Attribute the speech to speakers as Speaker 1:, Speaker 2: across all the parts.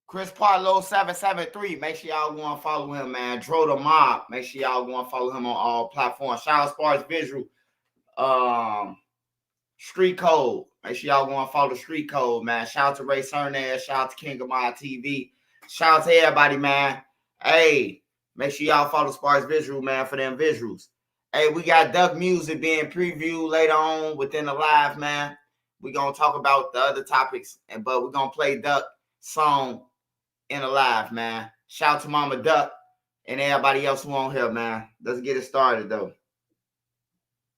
Speaker 1: Chris Parlow 773. Make sure y'all go and follow him, man. Dro the Mob. Make sure y'all go and follow him on all platforms. Shout out Sparks Visual. Street Code. Make sure y'all go and follow Street Code, man. Shout out to Ray Cernaz. Shout out to King of My TV. Shout out to everybody, man. Hey, make sure y'all follow Sparks Visual, man, for them visuals. Hey, we got Duck music being previewed later on within the live, man. We're going to talk about the other topics, but we're going to play Duck song in the live, man. Shout out to Mama Duck and everybody else who on here, man. Let's get it started, though.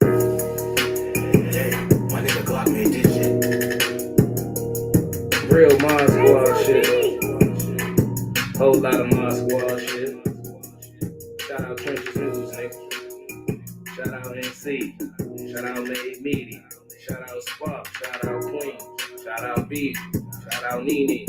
Speaker 2: Hey, my nigga Glock made this shit.
Speaker 3: Real Mod Squad shit. Whole lot of Mod Squad shit. Shout out Trenches News, nigga. Shout out NC. Shout out Lady Meaty. Shout out Spark. Shout out Queen. Shout out B. Shout out Nene.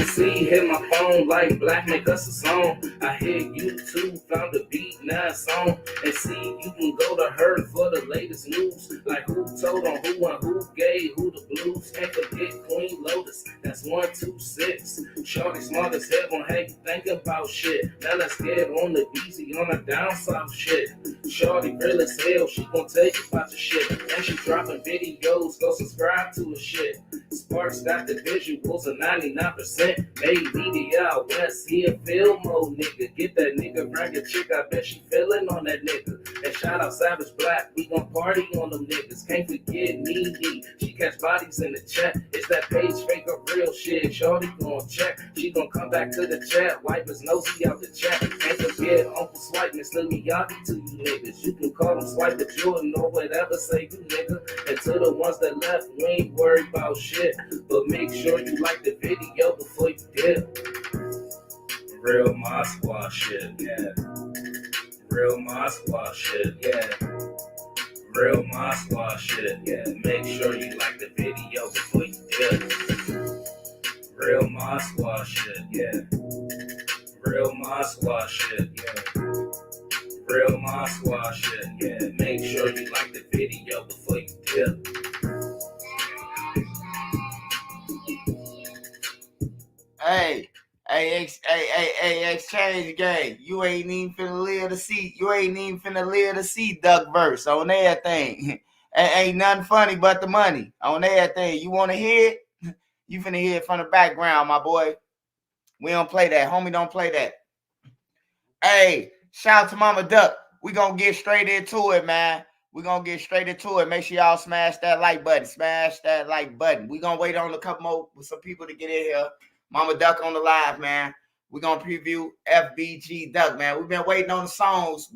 Speaker 3: See, hit my phone like Black make us a song. I hit YouTube, found a beat, now a song. And see, you can go to her for the latest news. Like who told on who and who gave who the blues. Can't forget Queen Lotus, that's 126. Shorty smart as hell, gon' have you thinking about shit. Now let's get on the easy, on the down south shit. Shorty real as hell, she gon' tell you about your shit. And she dropping videos, go subscribe to her shit. Sparks got the visuals of 99%. Made media out west, he a film mode nigga. Get that nigga, bring a chick, I bet she feelin' on that nigga. And shout out Savage Black, we gon' party on them niggas. Can't forget Nene, she catch bodies in the chat. It's that page fake or real shit, shorty gon' check. She gon' come back to the chat, wipe his nosy out the chat. Can't forget Uncle Swipe, Mr. Miyagi to you niggas. You can call him Swipe the Jordan or whatever, say you nigga. And to the ones that left, we ain't worried about shit. But make sure you like the video before you dip. Real Mod Squad shit, yeah. Real Mod Squad shit, yeah. Real Mod Squad shit, yeah. Make sure you like the video before you dip. Real Mod Squad shit, yeah. Real Mod Squad shit, yeah. Real Mod Squad shit, yeah. Make sure you like the video before you dip.
Speaker 1: Hey, exchange gang. You ain't even finna live to see. You ain't even finna live to see Duck verse on everything. Ain't nothing funny but the money on everything. You wanna hear it? You finna hear it from the background, my boy. We don't play that, homie. Don't play that. Hey, shout out to Mama Duck. We gonna get straight into it, man. We gonna get straight into it. Make sure y'all smash that like button. Smash that like button. We gonna wait on a couple more with some people to get in here. Mama Duck on the live, man. We're going to preview FBG Duck, man. We've been waiting on the songs.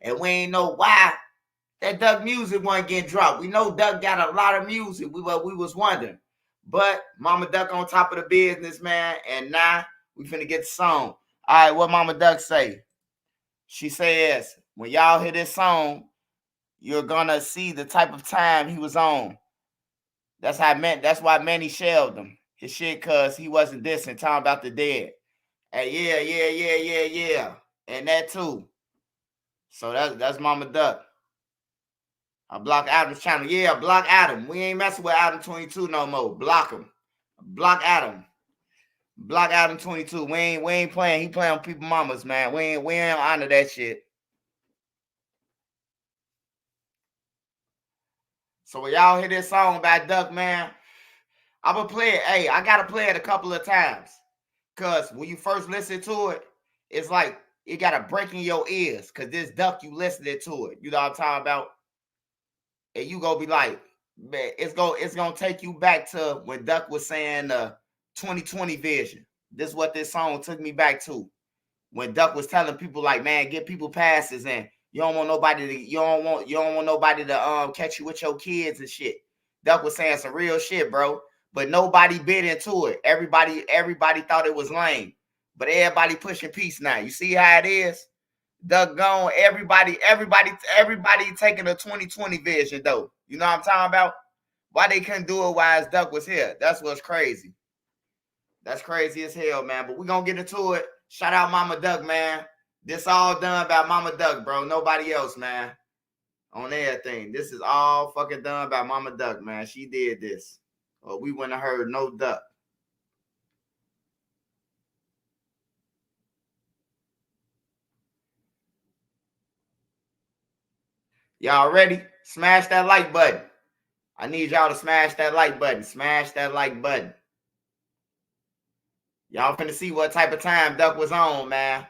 Speaker 1: And we ain't know why that Duck music wasn't getting dropped. We know Duck got a lot of music. We was wondering. But Mama Duck on top of the business, man. And now we finna get the song. All right, what Mama Duck say? She says, when y'all hear this song, you're going to see the type of time he was on. That's why Manny shelved him. His shit, cause he wasn't dissing, talking about the dead. Hey, yeah. And that too. So that's Mama Duck. I block Adam's channel. Yeah, block Adam. We ain't messing with Adam 22 no more. Block him. Block Adam. Block Adam 22. We ain't playing. He playing on people mamas, man. We ain't honor that shit. So when y'all hear this song by Duck, man, I'm going to play it. Hey, I got to play it a couple of times. Because when you first listen to it, it's like it got to break in your ears. Because this Duck, you listening to it. You know what I'm talking about? And you going to be like, man, it's going to take you back to when Duck was saying the 2020 vision. This is what this song took me back to. When Duck was telling people like, man, get people passes and you don't want nobody to catch you with your kids and shit. Duck was saying some real shit, bro. But nobody bit into it. Everybody thought it was lame. But everybody pushing peace now. You see how it is? Duck gone. Everybody taking a 2020 vision, though. You know what I'm talking about? Why they couldn't do it while Duck was here? That's what's crazy. That's crazy as hell, man. But we're going to get into it. Shout out Mama Duck, man. This all done by Mama Duck, bro. Nobody else, man. On everything. This is all fucking done by Mama Duck, man. She did this. We wouldn't have heard no Duck. Y'all ready? Smash that like button. I need y'all to smash that like button. Smash that like button. Y'all finna see what type of time Duck was on, man.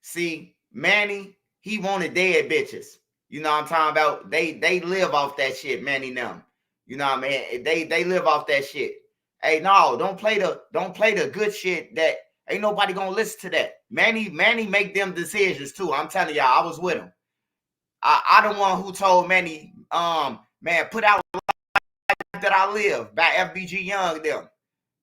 Speaker 1: See, Manny, he wanted dead bitches. You know what I'm talking about? They live off that shit, Manny them. You know what I mean? They live off that shit. Hey, no, don't play the good shit that ain't nobody gonna listen to that. Manny make them decisions too. I'm telling y'all, I was with him. I the one who told Manny, man, put out Life That I Live by FBG Young them.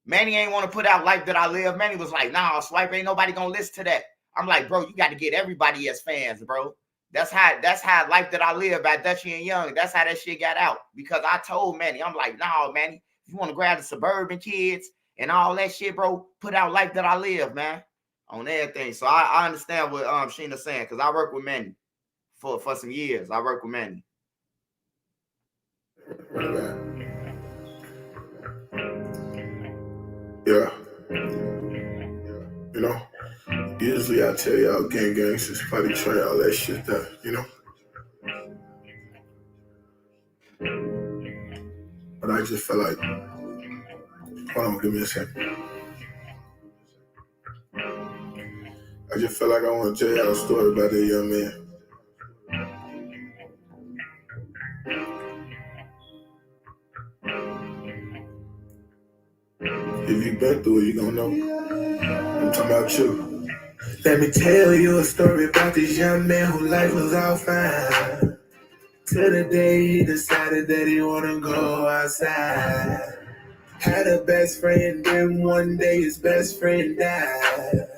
Speaker 1: Manny ain't want to put out Life That I Live. Manny was like, nah, Swipe, ain't nobody gonna listen to that. I'm like, bro, you got to get everybody as fans, bro. That's how Life That I Live by Dutchy and Young. That's how that shit got out. Because I told Manny, I'm like, nah, Manny, if you want to grab the suburban kids and all that shit, bro, put out Life That I Live, man. On everything. So I understand what Sheena's saying, because I work with Manny for some years. I work with Manny.
Speaker 4: Yeah. You know, usually I tell y'all gang gangsters, potty train, all that shit that, you know. But I just felt like, hold on, give me a second. I just felt like I want to tell y'all a story about that young man. If you've been through it, you gonna know. I'm talking about you. Let me tell you a story about this young man whose life was all fine. Till the day he decided that he wanna go outside. Had a best friend, then one day his best friend died.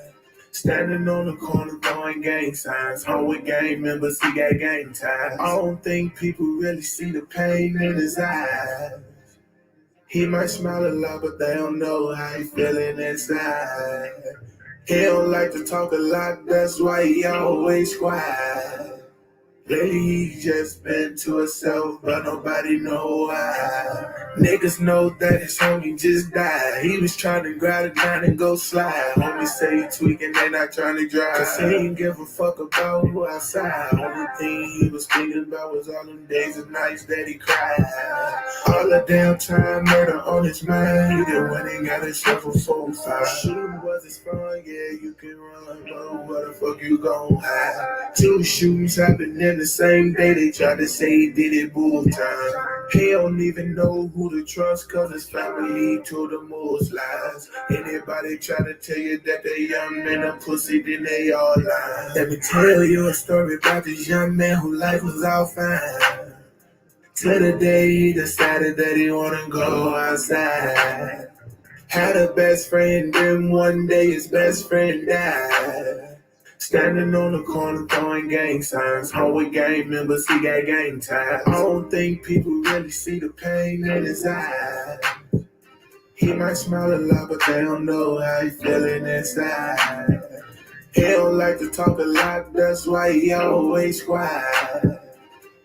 Speaker 4: Standing on the corner throwing gang signs. Home with gang members, he got gang ties. I don't think people really see the pain in his eyes. He might smile a lot, but they don't know how he feeling inside. He don't like to talk a lot, that's why he always quiet. Lately he just been to himself, but nobody know why. Niggas know that his homie just died. He was trying to grab it down and go slide. Homie say he tweaking, they not trying to drive. Cause he ain't give a fuck about who outside. Only thing he was thinking about was all them days and nights that he cried. All the damn time, murder on his mind. He done went and got himself a 4-5. Shooting was his fun, yeah, you can run, but where the fuck you gon' hide? 2 shootings happened in the same day. They tried to say he did it bull time. He don't even know who to trust, cause his family told him most lies. Anybody try to tell you that they young man a pussy, then they all lie. Let me tell you a story about this young man whose life was all fine. Till the day he decided that he wanna go outside. Had a best friend, then one day his best friend died. Standing on the corner throwing gang signs. Home with gang members, he got gang ties. I don't think people really see the pain in his eyes. He might smile a lot, but they don't know how he feeling inside. He don't like to talk a lot, that's why he always quiet.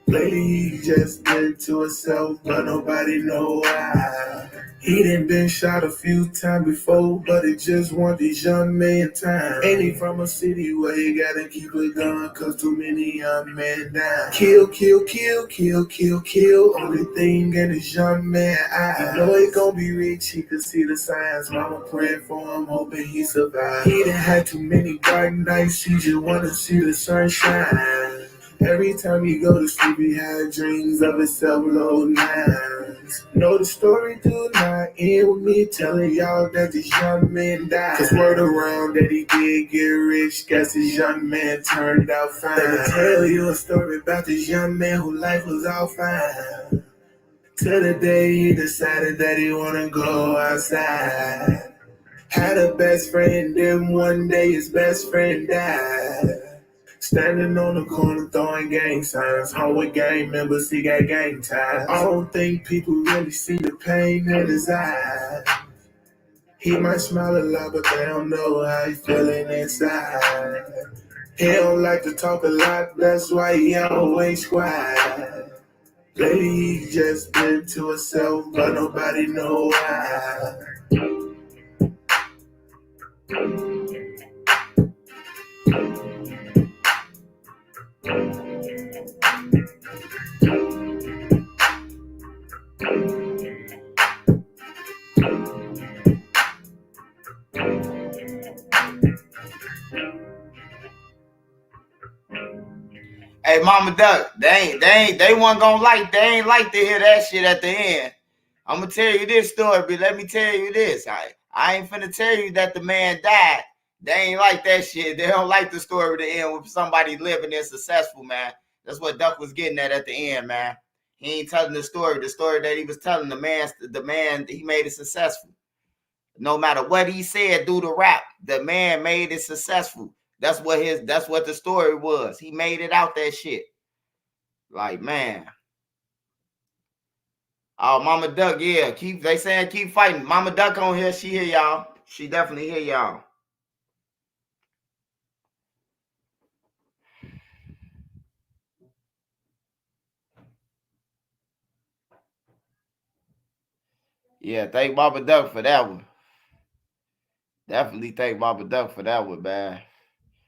Speaker 4: Lately he just been to himself, but nobody know why. He done been shot a few times before, but it just want this young man time. Ain't he from a city where you gotta keep it going, cause too many young men die. Kill, kill, kill, kill, kill, kill. Only thing in this young man eye. You know he gon' be rich, he could see the signs. Mama praying for him, hoping he survive. He done had too many dark nights, he just wanna see the sunshine. Every time he go to sleep, he had dreams of himself low nines. Know the story do not end with me telling y'all that this young man died. Cause word around that he did get rich, guess this young man turned out fine. Let me tell you a story about this young man whose life was all fine. Till the day he decided that he wanna go outside. Had a best friend, then one day his best friend died. Standing on the corner throwing gang signs. Home with gang members, he got gang ties. I don't think people really see the pain in his eyes. He might smile a lot, but they don't know how he feeling inside. He don't like to talk a lot, that's why he always quiet. Lately he just been to himself, but nobody know why.
Speaker 1: Hey, Mama Duck, they ain't like to hear that shit at the end. I'm gonna tell you this story, but let me tell you this. I ain't finna tell you that the man died. They ain't like that shit. They don't like the story to end with somebody living and successful, man. That's what Duck was getting at the end, man. He ain't telling the story that he was telling. The man, he made it successful. No matter what he said through the rap, the man made it successful. That's what the story was. He made it out that shit. Like, man. Oh, Mama Duck, yeah. They saying keep fighting. Mama Duck on here, she hear y'all. She definitely hear y'all. Yeah, thank Mama Duck for that one. Definitely thank Mama Duck for that one, man.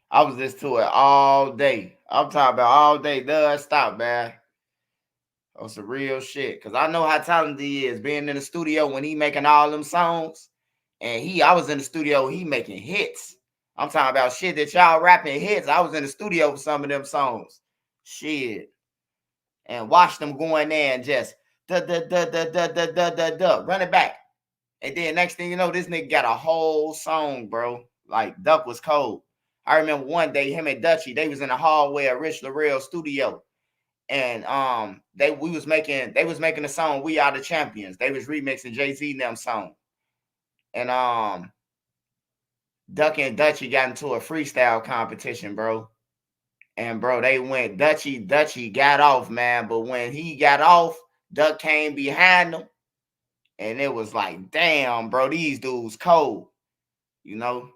Speaker 1: I was listening to it all day. I'm talking about all day, non-stop, man. On some real shit. Cause I know how talented he is. Being in the studio when he making all them songs. And I was in the studio, he making hits. I'm talking about shit that y'all rapping hits. I was in the studio with some of them songs. Shit. And watch them go in there and just run it back. And then next thing you know, this nigga got a whole song, bro. Like Duck was cold. I remember one day him and Dutchy, they was in the hallway at Rich Lorel studio. And they was making the song We Are the Champions. They was remixing Jay-Z and them song. And Duck and Dutchy got into a freestyle competition, bro. And bro, they went Dutchy got off, man. But when he got off, Duck came behind him. And it was like, damn, bro, these dudes cold. You know?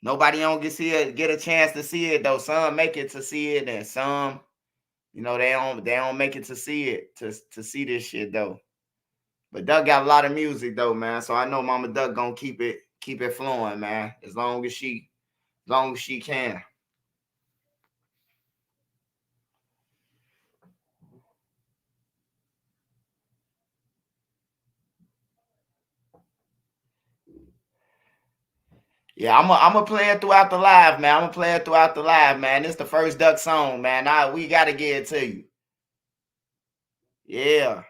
Speaker 1: Nobody don't get a chance to see it though. Some make it to see it, and some, you know, they don't make it to see it, to see this shit though. But Duck got a lot of music though, man. So I know Mama Duck gonna keep it flowing, man. As long as she can. Yeah, I'm gonna play it throughout the live, man. It's the first Duck song, man. We gotta get it to you. Yeah.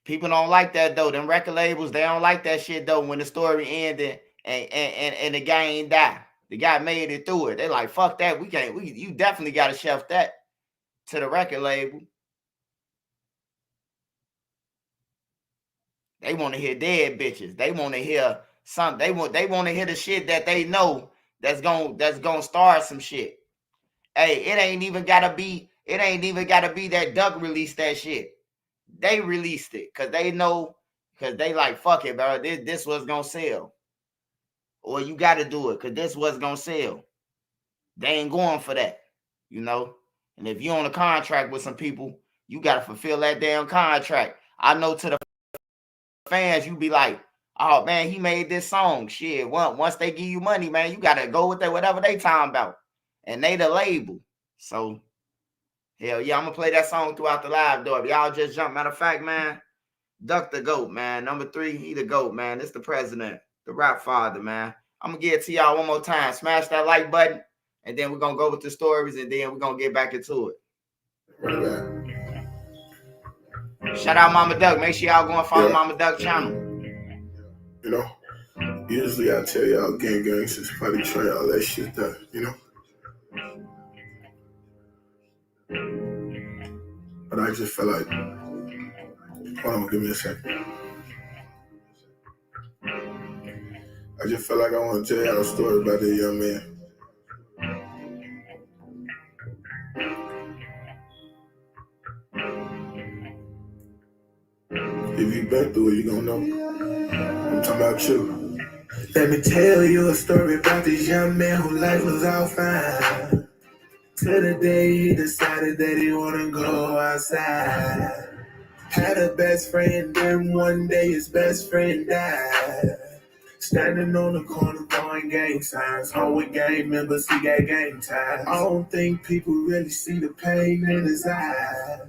Speaker 1: People don't like that though. Them record labels, they don't like that shit though. When the story ended and the guy ain't die. The guy made it through it. They like, fuck that. You definitely gotta shelf that to the record label. They want to hear dead bitches. They want to hear something. They want to hear the shit that they know that's gonna start some shit. Hey, it ain't even gotta be that Duck released that shit. They released it because they know, because they like, fuck it, bro. This was gonna sell. Or you gotta do it because this was gonna sell. They ain't going for that, you know. And if you on a contract with some people, you gotta fulfill that damn contract. I know to the fans, you be like, oh man, he made this song. Shit, once they give you money, man, you gotta go with that, whatever they talking about. And they the label. So hell yeah, I'm gonna play that song throughout the live though. If y'all just jump. Matter of fact, man, Duck the GOAT, man. Number 3, he the GOAT, man. It's the president, the rap father, man. I'm gonna give it to y'all one more time. Smash that like button, and then we're gonna go with the stories, and then we're gonna get back into it. Shout out Mama Duck. Make sure y'all go and follow Mama Duck channel.
Speaker 4: You know, usually I tell y'all gang since probably try all that shit that, you know. But I just felt like, hold on, give me a second. I just felt like I want to tell y'all a story about that young man. If you've been through it, you gonna know. I'm talking about you. Let me tell you a story about this young man whose life was all fine. Till the day he decided that he wanna go outside. Had a best friend, then one day his best friend died. Standing on the corner throwing gang signs. Home with gang members, he got gang ties. I don't think people really see the pain in his eyes.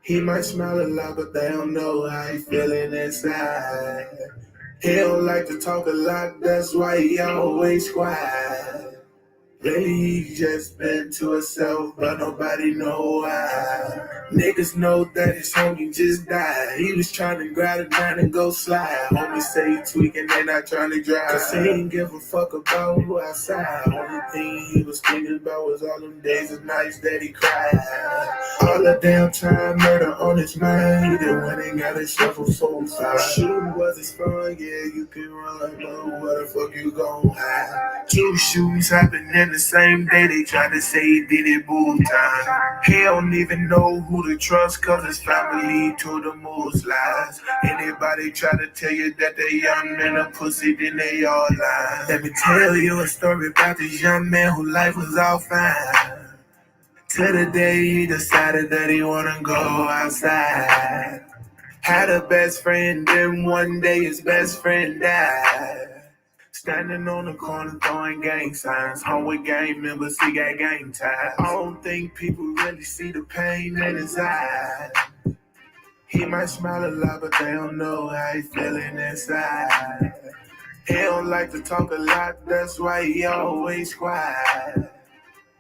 Speaker 4: He might smile a lot, but they don't know how he feeling inside. He don't like to talk a lot, that's why he always quiet. Lately he just been to himself, but nobody know why. Niggas know that his homie just died. He was trying to grab it down and go slide. Homie say he tweaking, they not trying to drive. Cause he ain't give a fuck about who outside. Only thing he was thinking about was all them days and nights that he cried. All the damn time, murder on his mind. He done went and got himself a 4-5. Shooting was his fun, yeah, you can run, but where the fuck you gon' hide? 2 shootings happened in the same day. They tried to say he did it bull time. He don't even know who to trust, cause his family told him most lies. Anybody try to tell you that they young and a pussy, then they all lie. Let me tell you a story about this young man whose life was all fine. Till the day he decided that he wanna go outside. Had a best friend, then one day his best friend died. Standing on the corner throwing gang signs. Home with gang members, he got gang ties. I don't think people really see the pain in his eyes. He might smile a lot, but they don't know how he feeling inside. He don't like to talk a lot, that's why he always quiet.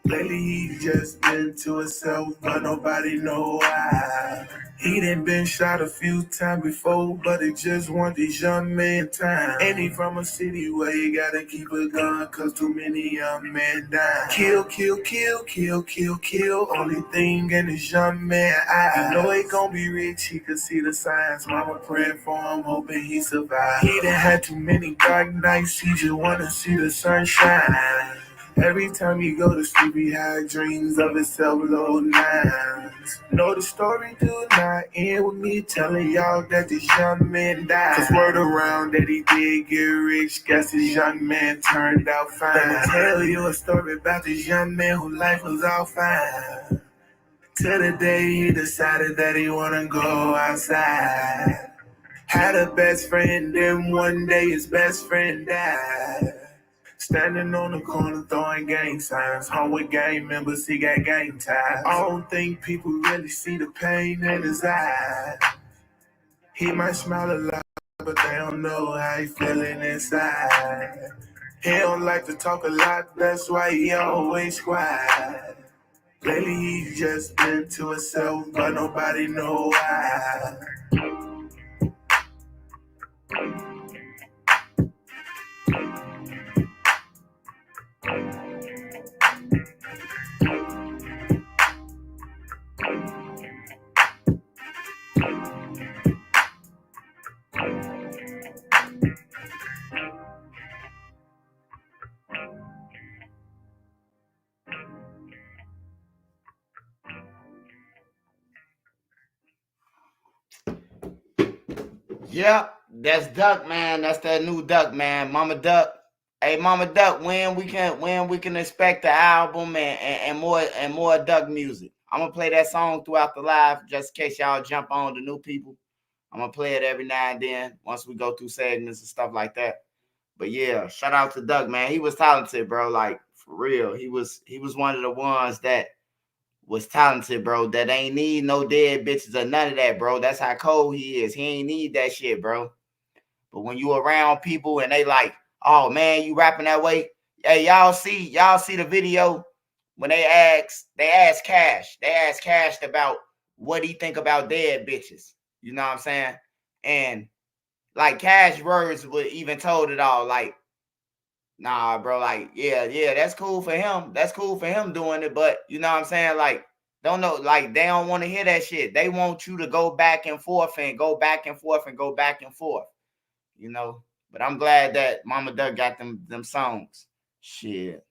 Speaker 4: Lately he just been to himself, but nobody know why. He done been shot a few times before, but it just want this young man time. And he from a city where you gotta keep a gun, cause too many young men die. Kill, kill, kill, kill, kill, kill. Only thing in this young man eye. You know he gon' be rich, he could see the signs. Mama praying for him, hoping he survive. He done had too many dark nights, he just wanna see the sunshine. Every time he go to sleep, he had dreams of himself low nines. No, the story do not end with me telling y'all that this young man died. Cause word around that he did get rich, guess this young man turned out fine. Let me tell you a story about this young man whose life was all fine. Till the day he decided that he wanna go outside. Had a best friend, then one day his best friend died. Standing on the corner throwing gang signs. Home with gang members, he got gang ties. I don't think people really see the pain in his eyes. He might smile a lot, but they don't know how he feeling inside. He don't like to talk a lot, that's why he always quiet. Lately he just been to himself, but nobody know why.
Speaker 1: Yep, that's Duck, man. That's that new Duck, man. Mama Duck. Hey, Mama Duck, when we can expect the album and more Duck music. I'm gonna play that song throughout the live just in case y'all jump on the new people. I'm gonna play it every now and then once we go through segments and stuff like that. But yeah, shout out to Duck, man. He was talented, bro. Like for real. He was one of the ones that was talented, bro. That ain't need no dead bitches or none of that, bro. That's how cold he is. He ain't need that shit, bro. But when you around people and they like, oh man, you rapping that way. Hey, y'all see the video when they ask Cash about what he think about dead bitches. You know what I'm saying? And like Cash words would even told it all. Like, nah, bro, like, yeah, that's cool for him. That's cool for him doing it. But you know what I'm saying? Like, don't know, like they don't want to hear that shit. They want you to go back and forth and go back and forth and go back and forth. You know, but I'm glad that Mama Duck got them songs. Shit.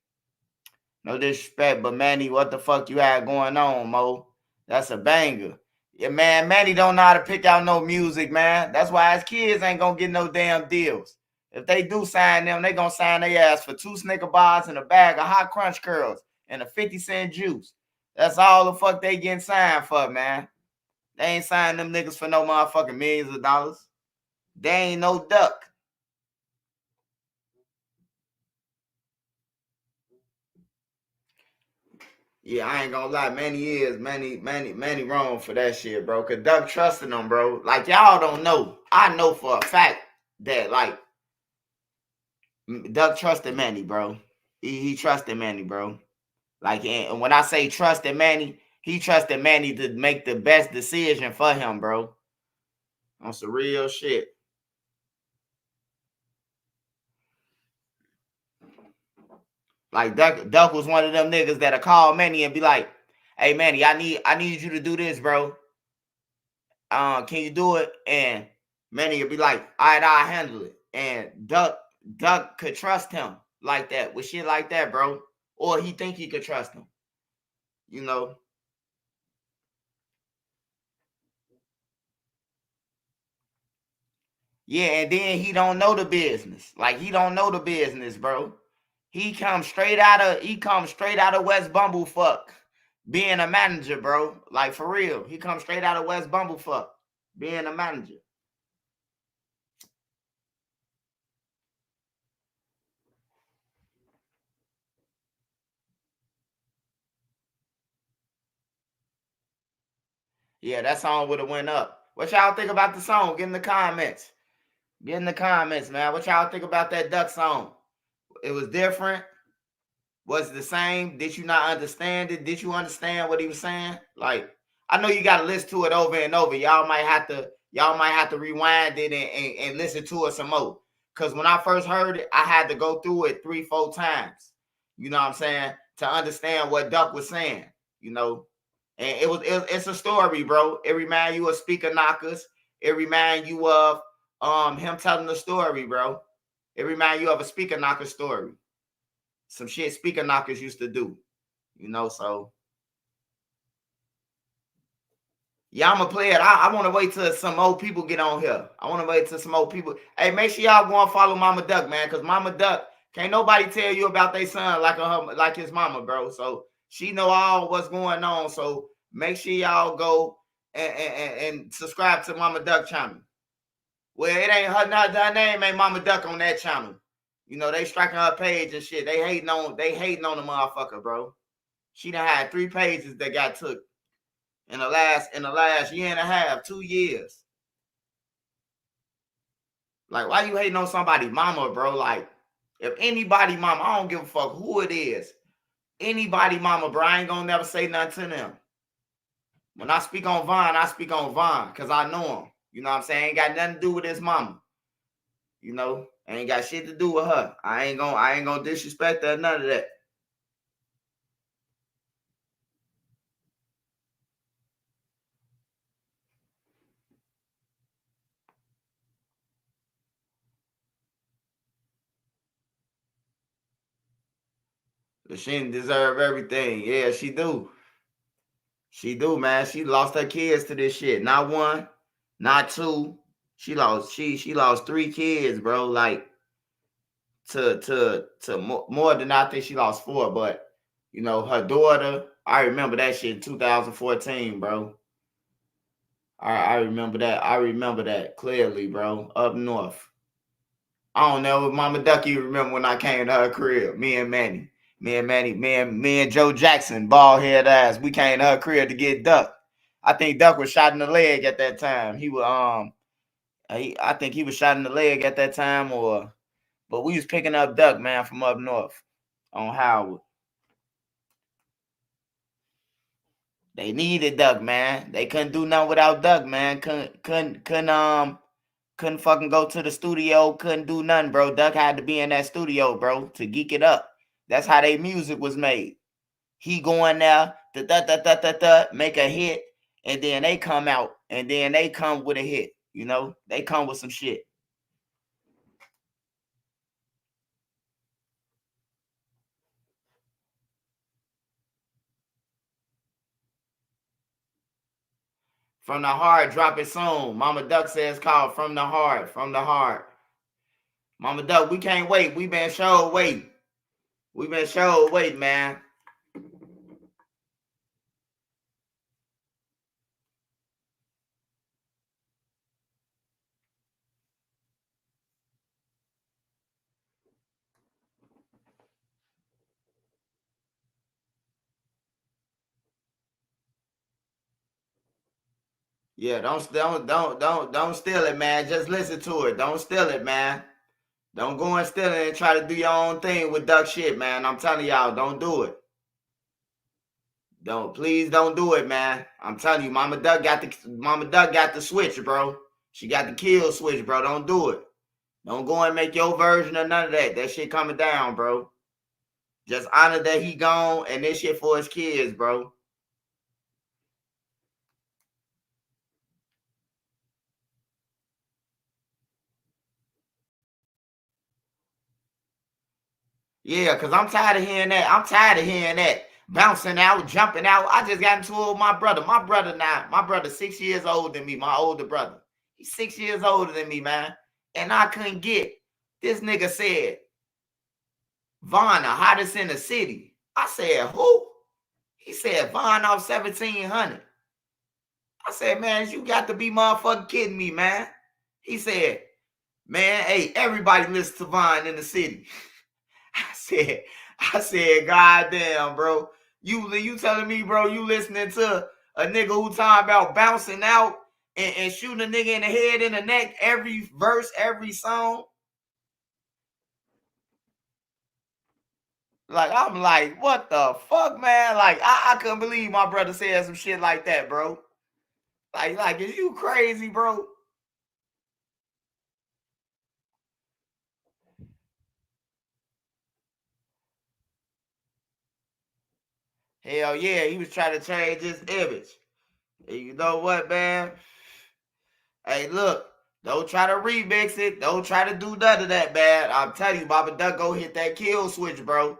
Speaker 1: No disrespect, but Manny, what the fuck you had going on, Mo? That's a banger. Yeah, man, Manny don't know how to pick out no music, man. That's why his kids ain't gonna get no damn deals. If they do sign them, they gonna sign their ass for 2 Snicker bars and a bag of hot crunch curls. and a 50-cent juice. That's all the fuck they getting signed for, man. They ain't signing them niggas for no motherfucking millions of dollars. They ain't no duck. Yeah, I ain't gonna lie. Many wrong for that shit, bro. Cause Duck trusting them, bro. Like, y'all don't know. I know for a fact that, like, Duck trusted Manny, bro. He trusted Manny, bro. Like, and when I say trusted Manny, he trusted Manny to make the best decision for him, bro. On some real shit. Like, Duck was one of them niggas that'll call Manny and be like, "Hey, Manny, I need you to do this, bro. Can you do it?" And Manny would be like, "All right, I'll handle it." And Duck could trust him like that, with shit like that, bro. Or he think he could trust him. You know? Yeah, and then he don't know the business. Like, he don't know the business, bro. He comes straight out of West Bumblefuck being a manager, bro. Like, for real. He comes straight out of West Bumblefuck being a manager. Yeah, that song would have went up. What y'all think about the song? Get in the comments. Get in the comments, man. What y'all think about that Duck song? It was different. Was it the same? Did you not understand it? Did you understand what he was saying? Like, I know you got to listen to it over and over. Y'all might have to rewind it and listen to it some more. Cause when I first heard it, I had to go through it 3-4 times. You know what I'm saying? To understand what Duck was saying. You know, and it's a story, bro. It reminds you of Speaker Knockers. It reminds you of him telling the story, bro. It reminds you of a Speaker Knocker story. Some shit Speaker Knockers used to do, you know. So yeah, I'm gonna play it. I want to wait till some old people get on here. I want to wait till some old people. Hey, make sure y'all go and follow Mama Duck, man, because Mama Duck, can't nobody tell you about their son like his mama, bro. So she know all what's going on. So make sure y'all go and subscribe to Mama Duck channel. Well, it ain't her name ain't Mama Duck on that channel. You know, they striking her page and shit. They hating on the motherfucker, bro. She done had 3 pages that got took in the last year and a half, 2 years. Like, why you hating on somebody mama, bro? Like, if anybody mama, I don't give a fuck who it is. Anybody mama, bro, I ain't gonna never say nothing to them. When I speak on Vaughn, I speak on Vaughn because I know him. You know what I'm saying? Ain't got nothing to do with his mama. You know, ain't got shit to do with her. I ain't gonna disrespect her, none of that. She deserve everything. Yeah, she do. She do, man. She lost her kids to this shit. Not 1, not 2. She lost 3 kids, bro. Like, to more than I think she lost 4. But you know, her daughter. I remember that shit in 2014, bro. I remember that. I remember that clearly, bro. Up north. I don't know if Mama Ducky remember when I came to her crib. Me and Manny. Me and Joe Jackson, bald head ass. We came to her crib to get Duck. I think Duck was shot in the leg at that time. He was I think he was shot in the leg at that time, but we was picking up Duck, man, from up north on Howard. They needed Duck, man. They couldn't do nothing without Duck, man. Couldn't fucking go to the studio. Couldn't do nothing, bro. Duck had to be in that studio, bro, to geek it up. That's how they music was made. He going there, make a hit, and then they come out, and then they come with a hit. You know, they come with some shit. From the Heart, drop it soon. Mama Duck says called From the Heart, From the Heart. Mama Duck, we can't wait. We been showed wait. We been showed wait, man. Yeah, don't steal it, man. Just listen to it. Don't steal it, man. Don't go and steal it and try to do your own thing with duck shit, man. I'm telling y'all, don't do it. Please don't do it, man. I'm telling you, Mama Duck got the switch, bro. She got the kill switch, bro. Don't do it. Don't go and make your version of none of that. That shit coming down, bro. Just honor that he gone and this shit for his kids, bro. Yeah, because I'm tired of hearing that. I'm tired of hearing that. Bouncing out, jumping out. I just got into it with my brother. My brother 6 years older than me, my older brother. He's 6 years older than me, man. And I couldn't get. This nigga said, Vaughn, the hottest in the city. I said, who? He said, Vaughn off 1700. I said, man, you got to be motherfucking kidding me, man. He said, man, hey, everybody listens to Vaughn in the city. I said, God damn, bro. You telling me, bro, you listening to a nigga who talking about bouncing out and shooting a nigga in the head and the neck every verse, every song? Like, I'm like, what the fuck, man? Like, I couldn't believe my brother said some shit like that, bro. Like, is you crazy, bro? Hell yeah, he was trying to change his image. And you know what, man? Hey, look, don't try to remix it. Don't try to do none of that, man. I'm telling you, Baba Duck, go hit that kill switch, bro.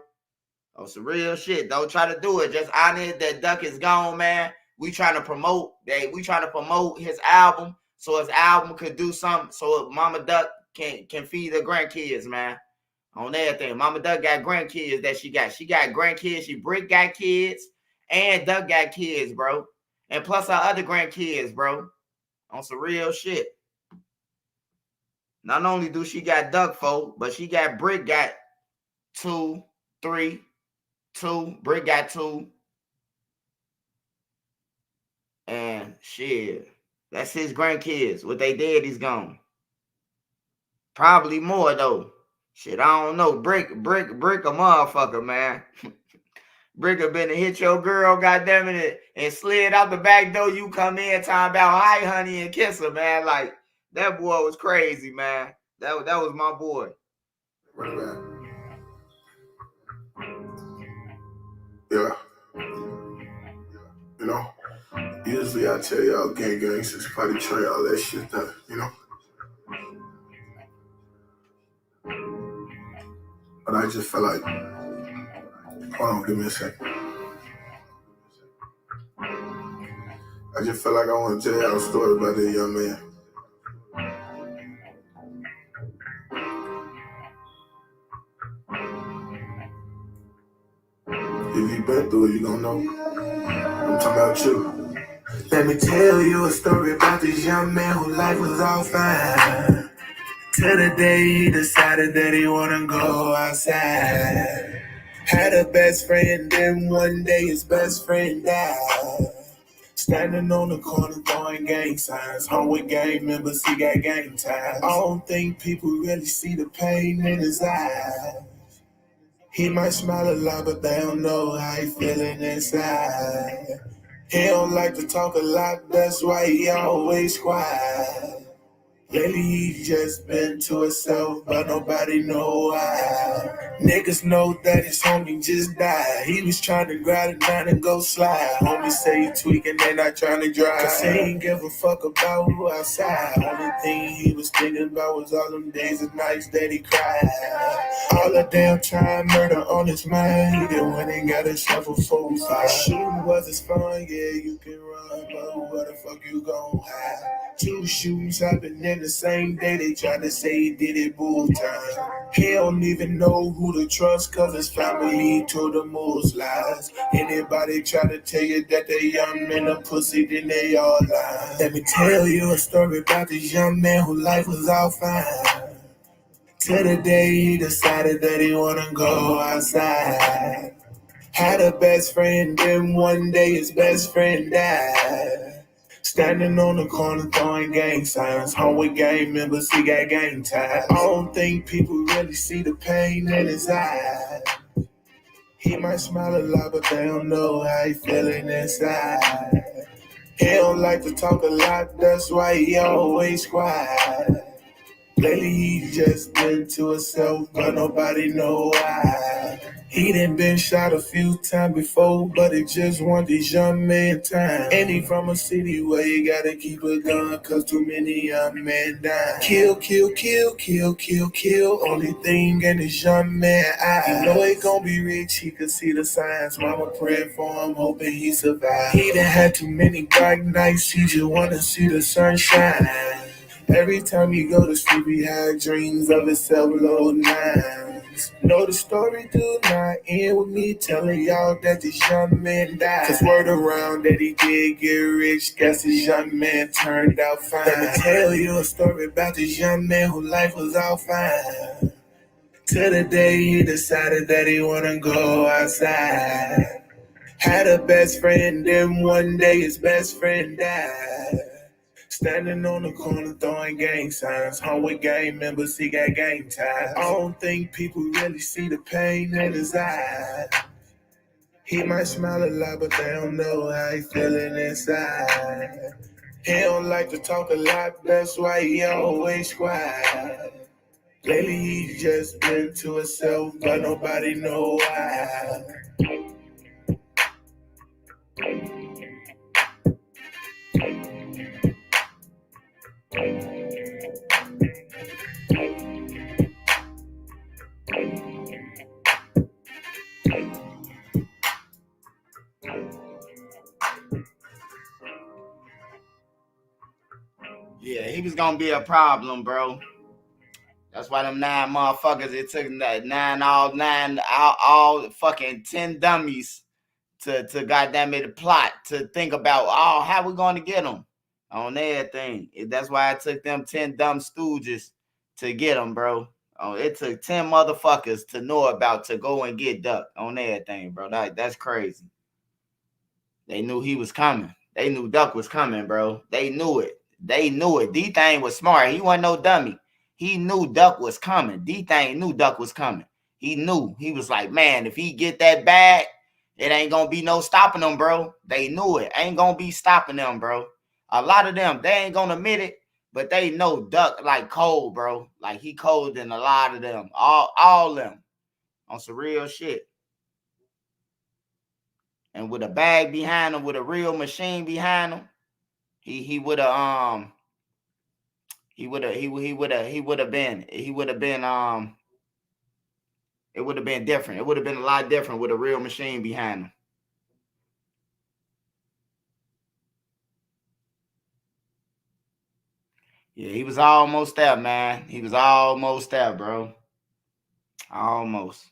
Speaker 1: On some real shit. Don't try to do it. Just honor that Duck is gone, man. We trying to promote his album so his album could do something so Mama Duck can feed her grandkids, man. On everything. Mama Duck got grandkids that she got. She got grandkids. She Brick got kids. And Duck got kids, bro. And plus her other grandkids, bro. On some real shit. Not only do she got Duck folk, but she got Brick got 2, 3, 2. Brick got 2. And shit. That's his grandkids. What they did, he's gone. Probably more though. Shit, I don't know. Brick a motherfucker, man. Brick have been to hit your girl, goddamn it, and slid out the back door. You come in talking about hi, honey, and kiss her, man. Like that boy was crazy, man. That was my boy.
Speaker 4: Right. Yeah. You know, usually I tell y'all gang, six party tray, all that shit that, you know. But I just felt like, hold on, give me a second. I just felt like I want to tell y'all a story about that young man. If you been through it, you gon' know. I'm talking about you. Let me tell you a story about this young man whose life was all fine. Till the day he decided that he wanna go outside. Had a best friend, then one day his best friend died. Standing on the corner throwing gang signs. Home with gang members, he got gang ties. I don't think people really see the pain in his eyes. He might smile a lot, but they don't know how he feeling inside. He don't like to talk a lot, that's why he always quiet. Lately he just been to himself, but nobody know why. Niggas know that his homie just died. He was trying to grab a nine and go slide. Homie say he tweaking, they not trying to drive. Cause he ain't give a fuck about who outside. Only thing he was thinking about was all them days and nights that he cried. All the damn time murder on his mind. He did when he got himself a 4-5. Shooting was his fun, yeah, you can run, but where the fuck you gon' hide? 2 shootings happened in the same day. They tried to say he did it bull time. He don't even know who to trust, cause his family told him most lies. Anybody try to tell you that they young men a pussy, then they all lie. Let me tell you a story about this young man whose life was all fine. Till the day he decided that he wanna go outside. Had a best friend, then one day his best friend died. Standing on the corner throwing gang signs. Home with gang members, he got gang ties. I don't think people really see the pain in his eyes. He might smile a lot, but they don't know how he feeling inside. He don't like to talk a lot, that's why he always quiet. Lately he just been to himself, but nobody know why. He done been shot a few times before, but it just want this young man time. And he from a city where you gotta keep a gun, cause too many young men die. Kill, kill, kill, kill, kill, kill. Only thing in this young man eyes. He know he gon' be rich, he could see the signs. Mama praying for him, hoping he survive. He done had too many dark nights, he just wanna see the sunshine. Every time you go to sleep, he had dreams of himself low nines. Know the story do not end with me telling y'all that this young man died. Cause word around that he did get rich, guess this young man turned out fine. Let me tell you a story about this young man whose life was all fine. Till the day he decided that he wanna go outside. Had a best friend, then one day his best friend died. Standing on the corner throwing gang signs. Home with gang members, he got gang ties. I don't think people really see the pain in his eyes. He might smile a lot, but they don't know how he feeling inside. He don't like to talk a lot, that's why he always quiet. Lately he just been to himself, but nobody know why.
Speaker 1: Yeah, he was gonna be a problem, bro. That's why them 9 motherfuckers, it took all fucking 10 dummies to goddamn it, plot, to think about, oh, how we gonna get them on everything. That's why it took them 10 dumb stooges to get them, bro. Oh, it took 10 motherfuckers to know about to go and get Duck on everything, bro. That's crazy. They knew he was coming. They knew Duck was coming, bro. They knew it. They knew it. D-Thing was smart. He wasn't no dummy. He knew Duck was coming. D-Thing knew Duck was coming. He knew. He was like, man, if he get that bag, it ain't gonna be no stopping them, bro. They knew it. Ain't gonna be stopping them, bro. A lot of them, they ain't gonna admit it, but they know Duck like cold, bro. Like he cold than a lot of them. All them. On some real shit. And with a bag behind him, with a real machine behind him, he would have he would have been it would have been different. It would have been a lot different with a real machine behind him. Yeah, he was almost there, man. He was almost there, bro. Almost.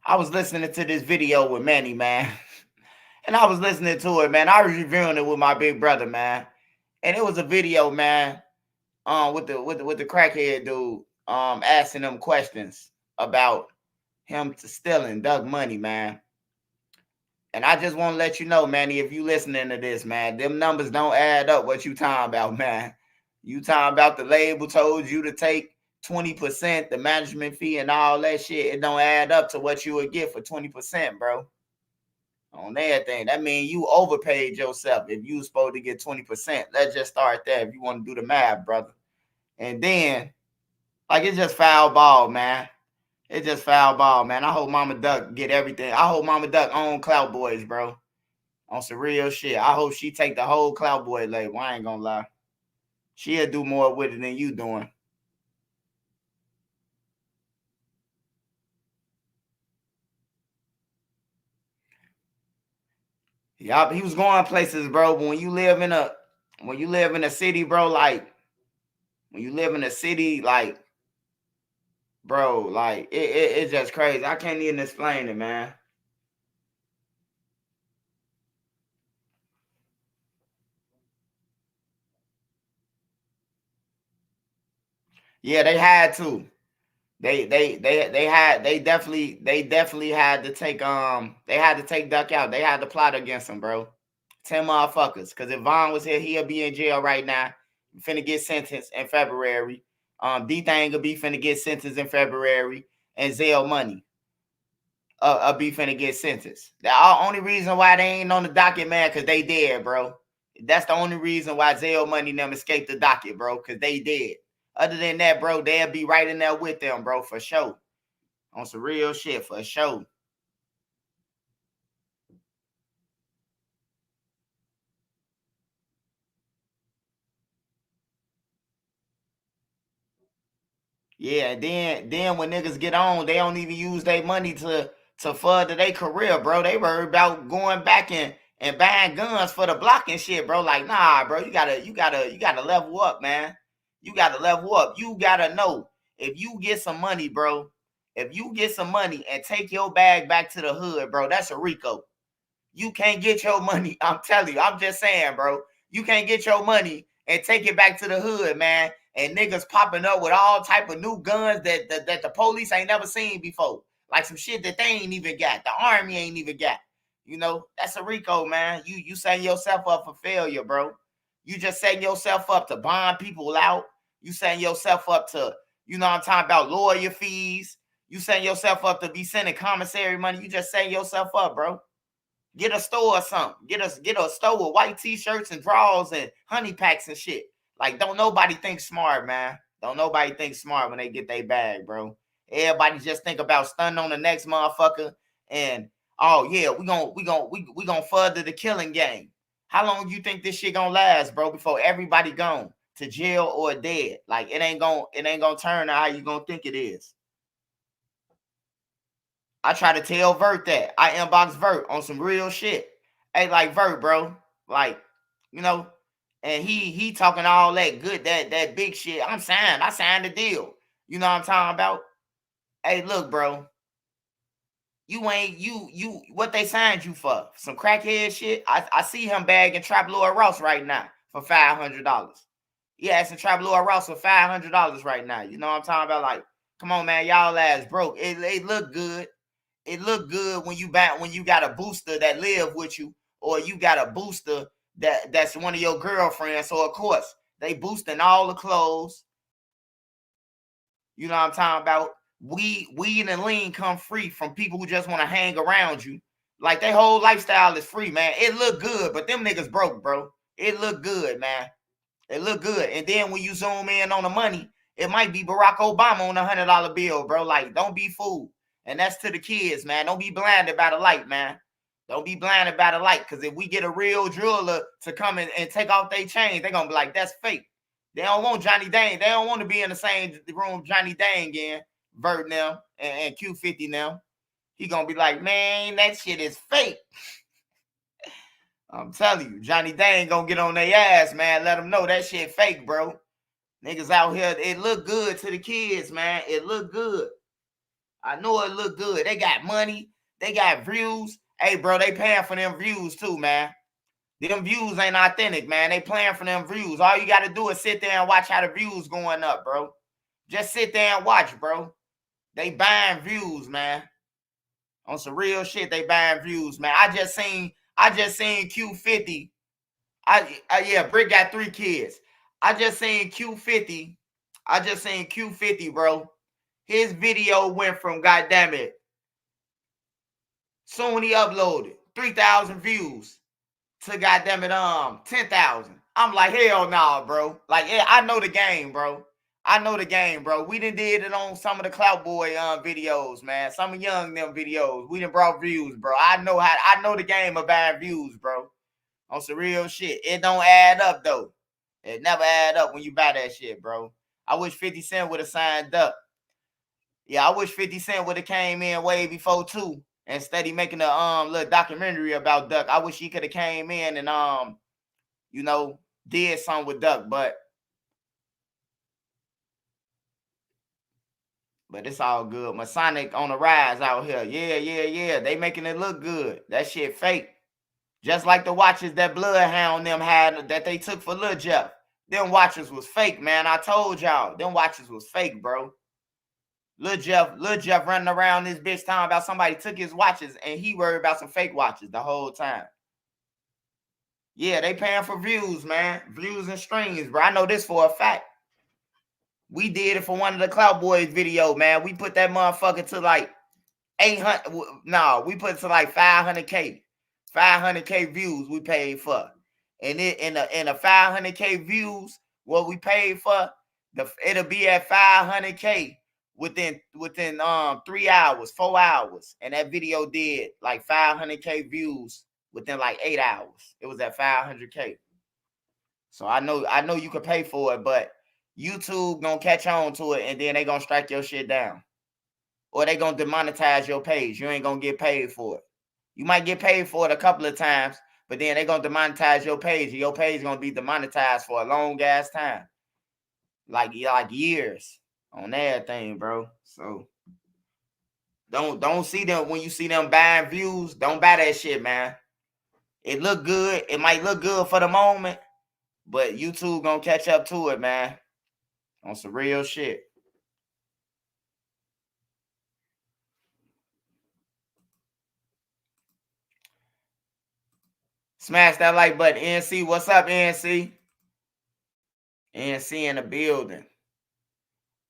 Speaker 1: I was listening to this video with Manny, man. And I was listening to it, man. I was reviewing it with my big brother, man. And it was a video, man, with the crackhead dude, asking them questions about him stealing Doug money, man. And I just want to let you know, Manny, if you listening to this, man, them numbers don't add up what you talking about, man. You talking about the label told you to take 20%, the management fee and all that shit. It don't add up to what you would get for 20%, bro. On everything. That means you overpaid yourself if you was supposed to get 20%. Let's just start there if you want to do the math, brother. And then, like, it's just foul ball, man. It's just foul ball, man. I hope Mama Duck get everything. I hope Mama Duck own Clout Boys, bro. On some real shit. I hope she take the whole Clout Boy label. I ain't gonna lie. She'll do more with it than you doing. Yeah, he was going places, bro. But when you live in a city, bro, like when you live in a city, like, bro, like it's just crazy. I can't even explain it, man. Yeah, they had to. They definitely had to take Duck out. They had to plot against him, bro. 10 motherfuckers. Cause if Vaughn was here, he'll be in jail right now. Finna get sentenced in February. D-Thing will be finna get sentenced in February. And Zell Money be finna get sentenced. The only reason why they ain't on the docket, man, cause they dead, bro. That's the only reason why Zell Money them escaped the docket, bro, cause they dead. Other than that, bro, they'll be right in there with them, bro, for sure. On some real shit, for sure. Yeah, and then when niggas get on, they don't even use their money to further their career, bro. They worry about going back and buying guns for the block and shit, bro. Like, nah, bro, you gotta level up, man. You gotta level up. You gotta know if you get some money, bro. If you get some money and take your bag back to the hood, bro, that's a RICO. You can't get your money. I'm telling you, I'm just saying, bro. You can't get your money and take it back to the hood, man. And niggas popping up with all type of new guns that the police ain't never seen before. Like some shit that they ain't even got. The army ain't even got. You know, that's a RICO, man. You setting yourself up for failure, bro. You just setting yourself up to bond people out. You setting yourself up to, you know what I'm talking about, lawyer fees. You setting yourself up to be sending commissary money. You just setting yourself up, bro. Get a store or something. Get a store with white t-shirts and drawers and honey packs and shit. Like, don't nobody think smart, man. Don't nobody think smart when they get their bag, bro. Everybody just think about stunning on the next motherfucker and oh yeah, we gonna further the killing game. How long you think this shit gonna last, bro, before everybody gone to jail or dead? Like it ain't gonna turn out how you gonna think it is. I try to tell Vert that. I inbox Vert on some real shit. Hey, like Vert, bro. Like, you know, and he talking all that good, that big shit. I signed the deal. You know what I'm talking about? Hey, look, bro. You ain't you what they signed you for? Some crackhead shit? I see him bagging Trap Lord Ross right now for $500. Yeah, it's a Trap Lord Ross for $500 right now. You know what I'm talking about? Like, come on, man, y'all ass broke. It look good. It look good when you got a booster that live with you, or you got a booster that's one of your girlfriends. So of course they boosting all the clothes. You know what I'm talking about? Weed and lean come free from people who just want to hang around you. Like their whole lifestyle is free, man. It look good, but them niggas broke, bro. It look good, man. It look good. And then when you zoom in on the money, it might be Barack Obama on a $100 bill, bro. Like, don't be fooled. And that's to the kids, man. Don't be blinded by the light, man. Don't be blinded by the light. Because if we get a real jeweler to come in and take off their chains, they're going to be like, that's fake. They don't want Johnny Dang. They don't want to be in the same room Johnny Dang in, Vert now, and Q50 now. He going to be like, man, that shit is fake. I'm telling you, Johnny Dang gonna get on their ass, man. Let them know that shit fake, bro. Niggas out here, it look good to the kids, man. It look good. I know it look good. They got money. They got views. Hey, bro, they paying for them views too, man. Them views ain't authentic, man. They playing for them views. All you got to do is sit there and watch how the views going up, bro. Just sit there and watch, bro. They buying views, man. On some real shit, they buying views, man. I just seen Q50. Yeah, Brick got 3 kids. I just seen Q50, bro. His video went from, goddamn it, soon he uploaded 3,000 views to, goddamn it, 10,000. I'm like, hell nah, bro. Like, yeah, I know the game, bro. We done did it on some of the Clout Boy videos, man. Some of Young them videos. We done brought views, bro. I know the game of buying views, bro. On some real shit. It don't add up, though. It never add up when you buy that shit, bro. I wish 50 Cent would have signed Duck. Yeah, I wish 50 Cent would have came in way before, too. Instead of making a little documentary about Duck. I wish he could have came in and, you know, did something with Duck. But it's all good. Masonic on the rise out here. Yeah. They making it look good. That shit fake. Just like the watches that Bloodhound them had that they took for Lil Jeff. Them watches was fake, man. I told y'all. Them watches was fake, bro. Lil Jeff running around this bitch talking about somebody took his watches and he worried about some fake watches the whole time. Yeah, they paying for views, man. Views and streams, bro. I know this for a fact. We did it for one of the Clout Boys video, man. We put that motherfucker to like 800. No, we put it to like 500K. 500K views we paid for. And it in the 500K views, what we paid for, it'll be at 500K within 3 hours, 4 hours. And that video did like 500K views within like 8 hours. It was at 500K. So I know you could pay for it, but YouTube gonna catch on to it and then they gonna strike your shit down. Or they gonna demonetize your page. You ain't gonna get paid for it. You might get paid for it a couple of times, but then they gonna demonetize your page, and your page gonna be demonetized for a long ass time. Like years on everything, bro. So don't see them when you see them buying views, don't buy that shit, man. It look good. It might look good for the moment, but YouTube gonna catch up to it, man. On some real shit. Smash that like button. NC, what's up, NC? NC in the building.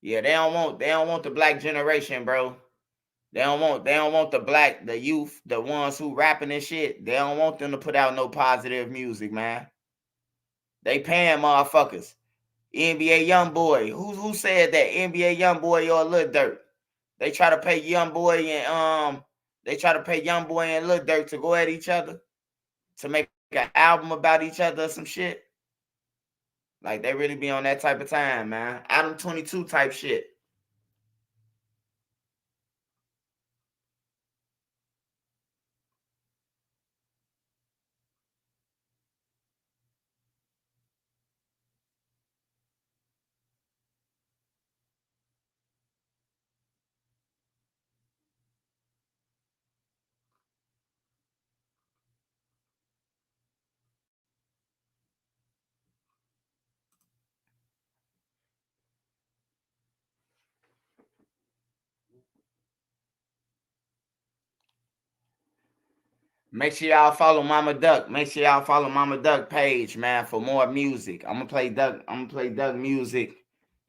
Speaker 1: Yeah, they don't want the black generation, bro. They don't want the youth, the ones who rapping and shit. They don't want them to put out no positive music, man. They paying motherfuckers. NBA Youngboy. Who said that? NBA Youngboy or Lil Durk? They try to pay Youngboy and Lil Durk to go at each other, to make an album about each other or some shit. Like they really be on that type of time, man. Adam 22 type shit. Make sure y'all follow Mama Duck. Make sure y'all follow Mama Duck page, man, for more music. I'm gonna play Duck music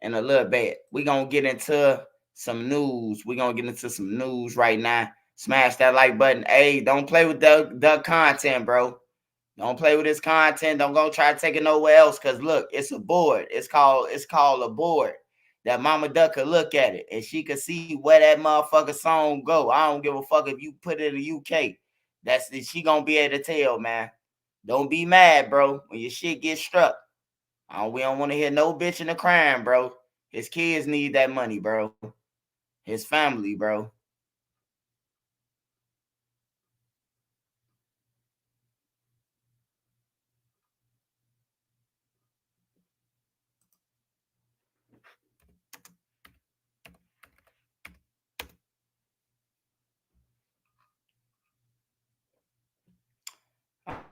Speaker 1: in a little bit. We gonna get into some news. We gonna get into some news right now. Smash that like button. Hey, don't play with Duck content, bro. Don't play with his content. Don't go try to take it nowhere else. Cause look, it's a board. It's called a board. That Mama Duck could look at it and she could see where that motherfucker song go. I don't give a fuck if you put it in the UK. She gonna be able to tell, man. Don't be mad, bro, when your shit gets struck. We don't want to hear no bitching or crying, bro. His kids need that money, bro. His family, bro.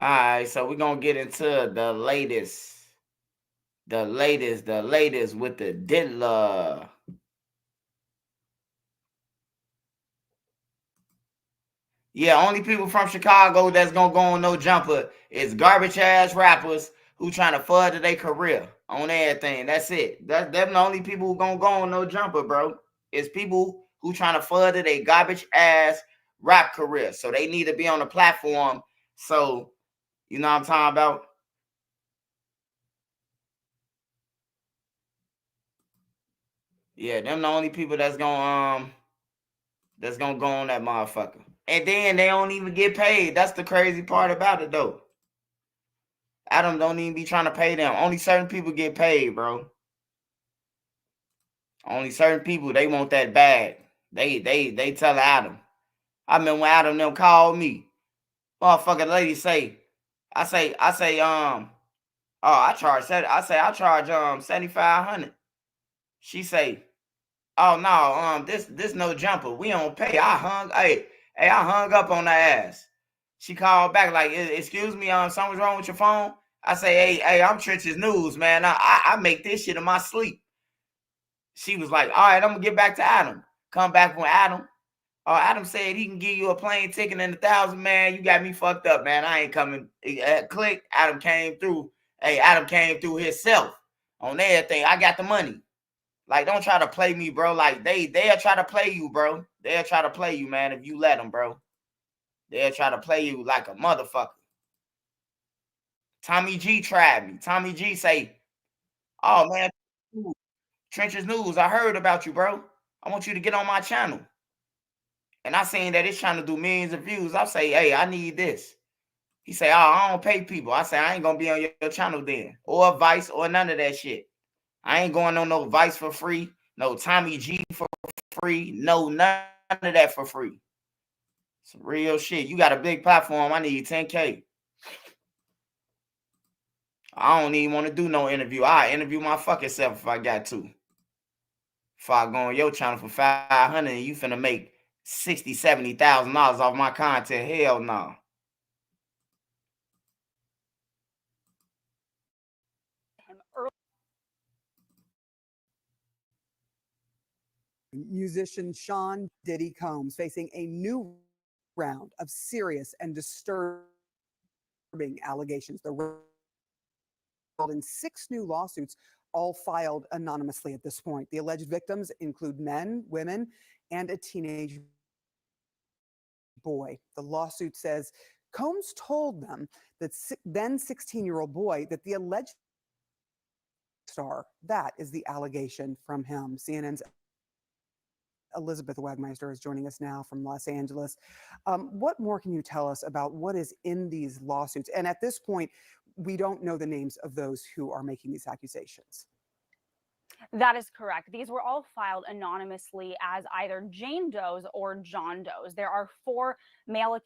Speaker 1: All right, so we're gonna get into the latest with the Diddy. Yeah, only people from Chicago that's gonna go on no jumper is garbage ass rappers who trying to further their career on everything. That's it. Them the only people who gonna go on no jumper, bro. It's people who trying to further their garbage ass rap career. So they need to be on the platform. So you know what I'm talking about? Yeah, them the only people that's gonna go on that motherfucker. And then they don't even get paid. That's the crazy part about it, though. Adam don't even be trying to pay them. Only certain people get paid, bro. Only certain people, they want that bag. They tell Adam. I remember when Adam them called me. Motherfucking lady say, I charge 7,500. She say, oh no, this no jumper. We don't pay. I hung up on her ass. She called back like, excuse me, something's wrong with your phone. I say, hey, I'm Trench's News, man. I make this shit in my sleep. She was like, all right, I'm gonna get back to Adam. come back from Adam. Adam said he can give you a plane ticket and 1,000, man. You got me fucked up, man. I ain't coming. Click. Adam came through. Hey, Adam came through himself on everything. I got the money. Like, don't try to play me, bro. Like, they'll try to play you, bro. They'll try to play you, man, if you let them, bro. They'll try to play you like a motherfucker. Tommy G tried me. Tommy G say, oh, man, Trenches News, I heard about you, bro. I want you to get on my channel. And I seen that it's trying to do millions of views. I say, hey, I need this. He say, oh, I don't pay people. I say, I ain't going to be on your channel then. Or Vice or none of that shit. I ain't going on no Vice for free. No Tommy G for free. No, none of that for free. Some real shit. You got a big platform. I need 10K. I don't even want to do no interview. I interview my fucking self if I got to. If I go on your channel for 500 and you finna make $60,000, $70,000 off my content, hell no.
Speaker 5: Musician Sean Diddy Combs facing a new round of serious and disturbing allegations. They're in 6 new lawsuits, all filed anonymously at this point. The alleged victims include men, women, and a teenage boy. The lawsuit says Combs told them that then 16-year-old boy that the alleged star, that is the allegation from him. CNN's Elizabeth Wagmeister is joining us now from Los Angeles. What more can you tell us about what is in these lawsuits? And at this point, we don't know the names of those who are making these accusations.
Speaker 6: That is correct. These were all filed anonymously as either Jane Does or John Does. There are 4 male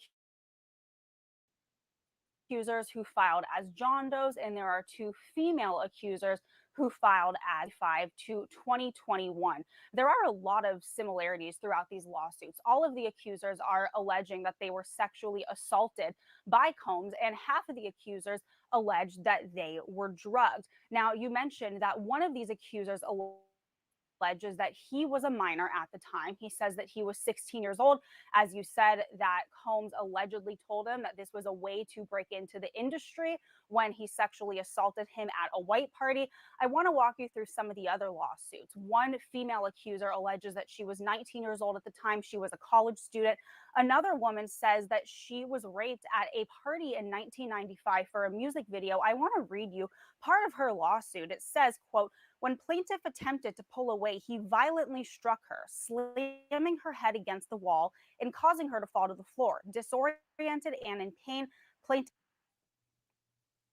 Speaker 6: accusers who filed as John Does, and there are 2 female accusers who filed as 5 to 2021. There are a lot of similarities throughout these lawsuits. All of the accusers are alleging that they were sexually assaulted by Combs, and half of the accusers alleged that they were drugged. Now, you mentioned that one of these accusers alleges that he was a minor at the time. He says that he was 16 years old. As you said, that Combs allegedly told him that this was a way to break into the industry when he sexually assaulted him at a white party. I want to walk you through some of the other lawsuits. One female accuser alleges that she was 19 years old at the time. She was a college student. Another woman says that she was raped at a party in 1995 for a music video. I want to read you part of her lawsuit. It says, quote, when plaintiff attempted to pull away, he violently struck her, slamming her head against the wall and causing her to fall to the floor. Disoriented and in pain, plaintiff.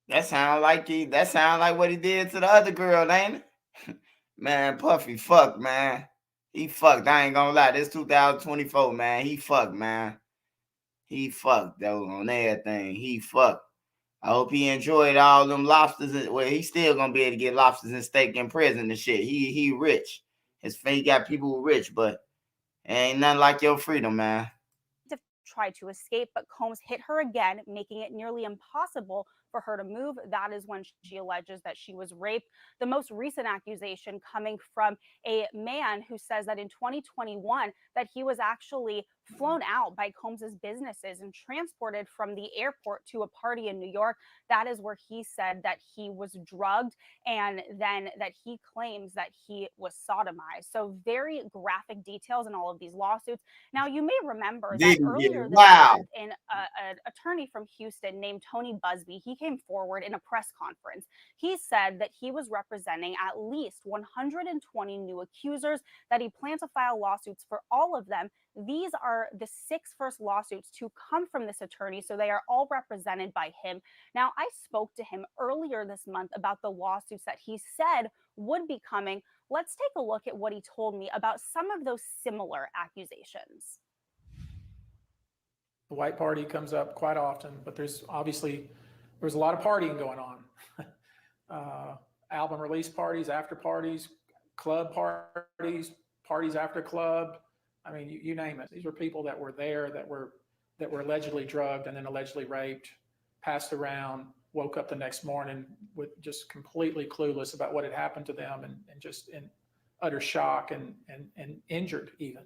Speaker 1: That sound like what he did to the other girl, ain't it? Man, Puffy fucked, man. He fucked. I ain't gonna lie. This 2024, man. He fucked, man. He fucked, though, on everything. He fucked. I hope he enjoyed all them lobsters. Well, he's still gonna be able to get lobsters and steak in prison and shit. He rich. He got people rich, but ain't nothing like your freedom, man.
Speaker 6: Tried to escape, but Combs hit her again, making it nearly impossible for her to move. That is when she alleges that she was raped. The most recent accusation coming from a man who says that in 2021 that he was actually flown out by Combs's businesses and transported from the airport to a party in New York. That is where he said that he was drugged and then that he claims that he was sodomized. So very graphic details in all of these lawsuits. Now, you may remember that earlier this month, an attorney from Houston named Tony Busby, he came forward in a press conference. He said that he was representing at least 120 new accusers, that he planned to file lawsuits for all of them. These are the 6 first lawsuits to come from this attorney, so they are all represented by him. Now, I spoke to him earlier this month about the lawsuits that he said would be coming. Let's take a look at what he told me about some of those similar accusations.
Speaker 7: The white party comes up quite often, but there's a lot of partying going on. Album release parties, after parties, club parties, parties after club. I mean, you name it. These were people that were there that were allegedly drugged and then allegedly raped, passed around, woke up the next morning with just completely clueless about what had happened to them and just in utter shock and injured even.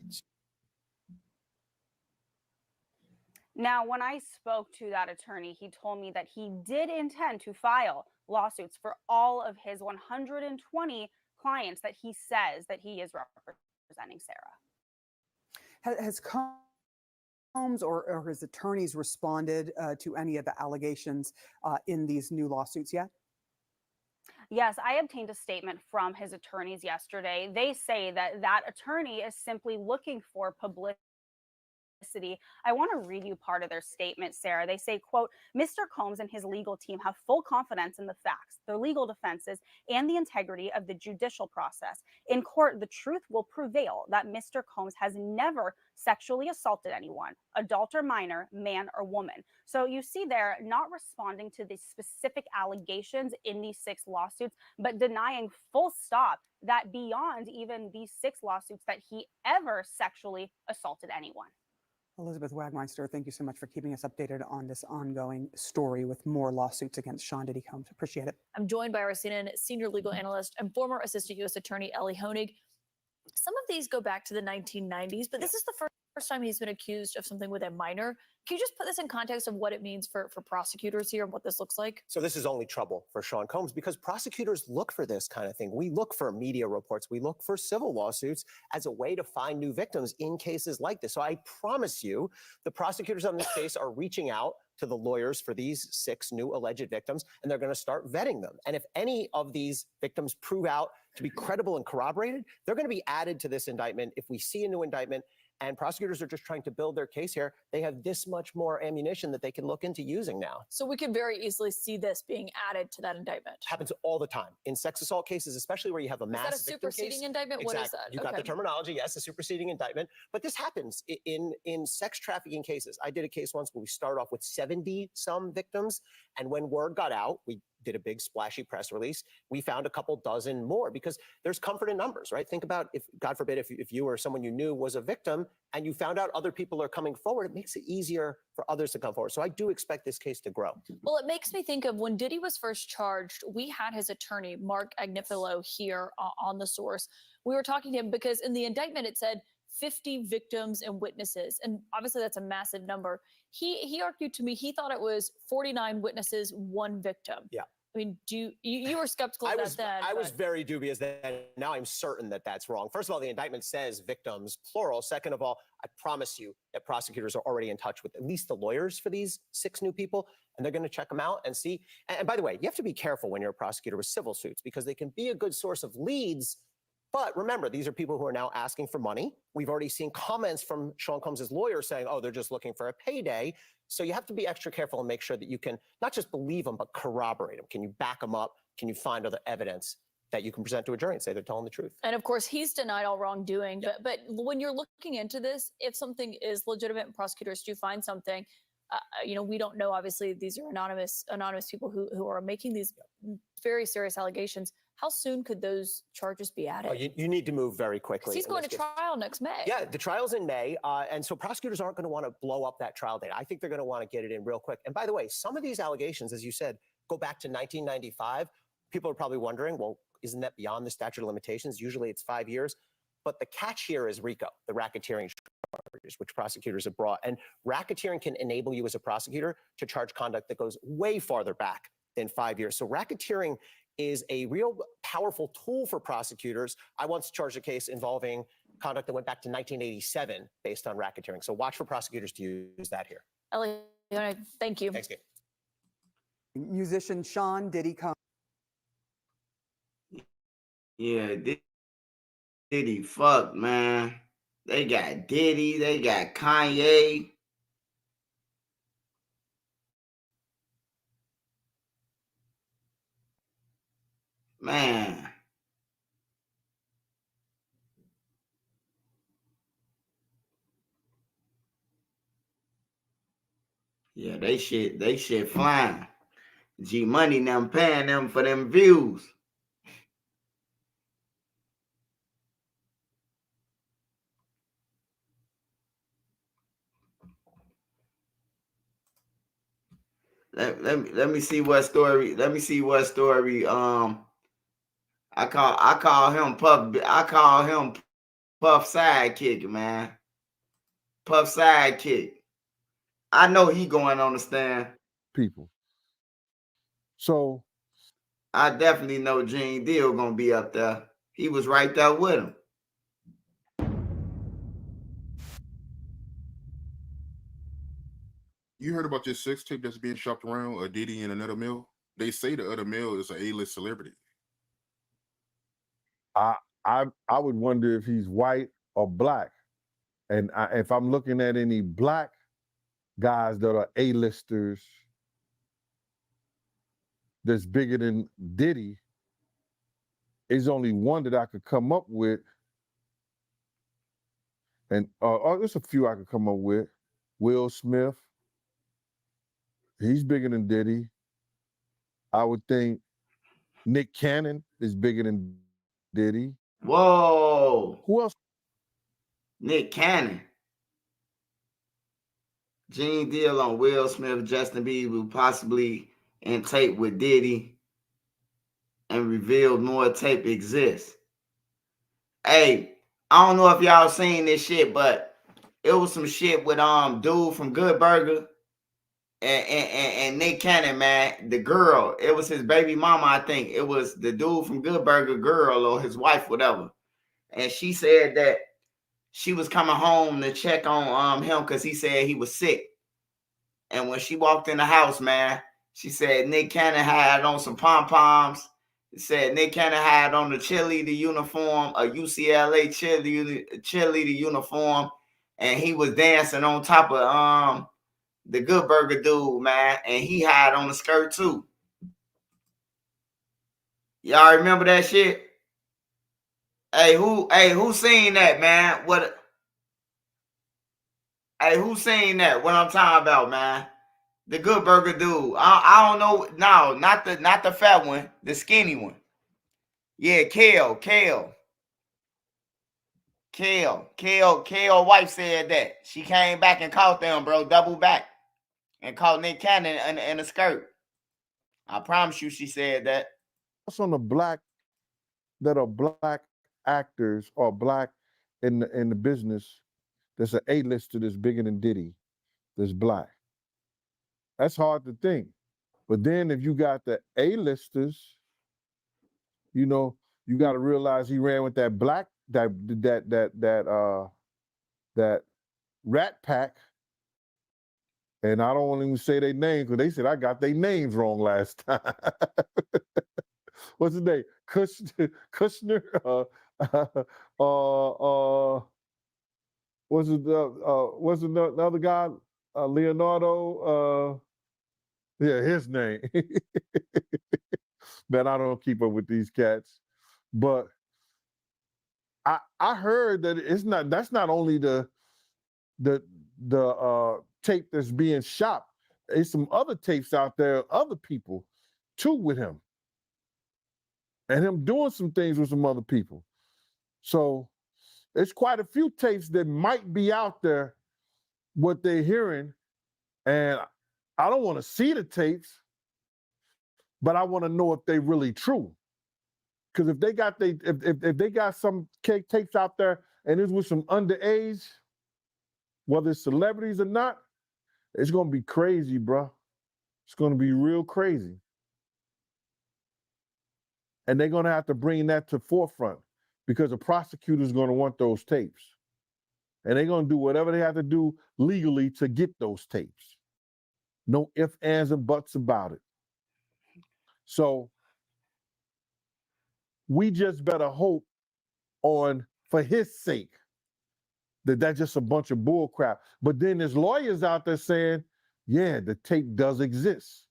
Speaker 6: Now, when I spoke to that attorney, he told me that he did intend to file lawsuits for all of his 120 clients that he says that he is representing, Sarah.
Speaker 5: Has Combs or his attorneys responded to any of the allegations in these new lawsuits yet?
Speaker 6: Yes, I obtained a statement from his attorneys yesterday. They say that that attorney is simply looking for publicity. I want to read you part of their statement, Sarah. They say, quote, Mr. Combs and his legal team have full confidence in the facts, the legal defenses, and the integrity of the judicial process. In court, the truth will prevail that Mr. Combs has never sexually assaulted anyone, adult or minor, man or woman. So you see there, not responding to the specific allegations in these 6 lawsuits, but denying full stop that beyond even these 6 lawsuits that he ever sexually assaulted anyone.
Speaker 5: Elizabeth Wagmeister, thank you so much for keeping us updated on this ongoing story with more lawsuits against Sean Diddy Combs. Appreciate it.
Speaker 8: I'm joined by our CNN senior legal analyst and former assistant U.S. attorney Ellie Honig. Some of these go back to the 1990s, but this is the first time he's been accused of something with a minor. Can you just put this in context of what it means for prosecutors here and what this looks like?
Speaker 9: So this is only trouble for Sean Combs because prosecutors look for this kind of thing. We look for media reports. We look for civil lawsuits as a way to find new victims in cases like this. So I promise you, the prosecutors on this case are reaching out to the lawyers for these 6 new alleged victims, and they're going to start vetting them. And if any of these victims prove out to be credible and corroborated, they're going to be added to this indictment. If we see a new indictment, and prosecutors are just trying to build their case here, they have this much more ammunition that they can look into using now.
Speaker 8: So we could very easily see this being added to that indictment.
Speaker 9: Happens all the time. In sex assault cases, especially where you have a mass victim case.
Speaker 8: Is that a superseding indictment?
Speaker 9: Exactly.
Speaker 8: What is that?
Speaker 9: You got the terminology, yes, a superseding indictment. But this happens in sex trafficking cases. I did a case once where we started off with 70-some victims, and when word got out, we did a big splashy press release. We found a couple dozen more because there's comfort in numbers, right? Think about if, God forbid, if you or someone you knew was a victim and you found out other people are coming forward, it makes it easier for others to come forward. So I do expect this case to grow.
Speaker 8: Well, it makes me think of when Diddy was first charged, we had his attorney, Mark Agnifilo, here on The Source. We were talking to him because in the indictment, it said 50 victims and witnesses. And obviously that's a massive number. He argued to me, he thought it was 49 witnesses, 1 victim.
Speaker 9: Yeah.
Speaker 8: I mean, you were skeptical of that then.
Speaker 9: I was very dubious then. Now I'm certain that that's wrong. First of all, the indictment says victims, plural. Second of all, I promise you that prosecutors are already in touch with at least the lawyers for these 6 new people, and they're going to check them out and see. And by the way, you have to be careful when you're a prosecutor with civil suits because they can be a good source of leads. But remember, these are people who are now asking for money. We've already seen comments from Sean Combs' lawyer saying, oh, they're just looking for a payday. So you have to be extra careful and make sure that you can not just believe them, but corroborate them. Can you back them up? Can you find other evidence that you can present to a jury and say they're telling the truth?
Speaker 8: And of course, he's denied all wrongdoing. But when you're looking into this, if something is legitimate and prosecutors do find something, we don't know. Obviously, these are anonymous people who are making these very serious allegations. How soon could those charges be added?
Speaker 9: Oh, you need to move very quickly.
Speaker 8: He's going to trial next May.
Speaker 9: Yeah, the trial's in May. And so prosecutors aren't going to want to blow up that trial date. I think they're going to want to get it in real quick. And by the way, some of these allegations, as you said, go back to 1995. People are probably wondering, well, isn't that beyond the statute of limitations? Usually it's 5 years. But the catch here is RICO, the racketeering charges, which prosecutors have brought. And racketeering can enable you as a prosecutor to charge conduct that goes way farther back than 5 years. So racketeering is a real powerful tool for prosecutors. I once charged a case involving conduct that went back to 1987 based on racketeering. So watch for prosecutors to use that here.
Speaker 8: Ellie, thank you.
Speaker 9: Thanks, Gabe.
Speaker 5: Musician Sean Diddy Combs.
Speaker 1: Yeah, Diddy, fuck, man. They got Diddy, they got Kanye. Man. Yeah, they shit flying. G Money them paying them for them views. Let me see what story. I I call him Puff. I call him Puff sidekick, man. Puff sidekick. I know he going on the stand.
Speaker 10: People. So
Speaker 1: I definitely know Gene Deal gonna be up there. He was right there with him.
Speaker 11: You heard about this sex tape that's being shopped around, a Diddy and another male? They say the other male is an A-list celebrity.
Speaker 10: I would wonder if he's white or black. And if I'm looking at any black guys that are A-listers that's bigger than Diddy, there's only one that I could come up with. And there's a few I could come up with. Will Smith. He's bigger than Diddy. I would think Nick Cannon is bigger than Diddy.
Speaker 1: Whoa.
Speaker 10: Who else?
Speaker 1: Nick Cannon. Gene Deal on Will Smith, Justin Bieber, possibly in tape with Diddy, and revealed more tape exists. Hey, I don't know if y'all seen this shit, but it was some shit with dude from Good Burger and Nick Cannon, man. The girl, it was his baby mama, I think. It was the dude from Good Burger girl or his wife, whatever. And she said that she was coming home to check on him because he said he was sick. And when she walked in the house, man, she said Nick Cannon had on some pom-poms. It said Nick Cannon had on the cheerleader uniform, a UCLA cheerleader uniform, and he was dancing on top of the Good Burger dude, man, and he had on a skirt too. Y'all remember that shit? Hey, who seen that, man? Who seen that? What I'm talking about, man? The Good Burger dude. I don't know. No, not the fat one, the skinny one. Yeah, Kale wife said that. She came back and caught them, bro, double back. And caught Nick Cannon in a skirt. I promise you she said that.
Speaker 10: What's on the black that are black actors or black in the business that's an A-lister that's bigger than Diddy, that's black? That's hard to think. But then if you got the A-listers, you know, you got to realize he ran with that black that Rat Pack. And I don't want to even say their names because they said I got their names wrong last time. What's his name? Kushner? What's the other guy? Leonardo? Yeah, his name. Man, I don't keep up with these cats. But I heard that that's not only the tape that's being shopped. There's some other tapes out there, other people too with him. And him doing some things with some other people. So it's quite a few tapes that might be out there, what they're hearing. And I don't want to see the tapes, but I want to know if they're really true. Because if they got some tapes out there and it's with some underage, whether it's celebrities or not, it's gonna be crazy, bro. It's gonna be real crazy. And they're gonna have to bring that to forefront because the prosecutor's gonna want those tapes. And they're gonna do whatever they have to do legally to get those tapes. No ifs, ands, and buts about it. So we just better hope for his sake, that's just a bunch of bull crap. But then there's lawyers out there saying, yeah, the tape does exist.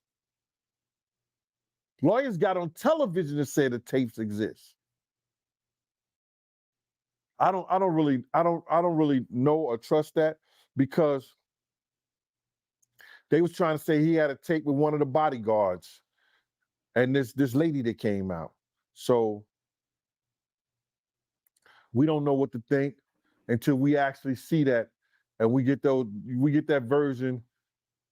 Speaker 10: Lawyers got on television to say the tapes exist. I don't really know or trust that because they was trying to say he had a tape with one of the bodyguards and this lady that came out. So we don't know what to think until we actually see that and we get that version.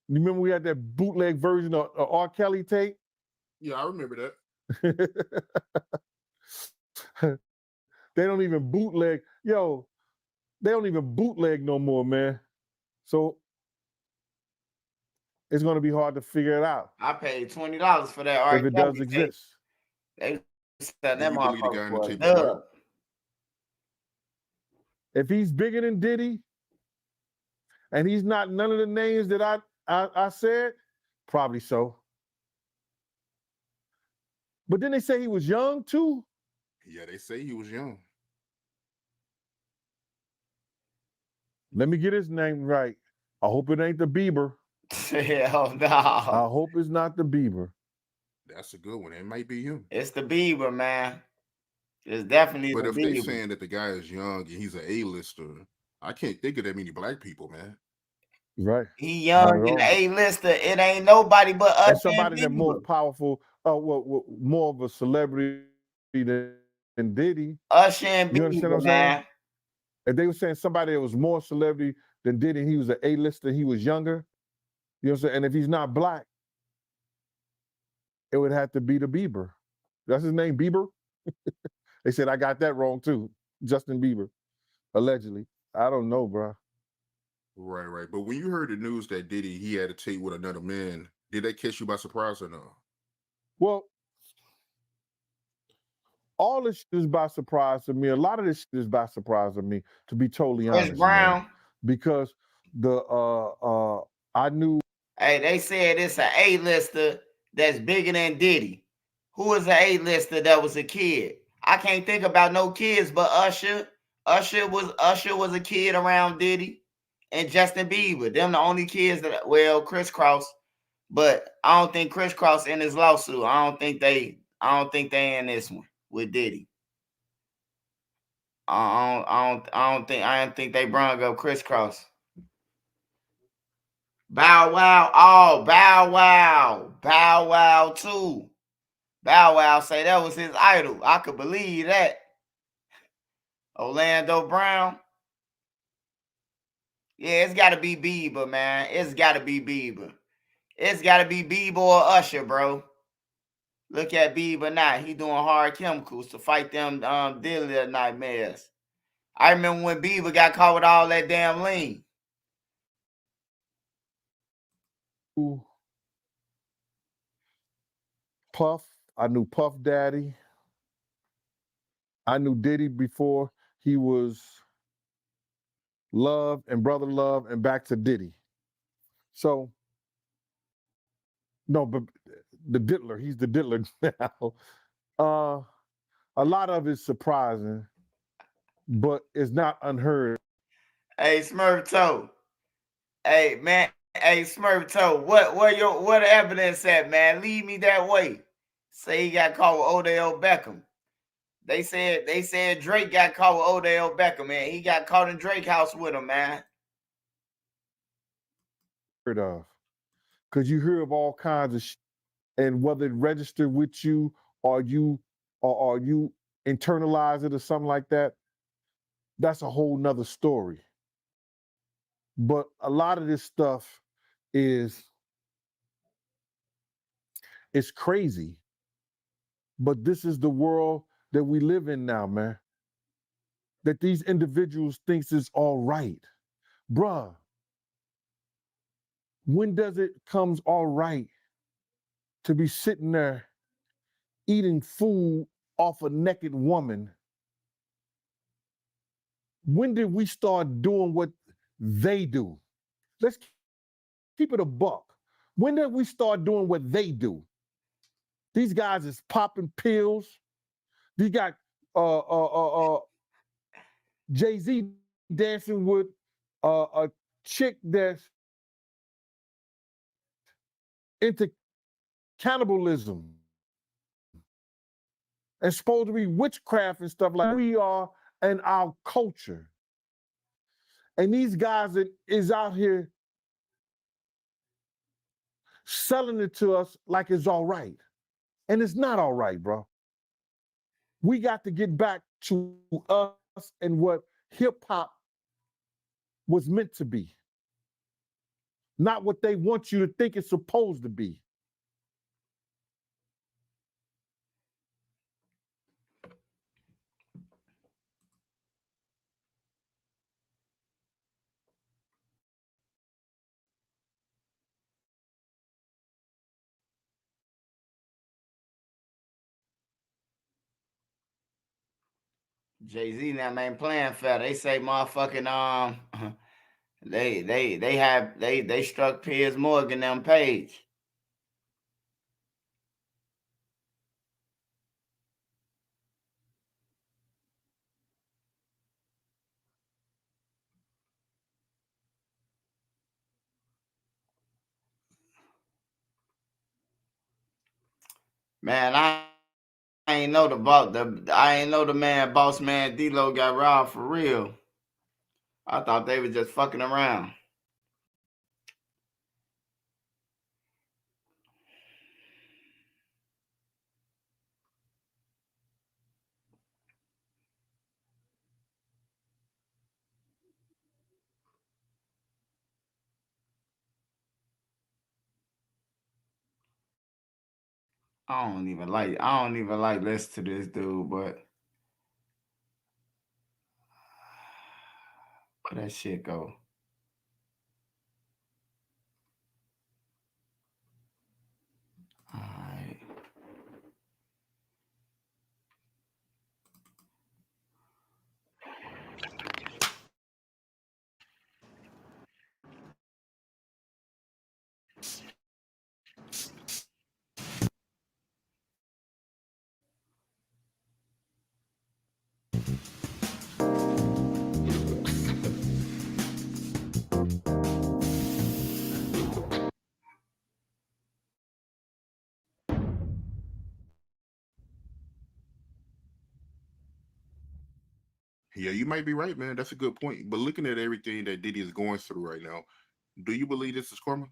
Speaker 10: You remember we had that bootleg version of R. Kelly tape?
Speaker 11: Yeah, I remember that.
Speaker 10: They don't even bootleg. Yo, they don't even bootleg no more, man. So it's going to be hard to figure it out
Speaker 1: I paid $20 for that R.
Speaker 10: if it
Speaker 1: Kelly
Speaker 10: does
Speaker 1: tape.
Speaker 10: exist.
Speaker 1: They selling
Speaker 11: Do
Speaker 1: that
Speaker 11: you believe the
Speaker 1: motherfucker
Speaker 11: guy in the
Speaker 1: for a
Speaker 11: tape is black?
Speaker 1: dub.
Speaker 10: If he's bigger than Diddy and he's not none of the names that I said, probably so. But then they say he was young too.
Speaker 11: Yeah, they say he was young.
Speaker 10: Let me get his name right. I hope it ain't the Bieber.
Speaker 1: Hell no.
Speaker 10: I hope it's not the Bieber.
Speaker 11: That's a good one. It might be him.
Speaker 1: It's the Bieber, man. It's definitely
Speaker 11: But
Speaker 1: the
Speaker 11: if they
Speaker 1: Bieber.
Speaker 11: saying that the guy is young and he's an A-lister, I can't think of that many black people, man.
Speaker 10: Right.
Speaker 1: He
Speaker 10: Not
Speaker 1: young
Speaker 10: at
Speaker 1: and
Speaker 10: all.
Speaker 1: A-lister. It ain't nobody but
Speaker 10: And
Speaker 1: us and
Speaker 10: somebody that more
Speaker 1: Bieber.
Speaker 10: powerful, more of a celebrity than Diddy.
Speaker 1: Usher and
Speaker 10: You understand what
Speaker 1: Bieber,
Speaker 10: I'm saying?
Speaker 1: man.
Speaker 10: If they were saying somebody that was more celebrity than Diddy, he was an A-lister, he was younger. You know what I'm saying? And if he's not black, it would have to be the Bieber. That's his name, Bieber? They said I got that wrong too. Justin Bieber, allegedly. I don't know, bro.
Speaker 11: Right. But when you heard the news that Diddy, he had a tape with another man, did that catch you by surprise or no?
Speaker 10: Well, all this shit is by surprise to me. A lot of this shit is by surprise to me, to be totally
Speaker 1: Chris
Speaker 10: honest,
Speaker 1: Brown.
Speaker 10: man. Because I knew.
Speaker 1: Hey, they said it's an A-lister that's bigger than Diddy. Who is an A-lister that was a kid? I can't think about no kids but Usher. Usher was a kid around Diddy and Justin Bieber. Them the only kids that, well, Chris Cross, but I don't think Chris Cross in his lawsuit. I don't think they in this one with Diddy. I don't think they brung up Chris Cross. Bow Wow. Oh, Bow Wow. Bow Wow too. Bow Wow say that was his idol. I could believe that. Orlando Brown. Yeah, it's got to be Bieber, man. It's got to be Bieber. It's got to be Bieber or Usher, bro. Look at Bieber now. He doing hard chemicals to fight them Diddy nightmares. I remember when Bieber got caught with all that damn lean.
Speaker 10: Puff. I knew Puff Daddy. I knew Diddy before he was Love and Brother Love and back to Diddy. So, no, but the Diddler, he's the Diddler now. A lot of it's surprising, but it's not unheard.
Speaker 1: Hey, Smurf Toe. Hey, man. Hey, Smurf Toe. What evidence at, man? Lead me that way. Say he got caught with Odell Beckham. They said Drake got caught with Odell Beckham, man. He got caught in Drake house with him, man.
Speaker 10: Heard of, because you hear of all kinds of shit, and whether it registered with you or you internalize it or something like that, that's a whole nother story. But a lot of this stuff is crazy. But this is the world that we live in now, man. That these individuals thinks is all right. Bruh, when does it comes all right to be sitting there eating food off a naked woman? When did we start doing what they do? Let's keep it a buck. When did we start doing what they do? These guys is popping pills. These got Jay-Z dancing with a chick that's into cannibalism and supposed to be witchcraft and stuff like we are in our culture. And these guys that is out here selling it to us like it's all right. And it's not all right, bro. We got to get back to us and what hip hop was meant to be. Not what they want you to think it's supposed to be.
Speaker 1: Jay-Z and them ain't playing fair. They say motherfucking they struck Piers Morgan them page. Man, I ain't know the man boss man D-Lo got robbed for real. I thought they was just fucking around. I don't even like listen to this dude, but where that shit go? Alright.
Speaker 11: Yeah, you might be right, man. That's a good point. But looking at everything that Diddy is going through right now, do you believe this is karma?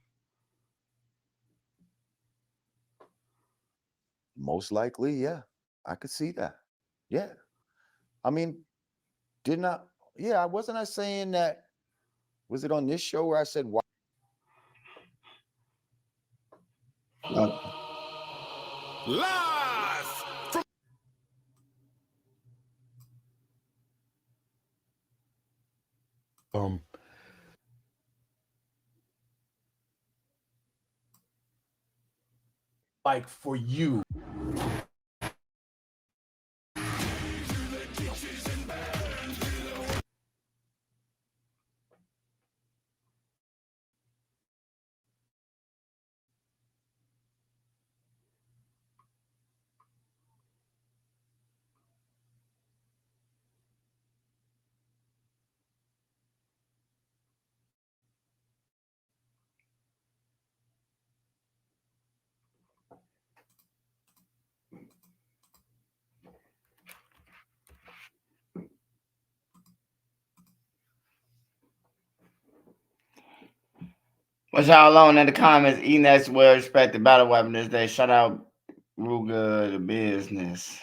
Speaker 12: Most likely, yeah. I could see that. Yeah. I mean, didn't I? Yeah, wasn't I saying that? Was it on this show where I said, why?
Speaker 11: Live from
Speaker 2: Like for you.
Speaker 1: What y'all on in the comments? Enex well respected battle weapon this day. Shout out Ruger the business.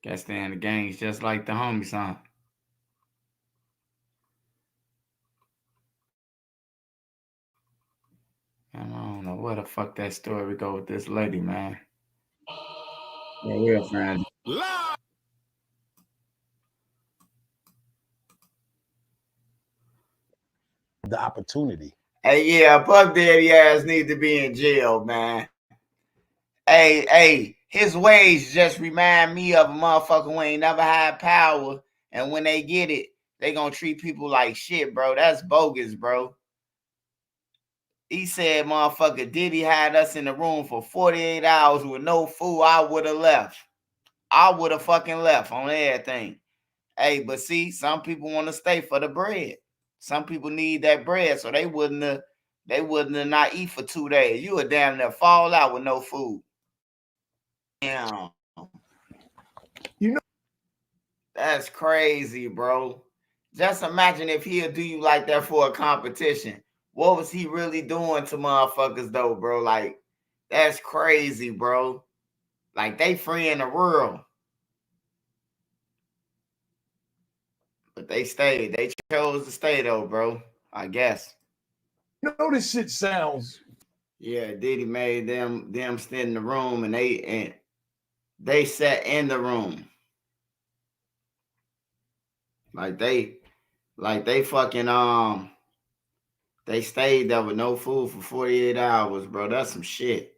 Speaker 1: Guess they in the gangs just like the homies, huh? Man, I don't know where the fuck that story go with this lady, man. Yeah, we're friends.
Speaker 11: live.
Speaker 2: The opportunity.
Speaker 1: Hey, yeah, Puff Daddy ass need to be in jail, man. Hey, his ways just remind me of a motherfucker who ain't never had power, and when they get it, they gonna treat people like shit, bro. That's bogus, bro. He said, motherfucker, Diddy had us in the room for 48 hours with no food. I would have left. I would have fucking left on everything. Hey, but see, some people want to stay for the bread. Some people need that bread, so they wouldn't have not eat for 2 days. You would damn near fall out with no food. Damn.
Speaker 2: You know,
Speaker 1: That's crazy, bro. Just imagine if he'll do you like that for a competition. What was he really doing to motherfuckers though, bro? Like, that's crazy, bro. Like, they free in the world. But they stayed. They chose to stay though, bro. I guess.
Speaker 2: You know this shit sounds.
Speaker 1: Yeah, Diddy made them sit in the room, and they sat in the room. Like they fucking they stayed there with no food for 48 hours, bro. That's some shit.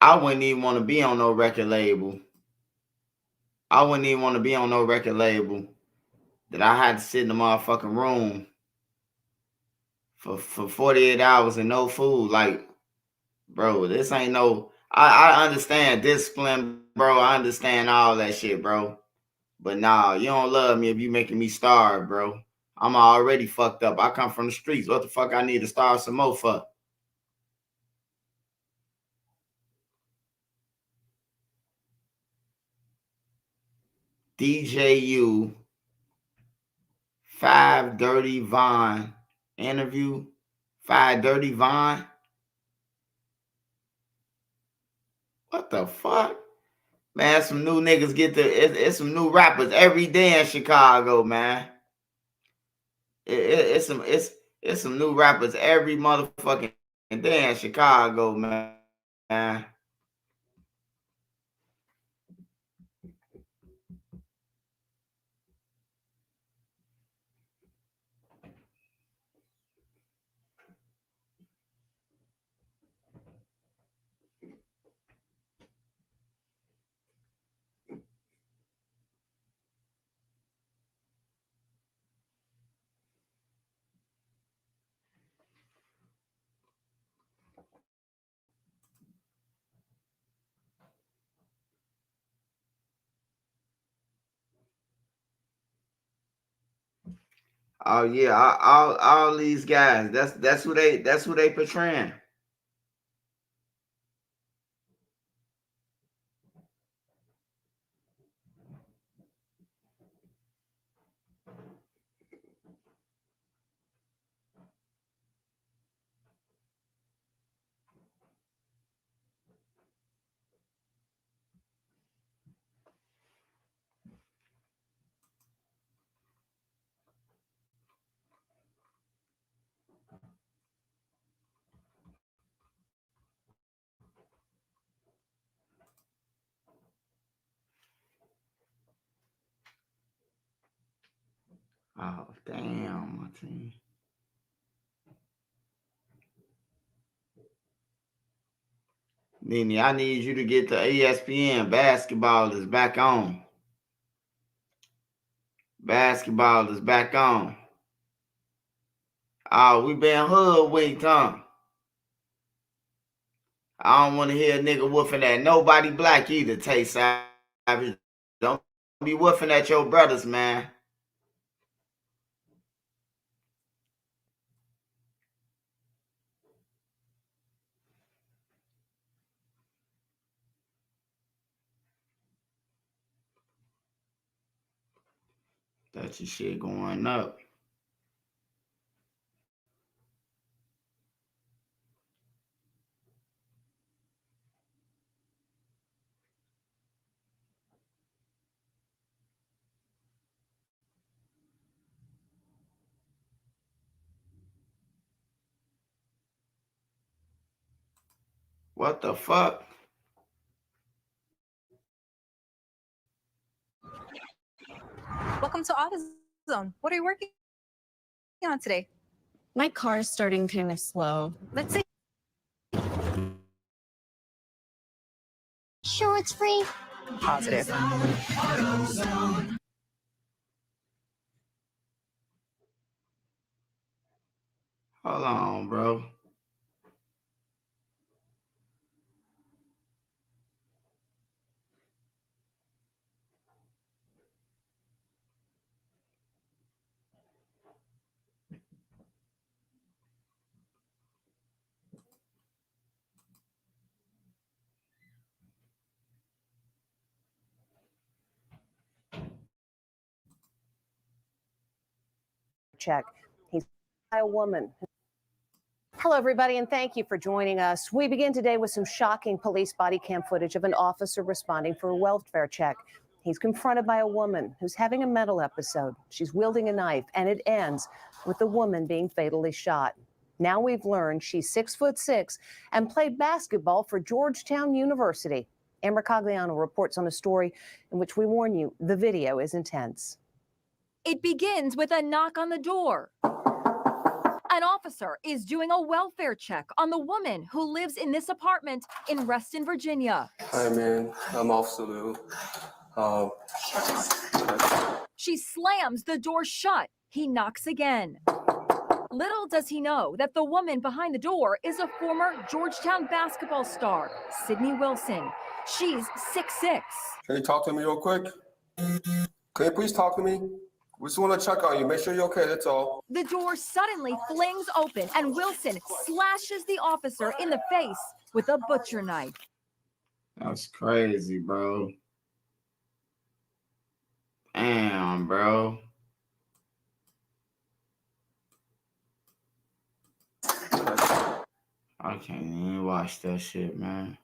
Speaker 1: I wouldn't even want to be on no record label. I wouldn't even want to be on no record label that I had to sit in the motherfucking room for 48 hours and no food. Like, bro, this ain't no. I understand discipline, bro. I understand all that shit, bro. But nah, you don't love me if you making me starve, bro. I'm already fucked up. I come from the streets. What the fuck I need to starve some more for? DJU 5 Dirty Vine interview. 5 Dirty Vine. What the fuck? Man, some new niggas it's some new rappers every day in Chicago, man. It's some new rappers every motherfucking day in Chicago, man. Oh yeah, all these guys. That's who they portraying. Oh damn, my team. Nene, I need you to get to ESPN. Basketball is back on. Basketball is back on. Oh, we been hoodwinked, huh? I don't want to hear a nigga woofing at nobody black either, Tay Savage. Don't be woofing at your brothers, man. That's your shit going up. What the fuck?
Speaker 13: Welcome to AutoZone. What are you working on today?
Speaker 14: My car's starting kind of slow.
Speaker 13: Let's see.
Speaker 14: Sure, it's free.
Speaker 13: Positive.
Speaker 1: Hold on, bro.
Speaker 15: Check. He's a woman. Hello, everybody, and thank you for joining us. We begin today with some shocking police body cam footage of an officer responding for a welfare check. He's confronted by a woman who's having a mental episode. She's wielding a knife, and it ends with the woman being fatally shot. Now we've learned she's 6'6" and played basketball for Georgetown University. Amber Cogliano reports on a story in which we warn you the video is intense.
Speaker 16: It begins with a knock on the door. An officer is doing a welfare check on the woman who lives in this apartment in Reston, Virginia.
Speaker 17: Hi, man. I'm Officer Lou.
Speaker 16: She slams the door shut. He knocks again. Little does he know that the woman behind the door is a former Georgetown basketball star, Sydney Wilson. She's 6'6".
Speaker 17: Can you talk to me real quick? Can you please talk to me? We just want to check on you. Make sure you're okay, that's all.
Speaker 16: The door suddenly flings open and Wilson slashes the officer in the face with a butcher knife.
Speaker 1: That's crazy, bro. Damn, bro. I can't even watch that shit, man.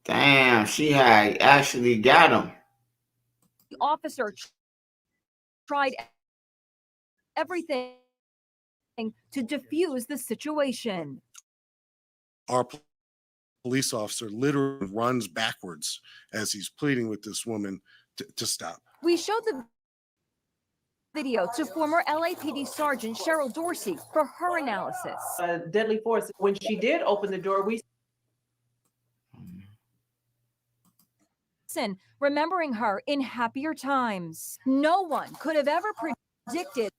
Speaker 1: Damn, she had actually got him.
Speaker 16: The officer tried everything to defuse the situation.
Speaker 18: Our police officer literally runs backwards as he's pleading with this woman to stop.
Speaker 16: We showed the video to former LAPD Sergeant Cheryl Dorsey for her analysis.
Speaker 19: Deadly force. When she did open the door, we
Speaker 16: remembering her in happier times. No one could have ever predicted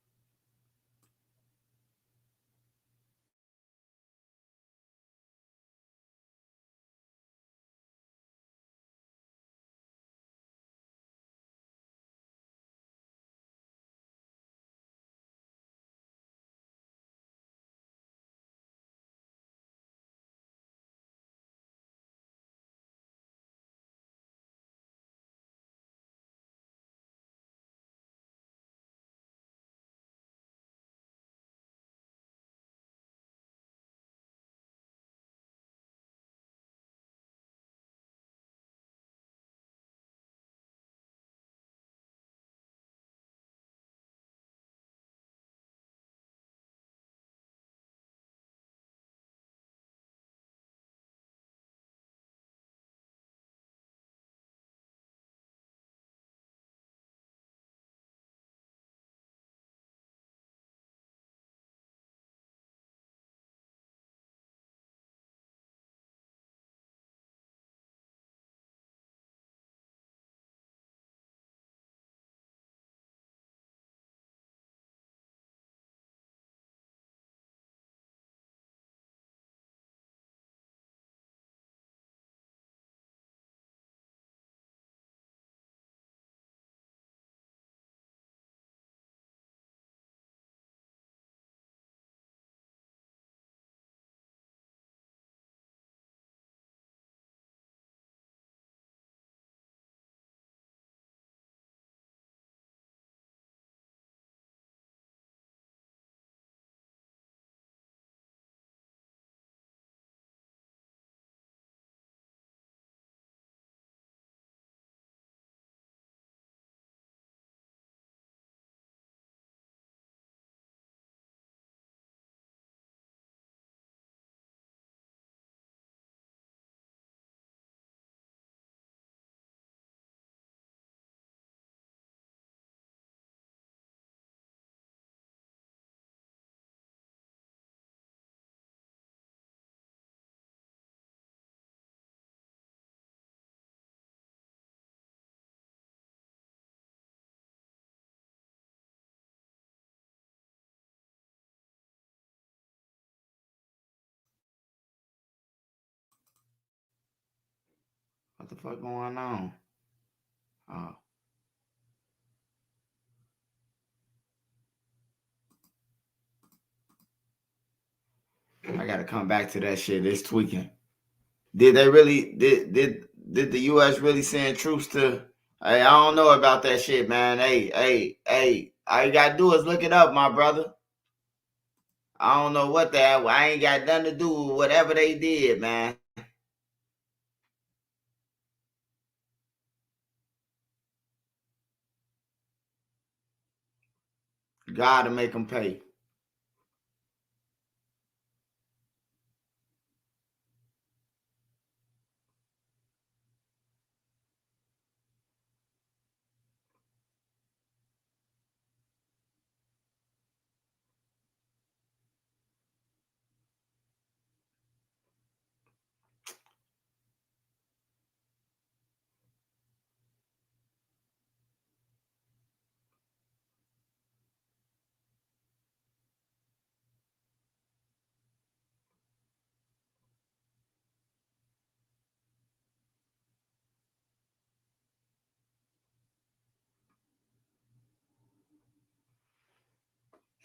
Speaker 1: What the fuck going on? Oh. I gotta come back to that shit. It's tweaking. Did they really did the US really send troops to Hey, I don't know about that shit, man. Hey. All you gotta do is look it up, my brother. I don't know what that. I ain't got nothing to do with whatever they did, man. Gotta make them pay.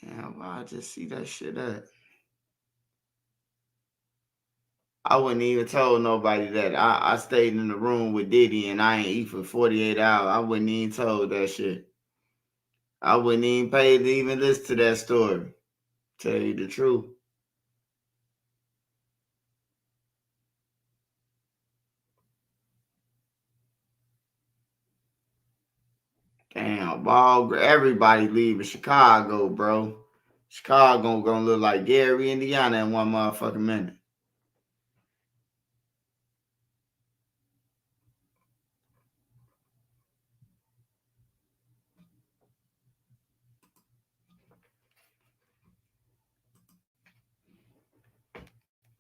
Speaker 1: Yeah, well, I just see that shit at. I wouldn't even told nobody that. I stayed in the room with Diddy and I ain't eat for 48 hours. I wouldn't even told that shit. I wouldn't even pay to even listen to that story. Tell you the truth. Damn, ball. Everybody leaving Chicago, bro. Chicago gonna look like Gary, Indiana in one motherfucking minute.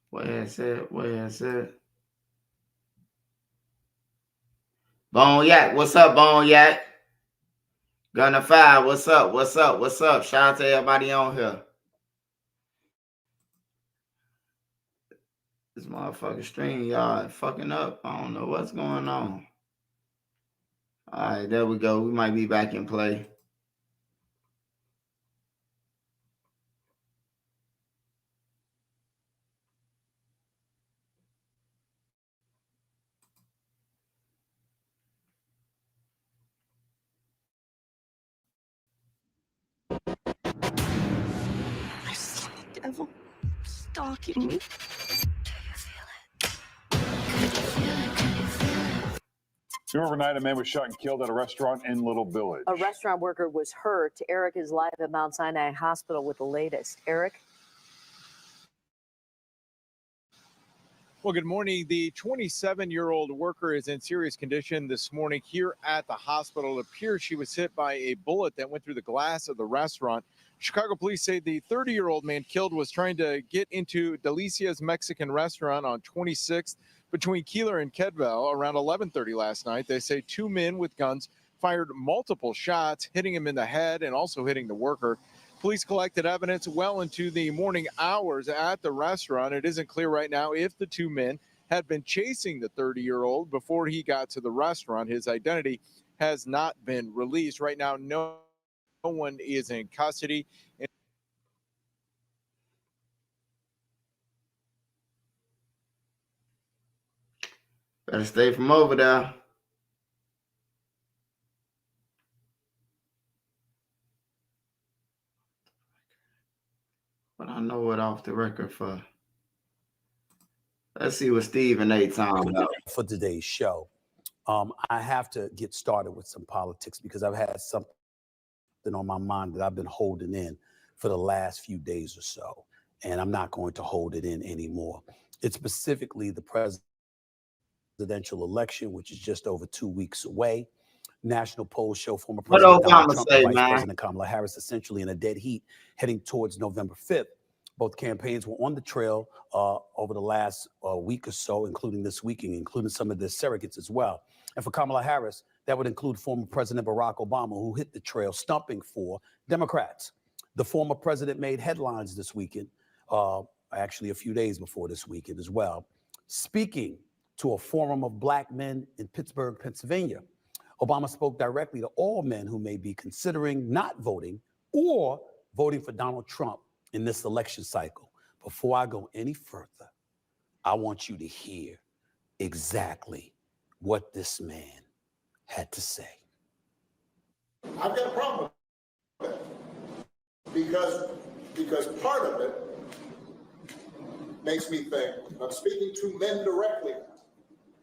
Speaker 1: Where's it? Bone Yak, what's up, Bone Yak? Gunna 5, what's up? Shout out to everybody on here. This motherfucking stream, y'all fucking up. I don't know what's going on. All right, there we go. We might be back in play.
Speaker 14: I see the devil stalking me.
Speaker 2: Overnight, a man was shot and killed at a restaurant in Little Village.
Speaker 20: A restaurant worker was hurt. Eric is live at Mount Sinai Hospital with the latest. Eric?
Speaker 21: Well, good morning. The 27-year-old worker is in serious condition this morning here at the hospital. It appears she was hit by a bullet that went through the glass of the restaurant. Chicago police say the 30-year-old man killed was trying to get into Delicia's Mexican restaurant on 26th between Keeler and Kedwell around 11:30 last night. They say two men with guns fired multiple shots, hitting him in the head and also hitting the worker. Police collected evidence well into the morning hours at the restaurant. It isn't clear right now if the two men had been chasing the 30-year-old before he got to the restaurant. His identity has not been released. Right now, no one is in custody.
Speaker 1: Better stay from over there. But I know it off the record for. Let's see what Stephen A. talking about.
Speaker 22: For today's show, I have to get started with some politics because I've had something on my mind that I've been holding in for the last few days or so, and I'm not going to hold it in anymore. It's specifically the presidential election, which is just over 2 weeks away. National polls show former President Donald Trump and Vice President Kamala Harris essentially in a dead heat heading towards November 5th. Both campaigns were on the trail over the last week or so, including this weekend, including some of the surrogates as well. And for Kamala Harris, that would include former President Barack Obama, who hit the trail stumping for Democrats. The former president made headlines this weekend, actually a few days before this weekend as well, speaking to a forum of black men in Pittsburgh, Pennsylvania. Obama spoke directly to all men who may be considering not voting or voting for Donald Trump in this election cycle. Before I go any further, I want you to hear exactly what this man had to say.
Speaker 3: I've got a problem with that because part of it makes me think, I'm speaking to men directly,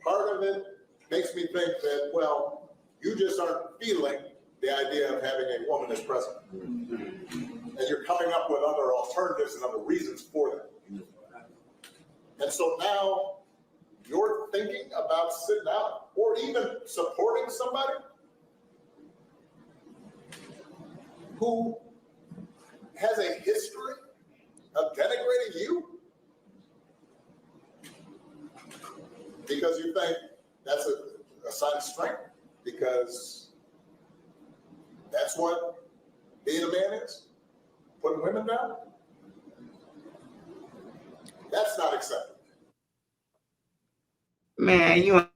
Speaker 3: part of it makes me think that, well, you just aren't feeling the idea of having a woman as president. And you're coming up with other alternatives and other reasons for that. And so now you're thinking about sitting out or even supporting somebody who has a history of denigrating you because you think that's a sign of strength, because that's what being a man is, putting women down. That's not acceptable.
Speaker 1: Man, you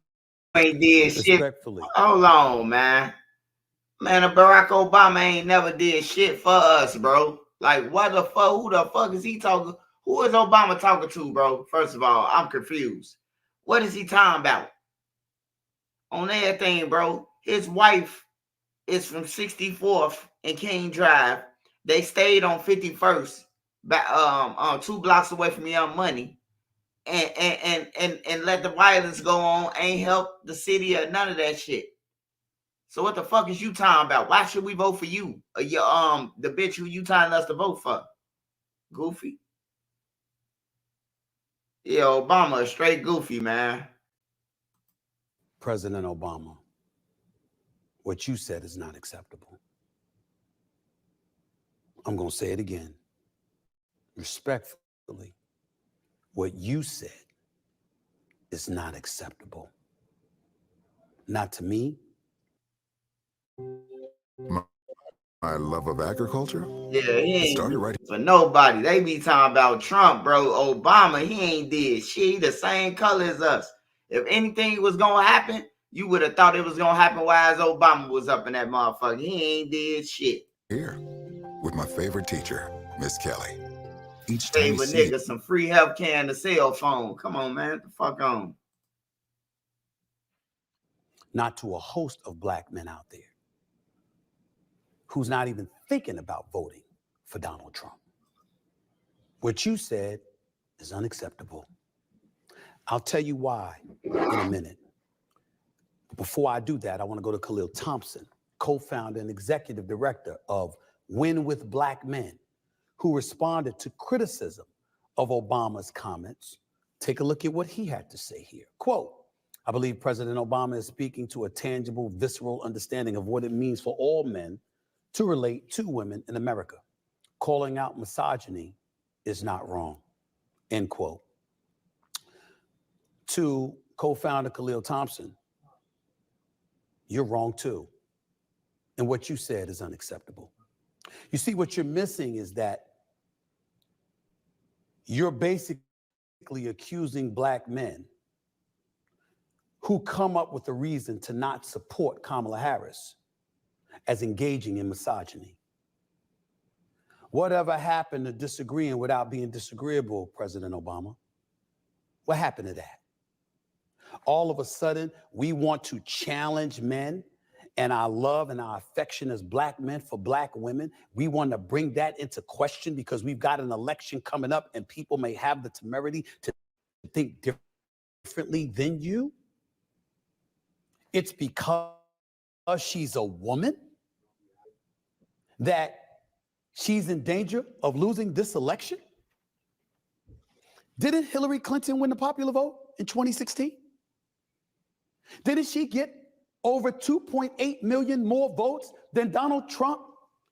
Speaker 1: ain't did shit.
Speaker 22: Respectfully.
Speaker 1: Hold on, man. Man, Barack Obama ain't never did shit for us, bro. Like, what the fuck? Who the fuck is he talking? Who is Obama talking to, bro? First of all, I'm confused. What is he talking about? On everything, bro. His wife is from 64th and King Drive. They stayed on 51st, 2 blocks away from Young Money. And let the violence go on, ain't help the city or none of that shit. So what the fuck is you talking about? Why should we vote for you? The bitch who you telling us to vote for? Goofy. Yeah, Obama a straight goofy, man.
Speaker 22: President Obama, what you said is not acceptable. I'm going to say it again. Respectfully, what you said is not acceptable. Not to me.
Speaker 4: My love of agriculture?
Speaker 1: Yeah, he ain't
Speaker 4: started right
Speaker 1: for nobody. They be talking about Trump, bro. Obama, he ain't did shit. He the same color as us. If anything was gonna happen, you would have thought it was gonna happen while Obama was up in that motherfucker. He ain't did shit.
Speaker 4: here with my favorite teacher, Miss Kelly. Each time
Speaker 1: Save
Speaker 4: you
Speaker 1: a
Speaker 4: see
Speaker 1: nigga some free health care and a cell phone. Come on, man. Get the fuck on.
Speaker 22: Not to a host of black men out there who's not even thinking about voting for Donald Trump. What you said is unacceptable. I'll tell you why in a minute. Before I do that, I want to go to Khalil Thompson, co-founder and executive director of Win with Black Men, who responded to criticism of Obama's comments. Take a look at what he had to say here. Quote, I believe President Obama is speaking to a tangible, visceral understanding of what it means for all men to relate to women in America. Calling out misogyny is not wrong, end quote. To co-founder Khalil Thompson, you're wrong too. And what you said is unacceptable. You see, what you're missing is that you're basically accusing black men who come up with a reason to not support Kamala Harris as engaging in misogyny. Whatever happened to disagreeing without being disagreeable, President Obama? What happened to that? All of a sudden, we want to challenge men and our love and our affection as black men for black women. We want to bring that into question because we've got an election coming up and people may have the temerity to think differently than you. It's because she's a woman that she's in danger of losing this election? Didn't Hillary Clinton win the popular vote in 2016? Didn't she get over 2.8 million more votes than Donald Trump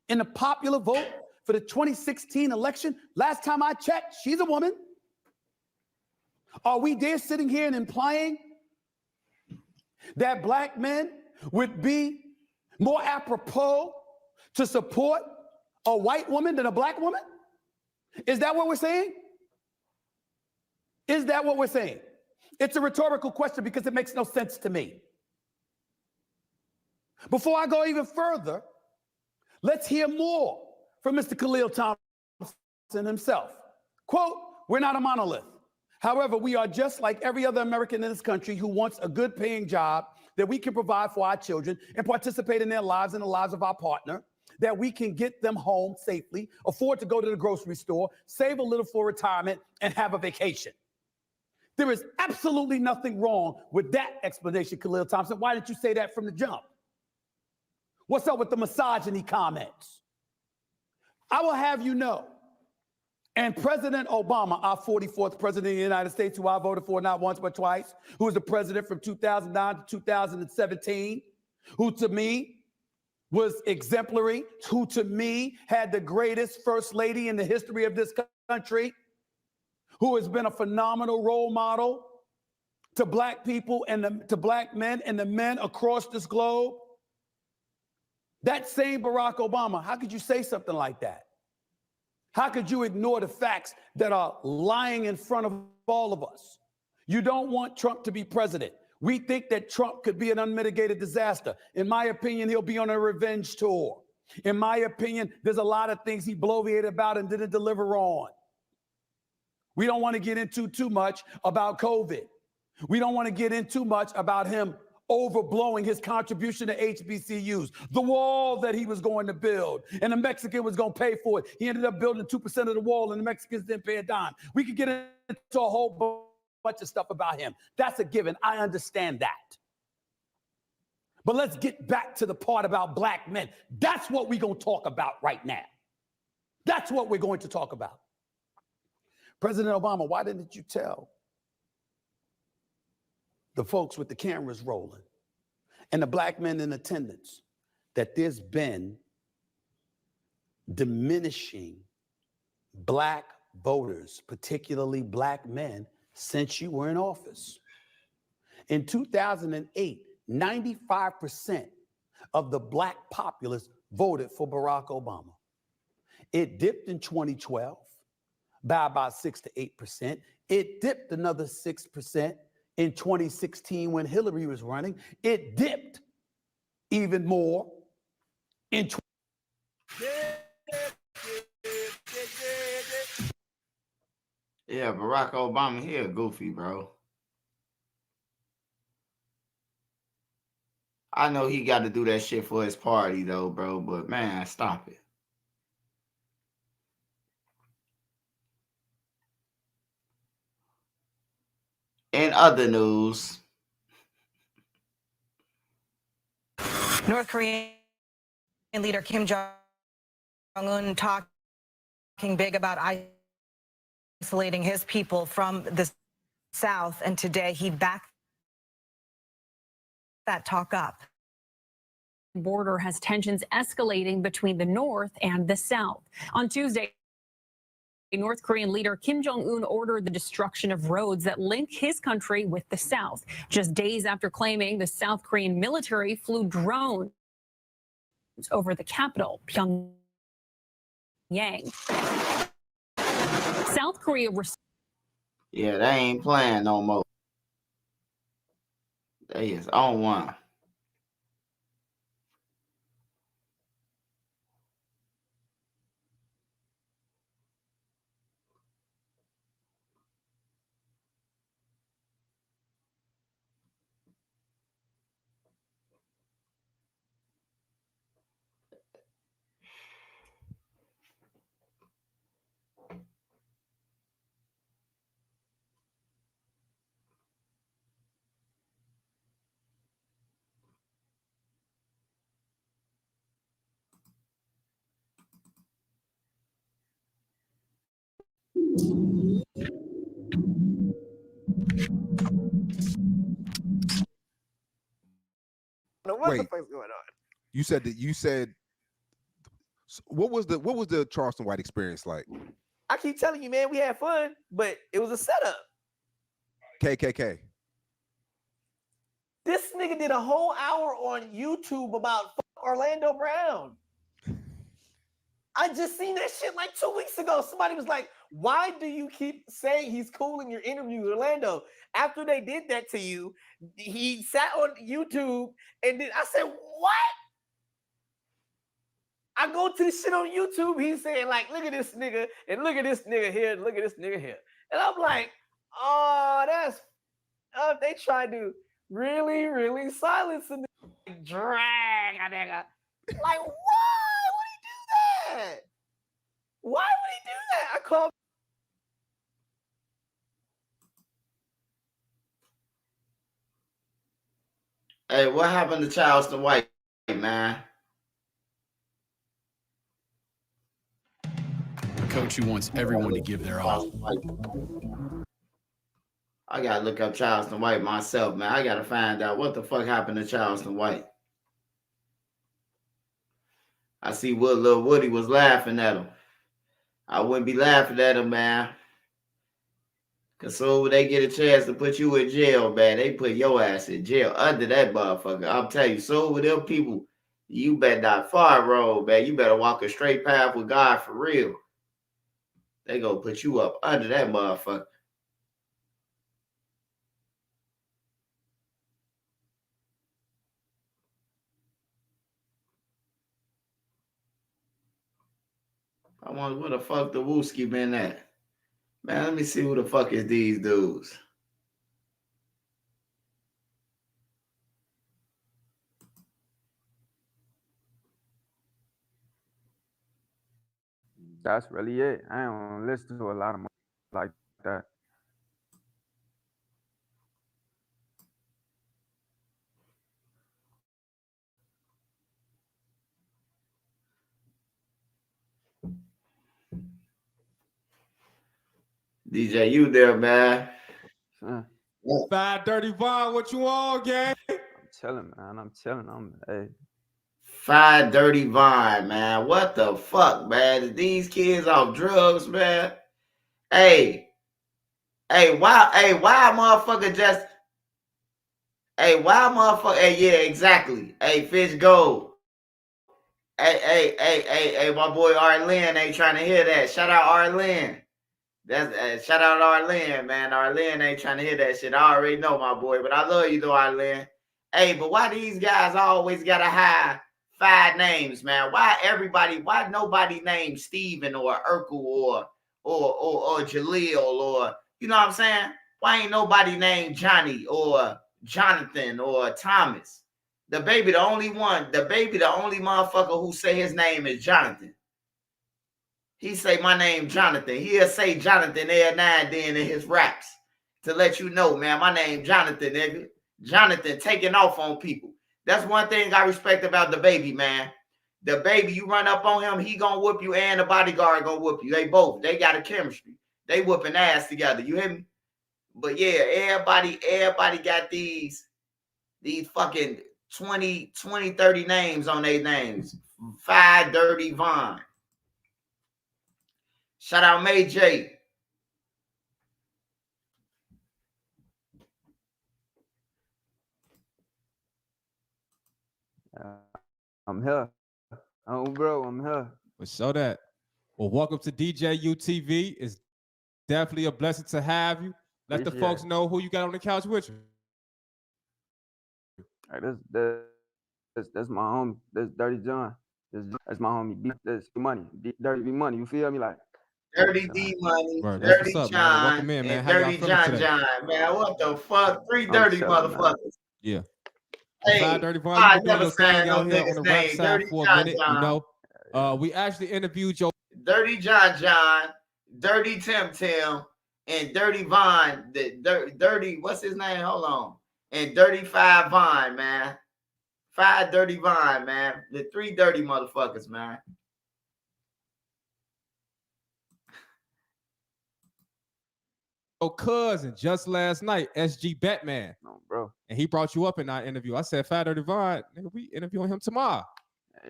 Speaker 22: in the popular vote for the 2016 election? Last time I checked, she's a woman. Are we there sitting here and implying that black men would be more apropos to support a white woman than a black woman? Is that what we're saying? Is that what we're saying? It's a rhetorical question because it makes no sense to me. Before I go even further, let's hear more from Mr. Khalil Thompson himself. Quote, we're not a monolith. However, we are just like every other American in this country who wants a good paying job, that we can provide for our children and participate in their lives and the lives of our partner, that we can get them home safely, afford to go to the grocery store, save a little for retirement, and have a vacation. There is absolutely nothing wrong with that explanation, Khalil Thompson. Why didn't you say that from the jump? What's up with the misogyny comments? I will have you know, and President Obama, our 44th president of the United States, who I voted for not once but twice, who was the president from 2009 to 2017, who to me was exemplary, who to me had the greatest first lady in the history of this country, who has been a phenomenal role model to black people and to black men and the men across this globe. That same Barack Obama, how could you say something like that? How could you ignore the facts that are lying in front of all of us? You don't want Trump to be president. We think that Trump could be an unmitigated disaster. In my opinion, he'll be on a revenge tour. In my opinion, there's a lot of things he bloviated about and didn't deliver on. We don't want to get into too much about COVID. We don't want to get into too much about him overblowing his contribution to HBCUs, the wall that he was going to build, and the Mexican was going to pay for it. He ended up building 2% of the wall, and the Mexicans didn't pay a dime. We could get into a whole bunch of stuff about him. That's a given. I understand that. But let's get back to the part about black men. That's what we're going to talk about right now. That's what we're going to talk about. President Obama, why didn't you tell the folks with the cameras rolling and the black men in attendance that there's been diminishing black voters, particularly black men, since you were in office? In 2008, 95% of the black populace voted for Barack Obama. It dipped in 2012 by about 6 to 8%. It dipped another 6% in 2016 when Hillary was running. It dipped even more in
Speaker 1: Yeah, Barack Obama, he a goofy, bro. I know he got to do that shit for his party, though, bro, but man, stop it. In other news,
Speaker 6: North Korean leader Kim Jong-un talking big about isolating his people from the South, and today he backed that talk up.
Speaker 7: Border has tensions escalating between the North and the South. On Tuesday, North Korean leader Kim Jong-un ordered the destruction of roads that link his country with the South, just days after claiming the South Korean military flew drones over the capital, Pyongyang. South Korea.
Speaker 1: Yeah, they ain't playing no more. They is on one.
Speaker 23: What
Speaker 24: Wait.
Speaker 23: the fuck's going on?
Speaker 24: You said what was the Charleston White experience like?
Speaker 23: I keep telling you, man, we had fun, but it was a setup.
Speaker 24: KKK.
Speaker 23: This nigga did a whole hour on YouTube about Orlando Brown. I just seen that shit like 2 weeks ago. Somebody was like, why do you keep saying he's cool in your interviews, Orlando? After they did that to you, he sat on YouTube and then I said, what? I go to the shit on YouTube. He's saying, like, look at this nigga and look at this nigga here and look at this nigga here. And I'm like, oh, they tried to really silencing the drag a nigga. Like, why would he do that? Why would he do that? I called.
Speaker 1: Hey, what happened to Charleston White, man?
Speaker 5: A coach who wants everyone to give their all.
Speaker 1: I gotta look up Charleston White myself, man. I gotta find out what the fuck happened to Charleston White. I see what little Woody was laughing at him. I wouldn't be laughing at him, man. Cause so they get a chance to put you in jail, man, they put your ass in jail under that motherfucker. I'm telling you, so with them people, you better not far road, man. You better walk a straight path with God for real. They gonna put you up under that motherfucker. I wonder where the fuck the Wooski been at. Man, let me see who the fuck is these dudes.
Speaker 8: That's really it. I don't listen to a lot of like that.
Speaker 1: DJ, you there, man?
Speaker 9: Fat Dirty Vaughn, what you on, gang?
Speaker 8: I'm chilling, man. I'm chilling. Hey.
Speaker 1: Fire Dirty Vine, man. What the fuck, man? Is these kids off drugs, man? Why motherfucker just, yeah, exactly. Hey, Fish Gold. Hey, my boy Arlen ain't trying to hear that. Shout out Arlen. That's shout out Arlen, man. Arlen ain't trying to hear that shit. I already know, my boy, but I love you though, Arlen. Hey, but why these guys always gotta hide 5 names, man? Why nobody named Steven or Urkel or Jaleel or, you know what I'm saying? Why ain't nobody named Johnny or Jonathan or Thomas? The baby the only motherfucker who say his name is Jonathan. He say my name Jonathan. He'll say Jonathan every now and then in his raps to let you know, man, my name Jonathan, nigga. Jonathan taking off on people. That's one thing I respect about the baby, man. The baby, you run up on him, he gonna whoop you, and the bodyguard gonna whoop you. They got a chemistry. They whooping ass together. You hear me? But yeah, everybody got these fucking 20, 30 names on their names. 5 Dirty Vaughn. Shout out May J.
Speaker 8: I'm here. Oh, bro, I'm here.
Speaker 9: But show that. Well, welcome to DJ UTV. It's definitely a blessing to have you. Let the folks know who you got on the couch with you.
Speaker 8: All right, that's my homie. That's Dirty John. That's my homie. That's money. Dirty Money. You feel me? Like
Speaker 1: Dirty D Money,
Speaker 9: Right,
Speaker 1: Dirty
Speaker 9: what's up,
Speaker 1: John,
Speaker 9: man? Welcome in, man.
Speaker 1: and
Speaker 9: How y'all
Speaker 1: Dirty
Speaker 9: feeling
Speaker 1: John
Speaker 9: today?
Speaker 1: John, man. What the fuck? 3 dirty motherfuckers.
Speaker 9: Yeah.
Speaker 1: Hey,
Speaker 9: Fat Dirty Vaughn,
Speaker 1: I
Speaker 9: you been doing
Speaker 1: never
Speaker 9: your thing
Speaker 1: signed no
Speaker 9: out here on
Speaker 1: nigga's
Speaker 9: the rap
Speaker 1: name.
Speaker 9: side
Speaker 1: Dirty
Speaker 9: for a
Speaker 1: John
Speaker 9: minute, you
Speaker 1: John.
Speaker 9: know. We actually interviewed your
Speaker 1: Dirty John John, Dirty Tim, and Dirty Vaughn. Dirty, what's his name? Hold on. And Dirty 5 Vaughn, man. 5 Dirty Vaughn, man. The 3 dirty motherfuckers, man.
Speaker 9: cousin just last night, SG Batman.
Speaker 8: No, bro.
Speaker 9: And he brought you up in our interview. I said, Fat Dirty Vaughn, nigga, we interviewing him tomorrow.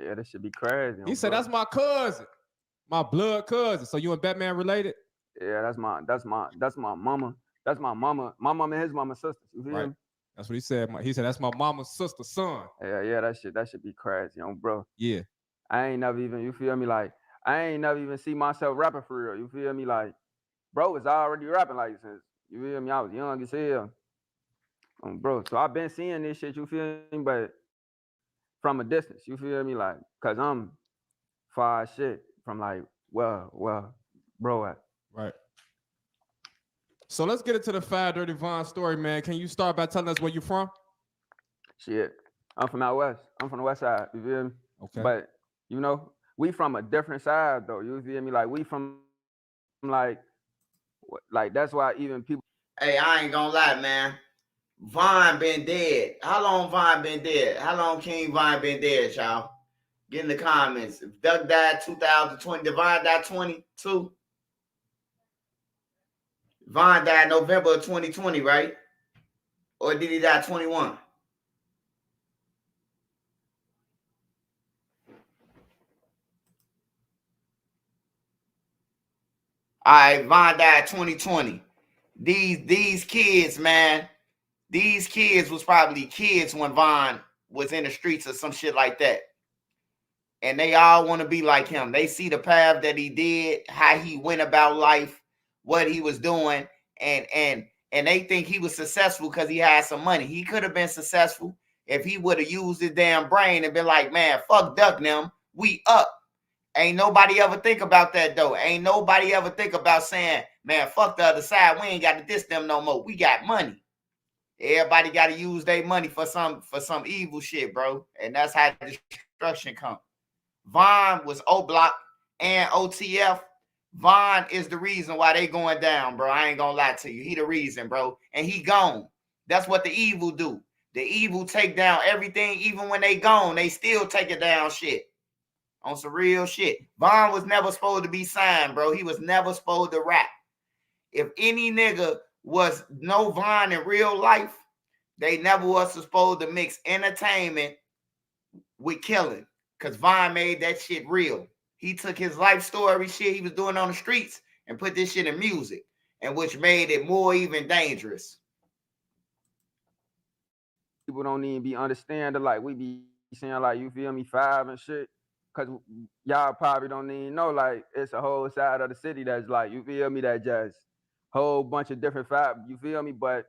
Speaker 8: Yeah, that should be crazy.
Speaker 9: He said, that's my cousin. My blood cousin. So you and Batman related?
Speaker 8: Yeah, that's my mama. That's my mama. My mama and his mama sisters. You feel me?
Speaker 9: That's what he said. He said, that's my mama's sister, son.
Speaker 8: Yeah, that should be crazy, bro.
Speaker 9: Yeah.
Speaker 8: I ain't never even, you feel me? Like, I ain't never even see myself rapping for real. You feel me? Like, bro was already rapping like since, you feel me? I was young as hell. Bro, so I've been seeing this shit, you feel me? But from a distance, you feel me? Like, cause I'm far as shit from like, well, bro at.
Speaker 9: Right. So let's get into the Fat Dirty Vaughn story, man. Can you start by telling us where you're from?
Speaker 8: Shit, I'm from out west. I'm from the west side. You feel me?
Speaker 9: Okay.
Speaker 8: But you know, we from a different side though. You feel me? Like we from like that's why even people.
Speaker 1: Hey, I ain't gonna lie, man. Vaughn been dead. How long Vaughn been dead? How long King Vaughn been dead, y'all? Get in the comments. If Duck died 2020, Devon died 22. Vaughn died November of 2020, right? Or did he die 21? All right, Vaughn died 2020. These kids, man, these kids was probably kids when Vaughn was in the streets or some shit like that. And they all want to be like him. They see the path that he did, how he went about life, what he was doing, and they think he was successful because he had some money. He could have been successful if he would have used his damn brain and been like, man, fuck Duck them, we up. Ain't nobody ever think about that though. Ain't nobody ever think about saying, man, fuck the other side. We ain't got to diss them no more. We got money. Everybody got to use their money for some evil shit, bro. And that's how destruction comes. Vaughn was O-Block and OTF. Vaughn is the reason why they going down, bro. I ain't gonna lie to you. He the reason, bro. And he gone. That's what the evil do. The evil take down everything. Even when they gone, they still take it down shit. On some real shit. Vaughn was never supposed to be signed, bro. He was never supposed to rap. If any nigga was no Vaughn in real life, they never was supposed to mix entertainment with killing. Because Vaughn made that shit real. He took his life story shit he was doing on the streets and put this shit in music, and which made it more even dangerous.
Speaker 8: People don't even be understanding, like we be saying, like, you feel me, 5 and shit. Cause y'all probably don't even know, like, it's a whole side of the city that's like, you feel me, that just whole bunch of different 5, you feel me, but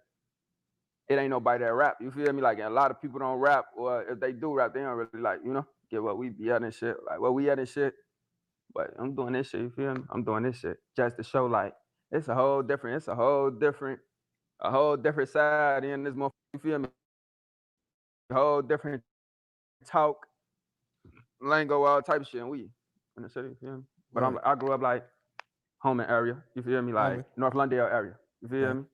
Speaker 8: it ain't nobody that rap, you feel me, like, and a lot of people don't rap, or if they do rap, they don't really, like, you know, get what we be at and shit, like, what we at and shit, but I'm doing this shit, you feel me, I'm doing this shit, just to show, like, it's a whole different side in this motherfucker, you feel me, a whole different talk, lingo, all type of shit, and we in the city, you feel me? But
Speaker 9: Right.
Speaker 8: I grew up like Holman area, you feel me? Like
Speaker 9: Holman.
Speaker 8: North Londale area, you feel
Speaker 9: Right.
Speaker 8: me?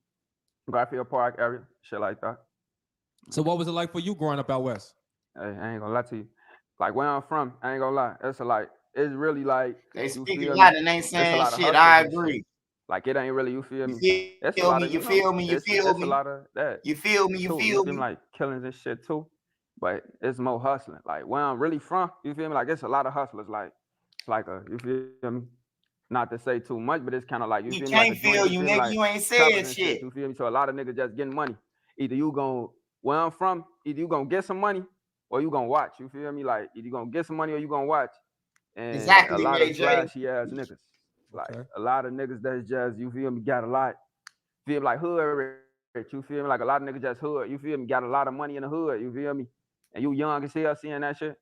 Speaker 8: Garfield Park area, shit like that.
Speaker 9: So what was it like for you growing up out west?
Speaker 8: Hey, I ain't gonna lie to you. Like where I'm from, I ain't gonna lie. It's really like
Speaker 1: They
Speaker 8: you
Speaker 1: speak a
Speaker 8: feel
Speaker 1: lot
Speaker 8: me?
Speaker 1: and ain't
Speaker 8: It's a
Speaker 1: saying
Speaker 8: lot of
Speaker 1: shit.
Speaker 8: hustlers
Speaker 1: I
Speaker 8: and shit.
Speaker 1: agree.
Speaker 8: Like it ain't really, you feel me?
Speaker 1: You
Speaker 8: It's a
Speaker 1: feel
Speaker 8: lot
Speaker 1: me?
Speaker 8: of,
Speaker 1: You feel me? You feel
Speaker 8: it's a
Speaker 1: me?
Speaker 8: lot of that.
Speaker 1: You feel me? You
Speaker 8: too,
Speaker 1: feel
Speaker 8: me?
Speaker 1: me?
Speaker 8: Like killings and shit too. But it's more hustling. Like where I'm really from, you feel me? Like it's a lot of hustlers. Like it's like a, you feel me? Not to say too much, but it's kind of like, you
Speaker 1: We
Speaker 8: feel me, like a
Speaker 1: can't feel
Speaker 8: joint, you
Speaker 1: you,
Speaker 8: feel me,
Speaker 1: nigga.
Speaker 8: like
Speaker 1: You ain't
Speaker 8: trappers
Speaker 1: said
Speaker 8: and
Speaker 1: shit.
Speaker 8: you feel me? So a lot of niggas just getting money. Either you gonna, where I'm from, either you gonna get some money or you gonna watch, you feel me? Like either you gonna get some money or you gonna watch. And a
Speaker 1: Exactly,
Speaker 8: lot
Speaker 1: Ray
Speaker 8: of
Speaker 1: J.
Speaker 8: flashy ass niggas. Like
Speaker 9: Okay.
Speaker 8: a lot of niggas that's just, you feel me, got a lot, feel me, like hood rich, you feel me? Like a lot of niggas just hood, you feel me, got a lot of money in the hood, you feel me? And you young as hell seeing that shit.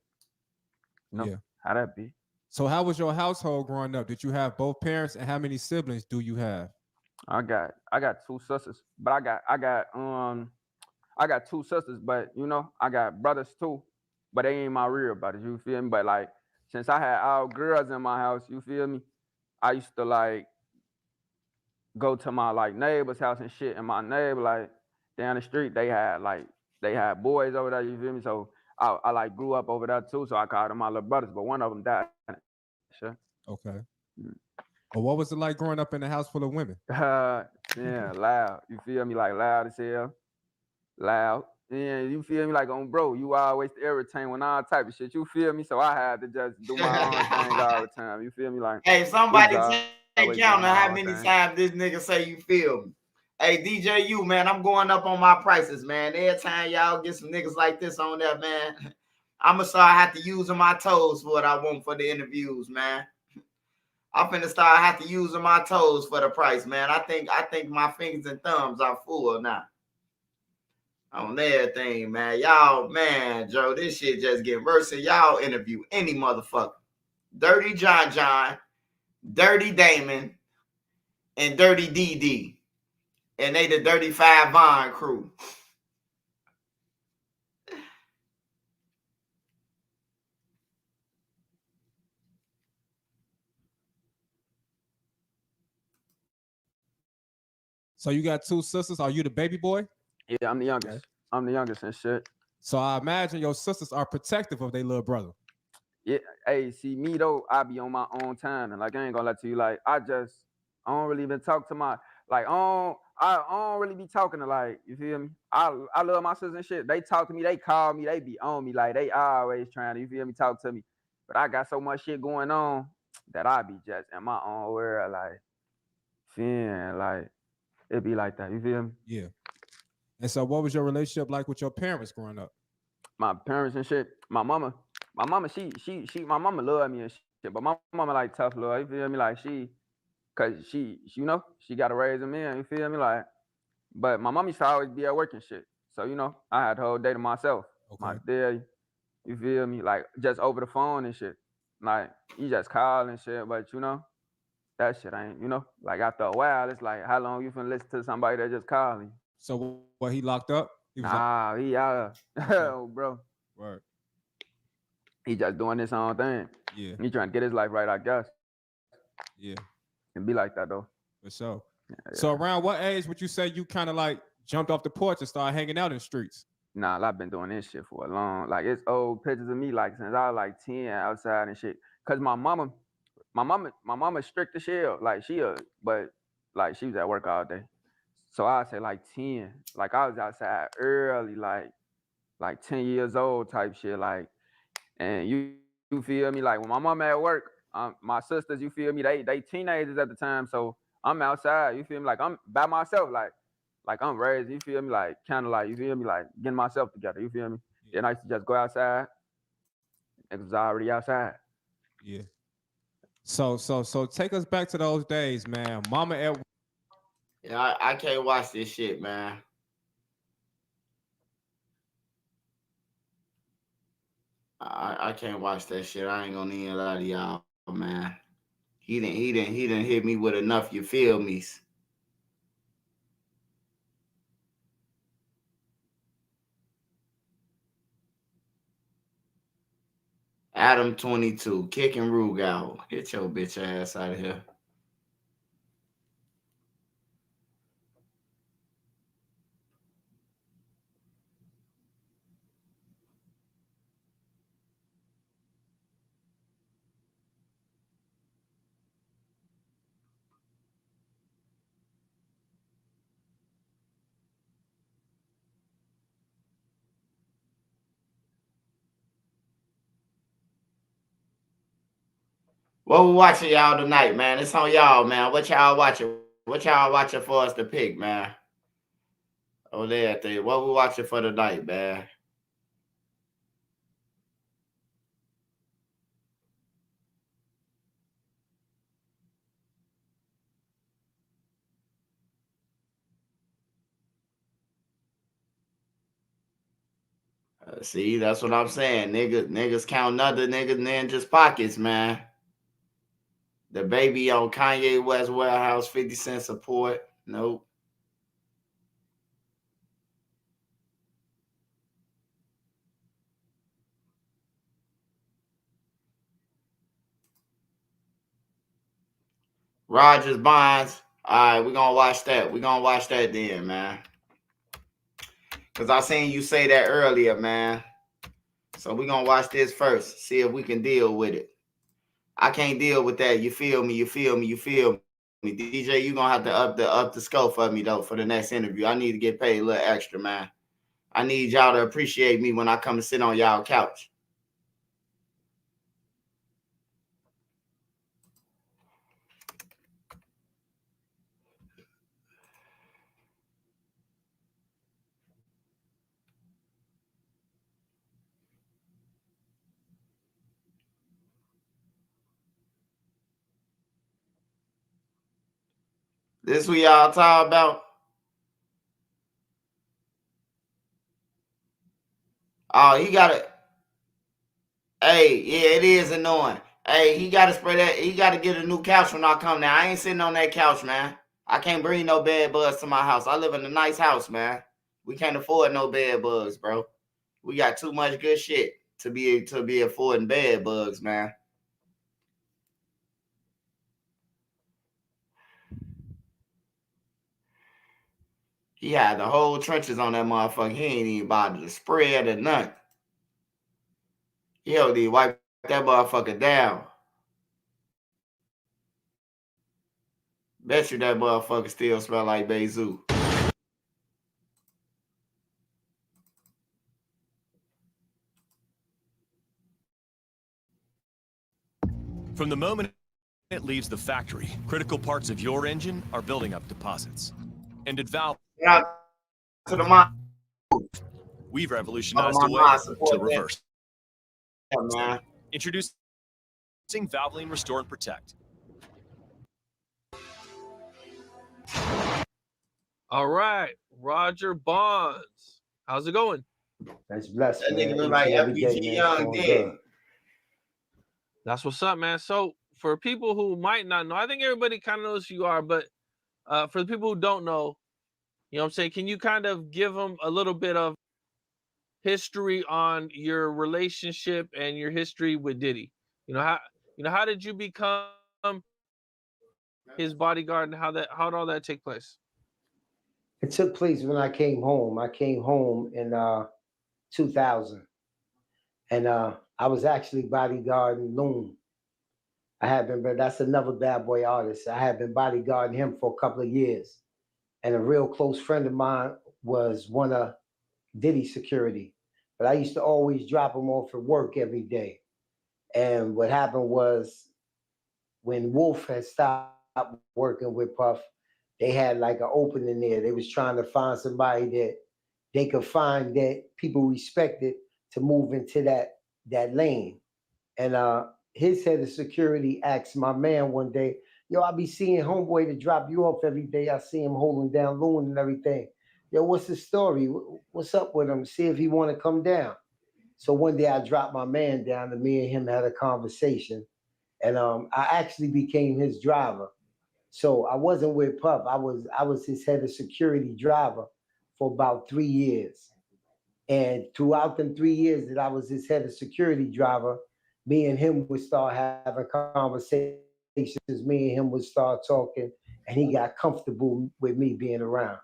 Speaker 8: You know,
Speaker 9: Yeah.
Speaker 8: how that be?
Speaker 9: So how was your household growing up? Did you have both parents, and how many siblings do you have?
Speaker 8: I got 2 sisters, but I got 2 sisters, but you know, I got brothers too, but they ain't my real brothers, you feel me? But like, since I had all girls in my house, you feel me? I used to like go to my like neighbor's house and shit, and my neighbor like down the street, they had boys over there, you feel me? So I like grew up over there too, so I called them my little brothers, but one of them died. Sure.
Speaker 9: Okay. Well, what was it like growing up in a house full of women?
Speaker 8: Yeah, loud. You feel me? Like loud as hell. Loud. Yeah, you feel me? Like on bro, you always irritating when all type of shit. You feel me? So I had to just do my own thing all the time. You feel me? Like
Speaker 1: Hey, somebody take
Speaker 8: always
Speaker 1: count
Speaker 8: doing
Speaker 1: of
Speaker 8: my
Speaker 1: how
Speaker 8: own
Speaker 1: many
Speaker 8: thing.
Speaker 1: times this nigga say you feel me. Hey, DJU, man, I'm going up on my prices, man. Every time y'all get some niggas like this on there, man, I'm going to start have to using my toes for what I want for the interviews, man. I'm finna start have to using my toes for the price, man. I think my fingers and thumbs are full now. On everything, man. Y'all, man, Joe, this shit just get worse. And y'all interview any motherfucker. Dirty John, Dirty Damon, and Dirty DD. And they the Dirty 5 Vaughn crew.
Speaker 9: So you got 2 sisters. Are you the baby boy?
Speaker 8: Yeah, I'm the youngest.
Speaker 9: Okay.
Speaker 8: I'm the youngest and shit.
Speaker 9: So I imagine your sisters are protective of their little brother.
Speaker 8: Yeah, hey, see me though, I be on my own time, and like I ain't gonna lie to you, like I don't really even talk to my I don't really be talking to, like, you feel me? I love my sisters and shit. They talk to me, they call me, they be on me, like they always trying to, you feel me, talk to me. But I got so much shit going on that I be just in my own world, like, feeling like it be like that, you feel me?
Speaker 9: Yeah. And so what was your relationship like with your parents growing up?
Speaker 8: My parents and shit. My mama, my mama love me and shit, but my mama like tough love, you feel me? Like cause she you know, she gotta raise a man, you feel me? Like, but my mom used to always be at work and shit. So, you know, I had the whole day to myself.
Speaker 9: Okay.
Speaker 8: My dad, you feel me? Like just over the phone and shit. Like you just call and shit, but you know, that shit ain't, you know, like after a while, it's like how long you finna listen to somebody that just calling?
Speaker 9: So what, he locked up? He was
Speaker 8: Nah, he oh, bro.
Speaker 9: Right.
Speaker 8: He just doing his own thing.
Speaker 9: Yeah.
Speaker 8: He trying to get his life right, I guess.
Speaker 9: Yeah.
Speaker 8: And be like that though.
Speaker 9: For sure.
Speaker 8: Yeah.
Speaker 9: So around what age would you say you kind of like jumped off the porch and started hanging out in the streets?
Speaker 8: Nah, I've been doing this shit for a long, like it's old pictures of me like since I was like 10 outside and shit. Cause my mama strict as hell. Like but like she was at work all day. So I'd say like 10. Like I was outside early, like 10 years old type shit. Like, and you feel me? Like when my mama at work, my sisters, you feel me? They teenagers at the time. So I'm outside, you feel me? Like I'm by myself, like I'm raised, you feel me? Like kind of like, you feel me? Like getting myself together, you feel me? Then I used to just go outside. It was already outside.
Speaker 9: Yeah. So take us back to those days, man. Mama at
Speaker 1: Yeah, I can't watch this shit, man. I can't watch that shit. I ain't gonna need a lot of y'all, man. He didn't hit me with enough, you feel me? Adam 22, kicking Rug out. Get your bitch ass out of here. What we watching y'all tonight, man? It's on y'all, man. What y'all watching? What y'all watching for us to pick, man? Oh, there, what we watching for tonight, man? See, that's what I'm saying. Niggas count other niggas in just pockets, man. The baby on Kanye West Warehouse 50 Cent support. Nope. Rogers Bonds. All right, we're gonna watch that. We're gonna watch that then, man. Cause I seen you say that earlier, man. So we're gonna watch this first. See if we can deal with it. I can't deal with that. You feel me? You feel me? You feel me? DJ, you gonna have to up the scope for me though for the next interview. I need to get paid a little extra, man. I need y'all to appreciate me when I come to sit on y'all couch. This who y'all talk about? Oh, he got it. Hey, yeah, it is annoying. Hey, he got to spray that. He got to get a new couch when I come now. I ain't sitting on that couch, man. I can't bring no bed bugs to my house. I live in a nice house, man. We can't afford no bed bugs, bro. We got too much good shit to be affording bed bugs, man. He had the whole trenches on that motherfucker. He ain't even bothered to spread or nothing. He'll need wipe that motherfucker down. Bet you that motherfucker still smell like Bezu.
Speaker 10: From the moment it leaves the factory, critical parts of your engine are building up deposits. And at Valve,
Speaker 1: to the mom.
Speaker 10: We've revolutionized
Speaker 1: my
Speaker 10: a way
Speaker 1: mom support
Speaker 10: to
Speaker 1: that.
Speaker 10: reverse.
Speaker 1: Yeah, man.
Speaker 10: Introducing Valvoline Restore and Protect.
Speaker 11: All right, Roger Bonds. How's it going?
Speaker 12: That's blessed,
Speaker 1: That
Speaker 12: man.
Speaker 1: nigga look like
Speaker 12: Every day,
Speaker 1: FBG
Speaker 12: man.
Speaker 1: Young
Speaker 12: Going
Speaker 1: dead.
Speaker 12: good.
Speaker 11: That's what's up, man. So for people who might not know, I think everybody kind of knows who you are, but for the people who don't know, you know what I'm saying, can you kind of give them a little bit of history on your relationship and your history with Diddy? How did you become his bodyguard, and how did all that take place?
Speaker 12: It took place when I came home. I came home in 2000. And I was actually bodyguarding Loon. I had been, but that's another bad boy artist. I had been bodyguarding him for a couple of years. And a real close friend of mine was one of Diddy's security. But I used to always drop him off at work every day. And what happened was when Wolf had stopped working with Puff, they had like an opening there. They was trying to find somebody that they could find that people respected to move into that lane. And his head of security asked my man one day, yo, I be seeing homeboy to drop you off every day. I see him holding down Loon and everything. Yo, what's the story? What's up with him? See if he want to come down. So one day I dropped my man down and me and him had a conversation. And I actually became his driver. So I wasn't with Puff. I was his head of security driver for about 3 years. And throughout them 3 years that I was his head of security driver, me and him would start having conversations. Me and him would start talking, and he got comfortable with me being around.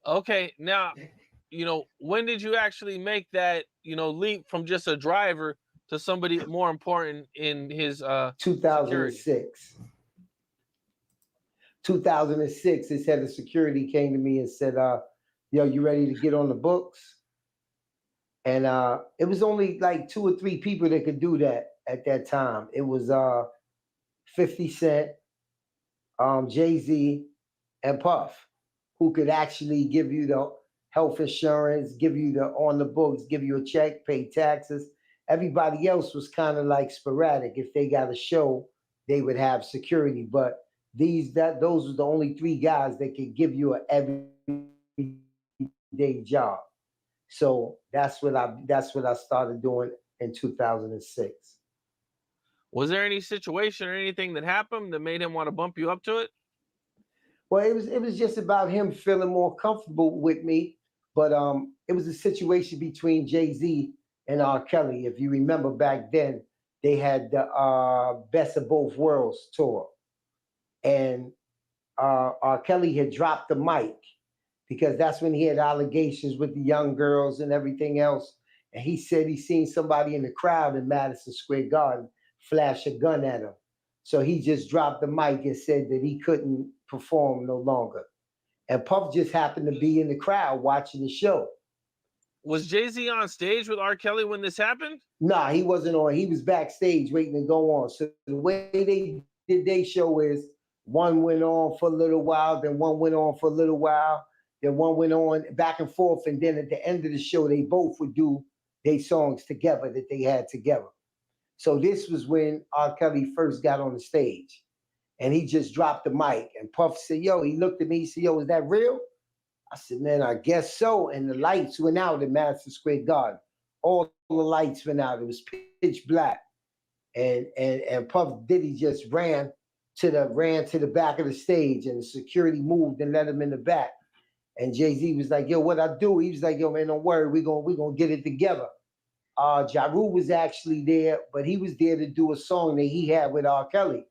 Speaker 11: Okay, now, when did you actually make that, leap from just a driver to somebody more important in his
Speaker 12: 2006.
Speaker 11: security?
Speaker 12: 2006, his head of security came to me and said, yo, you ready to get on the books? And it was only like 2 or 3 people that could do that at that time. It was 50 Cent, Jay-Z, and Puff, who could actually give you the health insurance, give you the on the books, give you a check, pay taxes. Everybody else was kind of like sporadic. If they got a show, they would have security. But those were the only 3 guys that could give you an everyday job. So that's what I started doing in 2006.
Speaker 11: Was there any situation or anything that happened that made him want to bump you up to it?
Speaker 12: Well, it was just about him feeling more comfortable with me. But it was a situation between Jay-Z and R. Kelly. If you remember back then, they had the Best of Both Worlds tour. And R. Kelly had dropped the mic because that's when he had allegations with the young girls and everything else. And he said he seen somebody in the crowd in Madison Square Garden flash a gun at him. So he just dropped the mic and said that he couldn't perform no longer. And Puff just happened to be in the crowd watching the show.
Speaker 11: Was Jay-Z on stage with R. Kelly when this happened?
Speaker 12: Nah, he wasn't on. He was backstage waiting to go on. So the way they did their show is one went on for a little while, then one went on for a little while, then one went on back and forth. And then at the end of the show, they both would do their songs together that they had together. So this was when R. Kelly first got on the stage. And he just dropped the mic. And Puff said, yo, he looked at me, he said, yo, is that real? I said, man, I guess so. And the lights went out in Madison Square Garden. All the lights went out. It was pitch black. And Puff Diddy just ran to the back of the stage, and the security moved and let him in the back. And Jay-Z was like, yo, what I do? He was like, yo, man, don't worry, we're gonna get it together. Ja Rule was actually there, but he was there to do a song that he had with R. Kelly.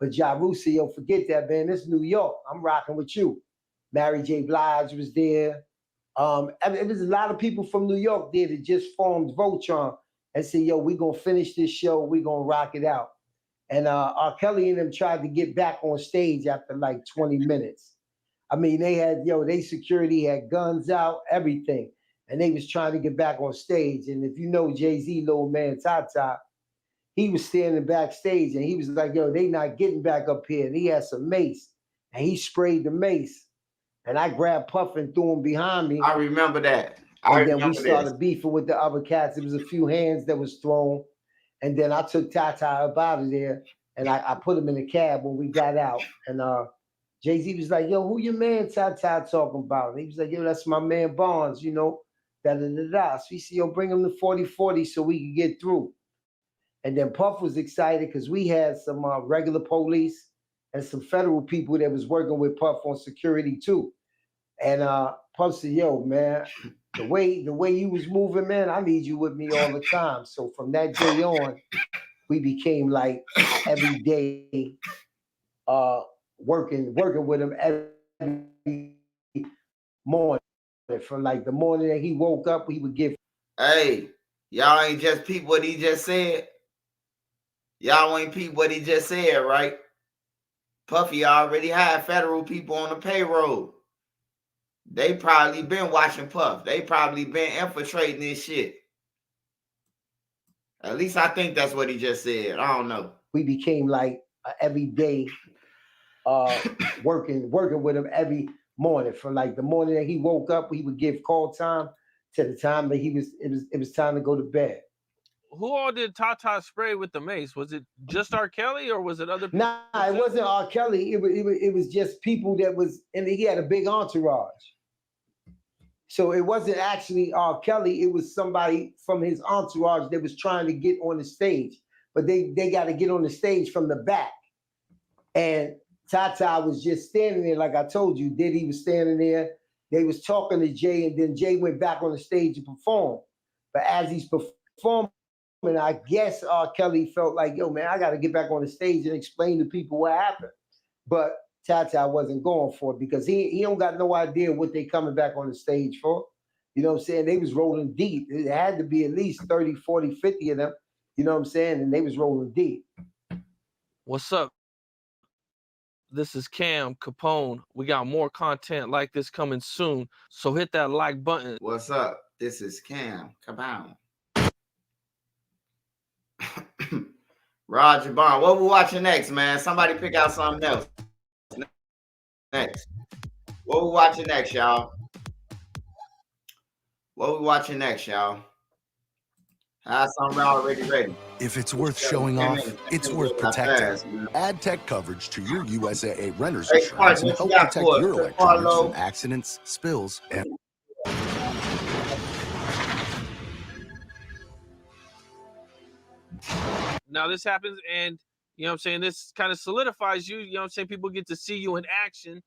Speaker 12: But Ja Rule said, yo, forget that, man. This is New York. I'm rocking with you. Mary J. Blige was there. It was a lot of people from New York there that just formed Voltron and said, yo, we're going to finish this show. We're going to rock it out. And R. Kelly and them tried to get back on stage after like 20 minutes. I mean, they security had guns out, everything. And they was trying to get back on stage. And if you know Jay-Z, little man, Tata, he was standing backstage and he was like, yo, they not getting back up here. And he had some mace and he sprayed the mace. And I grabbed Puff and threw him behind me.
Speaker 1: I remember that.
Speaker 12: And then we started beefing with the other cats. There was a few hands that was thrown. And then I took Tata up out of there and I put him in the cab when we got out. And Jay-Z was like, yo, who your man Tata talking about? And he was like, yo, that's my man Bonds, you know, da-da-da-da. So he said, yo, bring him to 4040 so we could get through. And then Puff was excited because we had some regular police and some federal people that was working with Puff on security too. And Puff said, yo, man, the way you was moving, man, I need you with me all the time. So from that day on, we became like every day working with him every morning. From like the morning that he woke up, he would give.
Speaker 1: Hey, y'all ain't just peep what he just said. Y'all ain't peep what he just said, right? Puffy already had federal people on the payroll. They probably been watching Puff. They probably been infiltrating this shit. At least I think that's what he just said. I don't know.
Speaker 12: We became like every day working with him every morning. From like the morning that he woke up, he would give call time to the time that it was time to go to bed.
Speaker 11: Who all did Tata spray with the mace? Was it just R. Kelly or was it other people?
Speaker 12: Nah, it wasn't R. Kelly. It was just people that was, and he had a big entourage. So it wasn't actually R. Kelly. It was somebody from his entourage that was trying to get on the stage. But they got to get on the stage from the back. And Tata was just standing there, like I told you. Diddy was standing there. They was talking to Jay, and then Jay went back on the stage to perform. But as he's performing, I guess R. Kelly felt like, yo, man, I got to get back on the stage and explain to people what happened. But Tata wasn't going for it because he don't got no idea what they coming back on the stage for. You know what I'm saying? They was rolling deep. It had to be at least 30, 40, 50 of them. You know what I'm saying? And they was rolling deep.
Speaker 11: What's up? This is Cam Capone. We got more content like this coming soon. So hit that like button.
Speaker 1: What's up? This is Cam Capone. Roger Bond. What we watching next, man? Somebody pick out something else. Next. What we watching next, y'all? What we watching next, y'all? Have something already ready.
Speaker 13: If it's worth showing off, it's worth protecting. Add tech coverage to your USAA renter's insurance and help protect your electronics from accidents, spills, and...
Speaker 11: Now this happens and, you know what I'm saying, this kind of solidifies you, you know what I'm saying, people get to see you in action.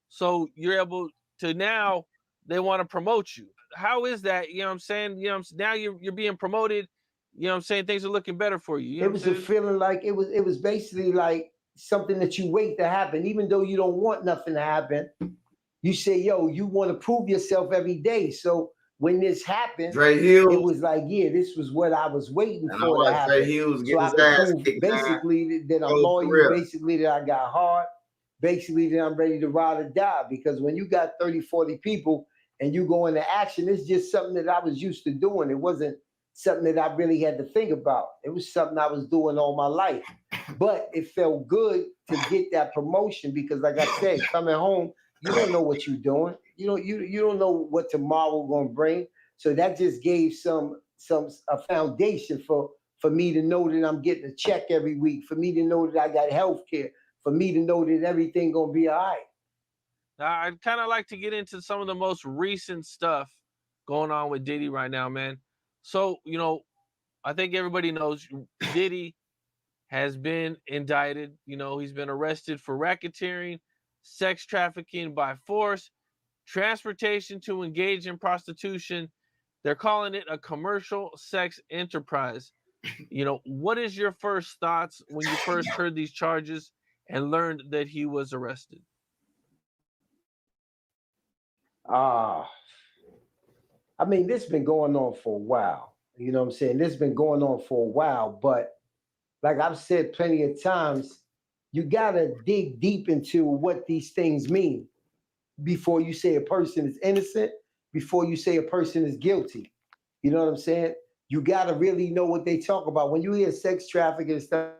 Speaker 11: So you're able to now, they want to promote you. How is that? You know what I'm saying? You know, now you're being promoted. You know what I'm saying? Things are looking better for you.
Speaker 12: It was a feeling like it was basically like something that you wait to happen, even though you don't want nothing to happen. You say, yo, you want to prove yourself every day. So when this happened, it was like, yeah, this was what I was waiting for to happen. So I could prove basically that I'm loyal, basically that I got heart, basically that I'm ready to ride or die. Because when you got 30, 40 people and you go into action, it's just something that I was used to doing. It wasn't something that I really had to think about. It was something I was doing all my life. But it felt good to get that promotion because, like I said, coming home, you don't know what you're doing. You don't know what tomorrow gonna bring. So that just gave a foundation for me to know that I'm getting a check every week, for me to know that I got health care, for me to know that everything gonna be all right.
Speaker 11: Now, I'd kind of like to get into some of the most recent stuff going on with Diddy right now, man. So, you know, I think everybody knows Diddy has been indicted. You know, he's been arrested for racketeering, sex trafficking by force, transportation to engage in prostitution. They're calling it a commercial sex enterprise. You know, what is your first thoughts when you first heard these charges and learned that he was arrested?
Speaker 12: I mean, this been going on for a while. You know what I'm saying? This been going on for a while, but like I've said plenty of times, you gotta dig deep into what these things mean before you say a person is innocent, before you say a person is guilty. You know what I'm saying? You gotta really know what they talk about. When you hear sex trafficking and stuff,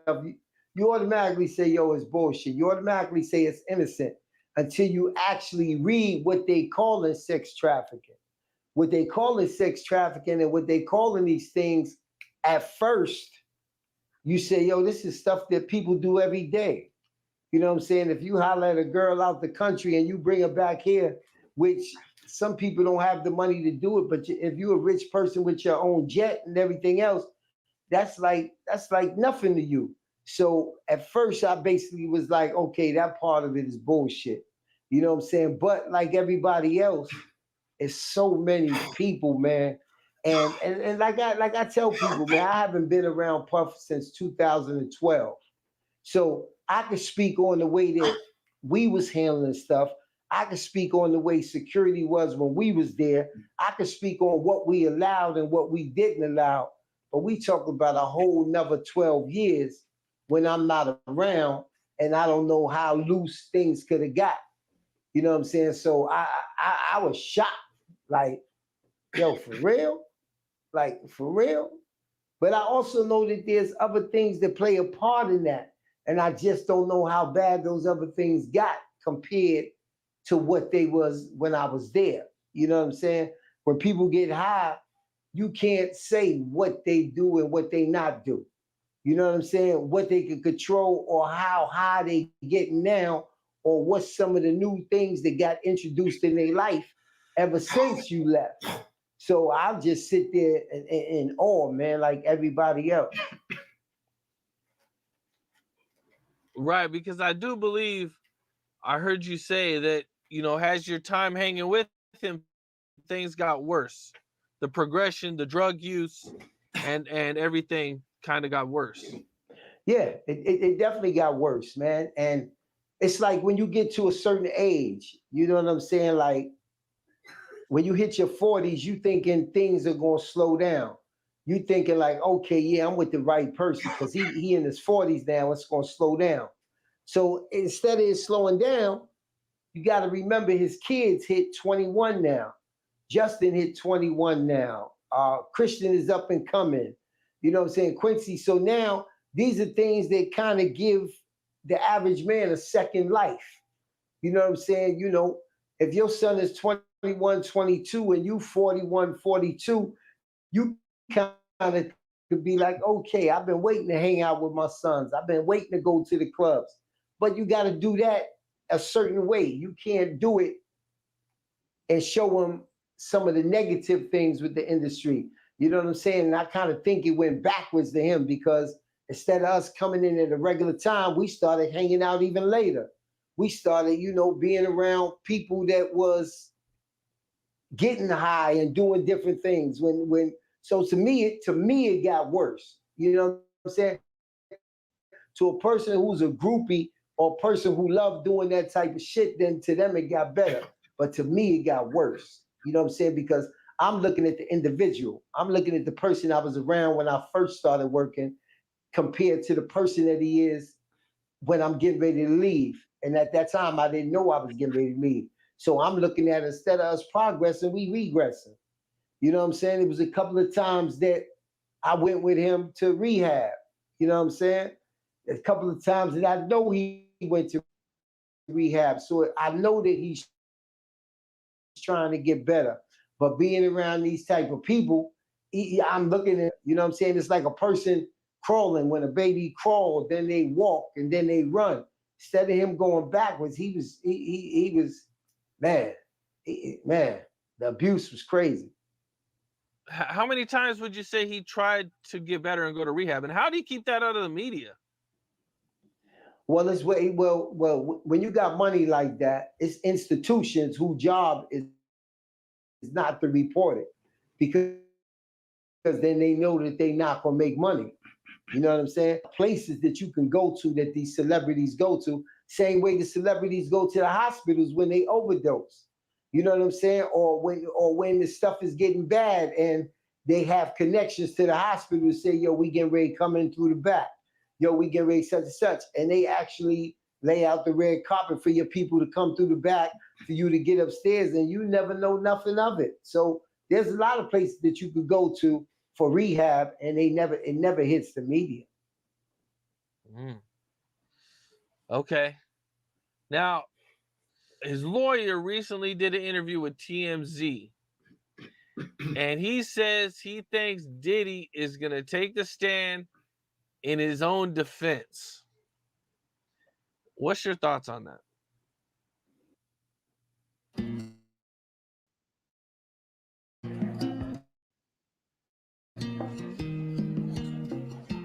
Speaker 12: you automatically say, yo, it's bullshit. You automatically say it's innocent until you actually read what they call in sex trafficking. What they call in sex trafficking and what they call in these things, at first, you say, yo, this is stuff that people do every day. You know what I'm saying? If you holler at a girl out the country and you bring her back here, which some people don't have the money to do it, but if you're a rich person with your own jet and everything else, that's like nothing to you. So at first I basically was like, okay, that part of it is bullshit. You know what I'm saying? But like everybody else, it's so many people, man. And like I tell people, man, I haven't been around Puff since 2012. So I could speak on the way that we was handling stuff. I could speak on the way security was when we was there. I could speak on what we allowed and what we didn't allow. But we talk about a whole nother 12 years when I'm not around and I don't know how loose things could have got. You know what I'm saying? So I was shocked. Like, yo, for real? Like, for real? But I also know that there's other things that play a part in that. And I just don't know how bad those other things got compared to what they was when I was there. You know what I'm saying? When people get high, you can't say what they do and what they not do. You know what I'm saying? What they can control or how high they getting now or what's some of the new things that got introduced in their life ever since you left. So I'll just sit there in awe, man, like everybody else.
Speaker 11: Right, because I do believe I heard you say that, you know, as your time hanging with him, things got worse. The progression, the drug use, and everything kind of got worse.
Speaker 12: Yeah, it definitely got worse, man. And it's like when you get to a certain age, you know what I'm saying? Like when you hit your 40s, you thinking things are gonna slow down. You thinking like, okay, yeah, I'm with the right person because he in his 40s now, it's gonna slow down. So instead of it slowing down, you got to remember his kids hit 21 now. Justin hit 21 now. Christian is up and coming. You know what I'm saying? Quincy. So now these are things that kind of give the average man a second life. You know what I'm saying? You know, if your son is 21, 22 and you 41, 42, you kind of could be like, okay, I've been waiting to hang out with my sons. I've been waiting to go to the clubs. But you got to do that a certain way. You can't do it and show them some of the negative things with the industry. You know what I'm saying? And I kind of think it went backwards to him because instead of us coming in at a regular time, we started hanging out even later. We started, you know, being around people that was getting high and doing different things. So to me, it got worse. You know what I'm saying? To a person who's a groupie or a person who loved doing that type of shit, then to them it got better. But to me, it got worse. You know what I'm saying? Because I'm looking at the individual. I'm looking at the person I was around when I first started working compared to the person that he is when I'm getting ready to leave. And at that time, I didn't know I was getting ready to leave. So I'm looking at instead of us progressing, we regressing. You know what I'm saying? It was a couple of times that I went with him to rehab. You know what I'm saying? A couple of times that I know he went to rehab. So I know that he's trying to get better. But being around these type of people, I'm looking at, you know what I'm saying? It's like a person crawling. When a baby crawls, then they walk and then they run. Instead of him going backwards, he was, man, the abuse was crazy.
Speaker 11: How many times would you say he tried to get better and go to rehab? And how do you keep that out of the media?
Speaker 12: Well, when you got money like that, it's institutions whose job is not to report it because then they know that they're not gonna make money. You know what I'm saying? Places that you can go to that these celebrities go to, same way the celebrities go to the hospitals when they overdose. You know what I'm saying? Or when the stuff is getting bad and they have connections to the hospital to say, yo, we getting ready to come in through the back. Yo, we get ready such and such. And they actually lay out the red carpet for your people to come through the back, for you to get upstairs, and you never know nothing of it. So there's a lot of places that you could go to for rehab, and it never hits the media.
Speaker 11: Okay. Now, his lawyer recently did an interview with TMZ, and he says he thinks Diddy is going to take the stand in his own defense. What's your thoughts on that?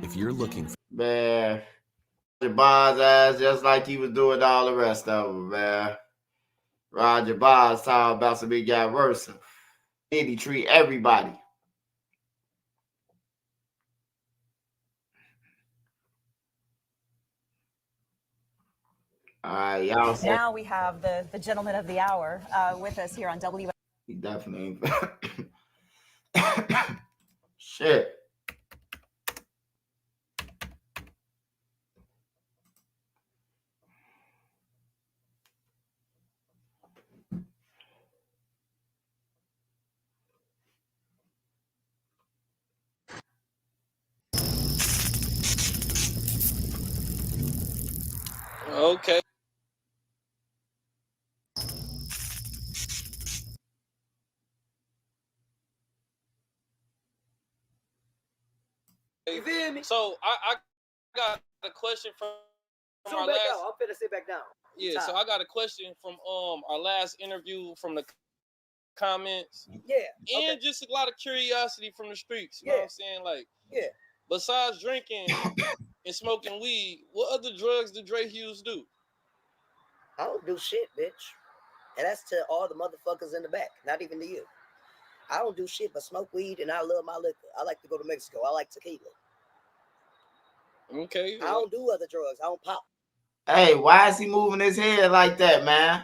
Speaker 13: If you're looking for
Speaker 1: Man, Roger Bond's ass just like he was doing all the rest of them, man. Roger Bond's talking about some big guy worse. Diddy treat everybody. All right, y'all.
Speaker 15: Now we have the gentleman of the hour with us here on W.
Speaker 1: He definitely ain't. Shit.
Speaker 11: Okay.
Speaker 17: You feel me?
Speaker 11: So I got a question from our
Speaker 17: back
Speaker 11: last.
Speaker 17: out. I'm finna sit back down.
Speaker 11: Yeah, so I got a question from our last interview from the comments.
Speaker 17: Yeah.
Speaker 11: And just a lot of curiosity from the streets. You know what I'm saying? Like,
Speaker 17: yeah.
Speaker 11: Besides drinking and smoking weed, what other drugs do Dre Hughes do?
Speaker 17: I don't do shit, bitch. And that's to all the motherfuckers in the back, not even to you. I don't do shit but smoke weed, and I love my liquor. I like to go to Mexico. I like tequila.
Speaker 11: Okay.
Speaker 17: I don't do other drugs. I don't pop.
Speaker 1: Hey, why is he moving his head like that, man?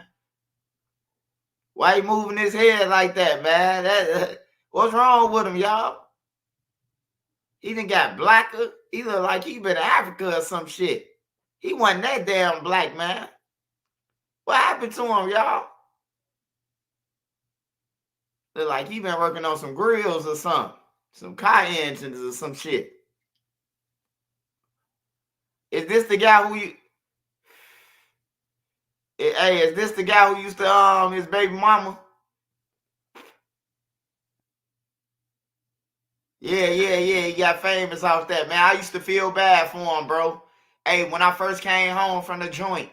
Speaker 1: Why he moving his head like that, man? What's wrong with him, y'all? He done got blacker. He look like he been in Africa or some shit. He wasn't that damn black, man. What happened to him, y'all? Look like he been working on some grills or something. Some car engines or some shit. Is this the guy who you... Hey, is this the guy who used to his baby mama? Yeah. He got famous off that, man. I used to feel bad for him, bro. Hey, when I first came home from the joint,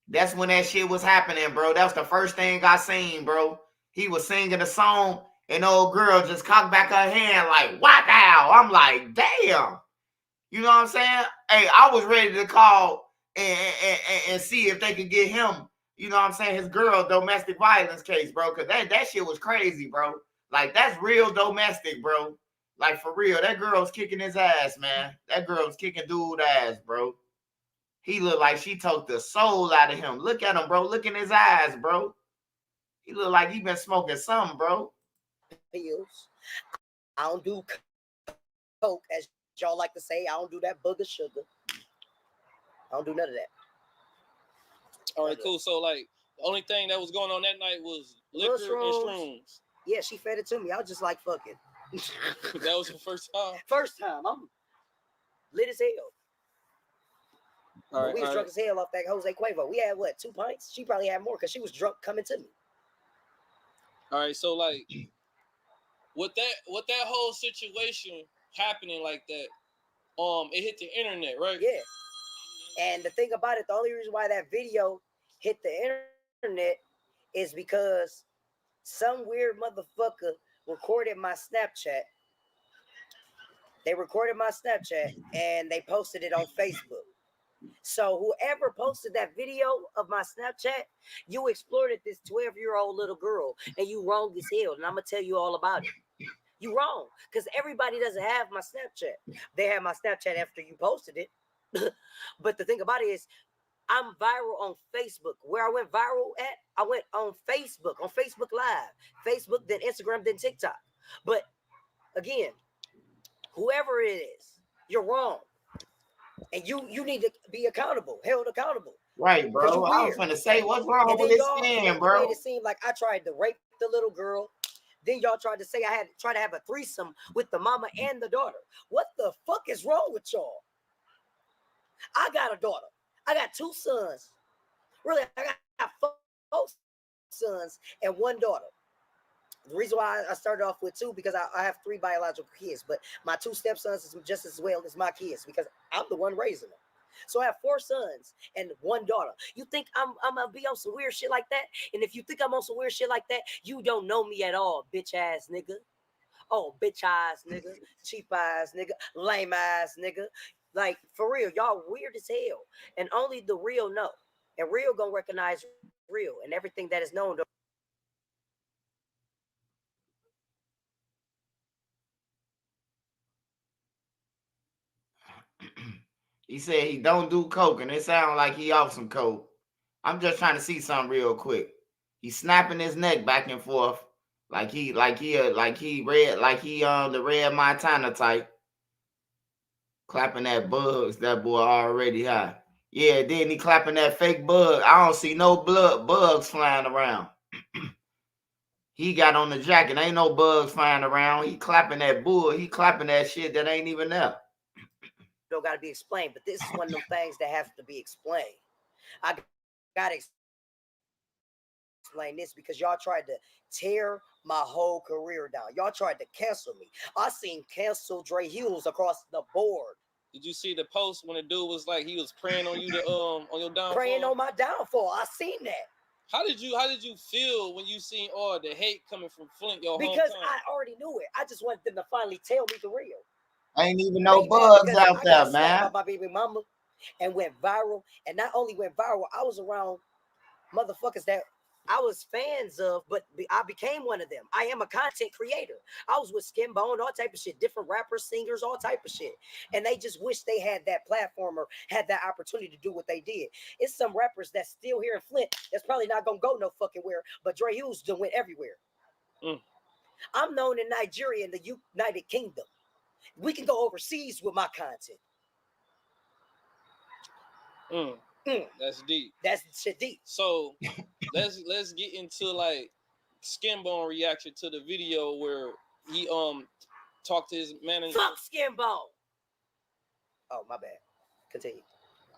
Speaker 1: that's when that shit was happening, bro. That was the first thing I seen, bro. He was singing a song, and the old girl just cocked back her hand like, what now? I'm like, damn. You know what I'm saying? Hey, I was ready to call and see if they could get him, you know what I'm saying, his girl domestic violence case, bro. Because that shit was crazy, bro. Like, that's real domestic, bro. Like, for real, that girl's kicking his ass, man. That girl's kicking dude's ass, bro. He looked like she took the soul out of him. Look at him, bro. Look in his eyes, bro. He look like he been smoking something, bro.
Speaker 17: Pills. I don't do coke, as y'all like to say. I don't do that booger sugar. I don't do none of that.
Speaker 11: All right, cool. So, like, the only thing that was going on that night was liquor and shrooms.
Speaker 17: Yeah, she fed it to me. I was just like, fucking.
Speaker 11: That was the first time?
Speaker 17: First time. I'm lit as hell.
Speaker 11: All right,
Speaker 17: we was drunk as hell off that Jose Cuervo. We had, what, 2 pints? She probably had more because she was drunk coming to me.
Speaker 11: All right, so, like, with that whole situation happening like that, it hit the internet, right?
Speaker 17: Yeah. And the thing about it, the only reason why that video hit the internet is because some weird motherfucker recorded my Snapchat. They recorded my Snapchat and they posted it on Facebook. So whoever posted that video of my Snapchat, you exploited this 12-year-old little girl, and you wrong as hell. And I'm gonna tell you all about it. You wrong, because everybody doesn't have my Snapchat. They have my Snapchat after you posted it. But the thing about it is, I'm viral on Facebook. Where I went viral at, I went on Facebook Live, Facebook, then Instagram, then TikTok. But again, whoever it is, you're wrong. And you need to be accountable, held accountable.
Speaker 1: Right,
Speaker 17: Because
Speaker 1: bro.
Speaker 17: you
Speaker 1: I was
Speaker 17: weird.
Speaker 1: finna say, what's wrong
Speaker 17: And
Speaker 1: with
Speaker 17: then
Speaker 1: this
Speaker 17: y'all
Speaker 1: skin,
Speaker 17: you
Speaker 1: bro?
Speaker 17: made it seem like I tried to rape the little girl. Then y'all tried to say I had tried to have a threesome with the mama and the daughter. What the fuck is wrong with y'all? I got a daughter. I got 2 sons. Really, I got 4 sons and 1 daughter. The reason why I started off with 2 because I have 3 biological kids, but my 2 stepsons is just as well as my kids because I'm the one raising them. So I have 4 sons and 1 daughter. You think I'm gonna be on some weird shit like that? And if you think I'm on some weird shit like that, you don't know me at all, bitch ass nigga. Oh, bitch ass nigga, cheap ass nigga, lame ass nigga. Like for real, y'all weird as hell. And only the real know. And real gonna recognize real and everything that is known.
Speaker 1: He said he don't do coke, and it sounds like he off some coke. I'm just trying to see something real quick. He's snapping his neck back and forth, like he the Red Montana type, clapping that bugs. That boy already high. Yeah, then he clapping that fake bug. I don't see no bugs flying around. He got on the jacket. Ain't no bugs flying around. He clapping that bull. He clapping that shit that ain't even there.
Speaker 17: Don't got to be explained, but this is one of them things that have to be explained. I got to explain this because y'all tried to tear my whole career down. Y'all tried to cancel me. I seen cancel Dre Hughes across the board.
Speaker 11: Did you see the post when the dude was like he was praying on you to on your downfall?
Speaker 17: Praying on my downfall. I seen that.
Speaker 11: How did you feel when you seen all the hate coming from Flint, your
Speaker 17: because
Speaker 11: hometown?
Speaker 17: I already knew it. I just wanted them to finally tell me the real.
Speaker 1: Ain't even no bugs out there, man.
Speaker 17: By my baby mama and went viral. And not only went viral, I was around motherfuckers that I was fans of, but I became one of them. I am a content creator. I was with Skin Bone, all type of shit, different rappers, singers, all type of shit. And they just wish they had that platform or had that opportunity to do what they did. It's some rappers that's still here in Flint that's probably not gonna go no fucking where, but Dre Hughes done went everywhere. I'm known in Nigeria and the United Kingdom. We can go overseas with my content.
Speaker 11: That's deep.
Speaker 17: That's shit deep.
Speaker 11: So let's get into like Skinbone reaction to the video where he talked to his manager.
Speaker 17: Fuck Skinbone. Oh, my bad. Continue.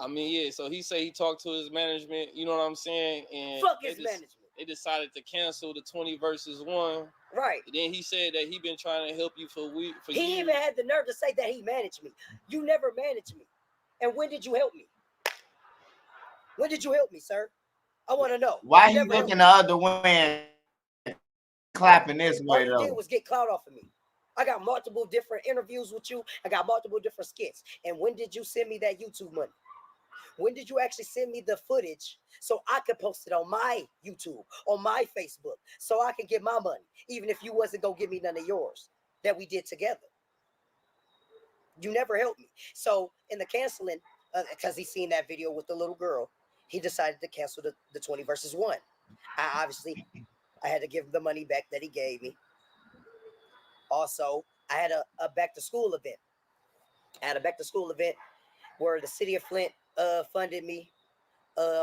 Speaker 11: I mean, yeah. So he said he talked to his management. You know what I'm saying? And
Speaker 17: fuck his management.
Speaker 11: They decided to cancel the 20 versus 1.
Speaker 17: Right.
Speaker 11: And then he said that he been trying to help you for years.
Speaker 17: He even had the nerve to say that he managed me. You never managed me. And when did you help me? When did you help me, sir? I want to know.
Speaker 1: Why you looking the other way and clapping this way, though?
Speaker 17: All you did was get clout off of me. I got multiple different interviews with you. I got multiple different skits. And when did you send me that YouTube money? When did you actually send me the footage so I could post it on my YouTube, on my Facebook, so I can get my money, even if you wasn't going to give me none of yours that we did together? You never helped me. So in the canceling, because he seen that video with the little girl, he decided to cancel the 20 versus 1. I had to give him the money back that he gave me. Also, I had a back to school event. I had a back to school event where the city of Flint funded me,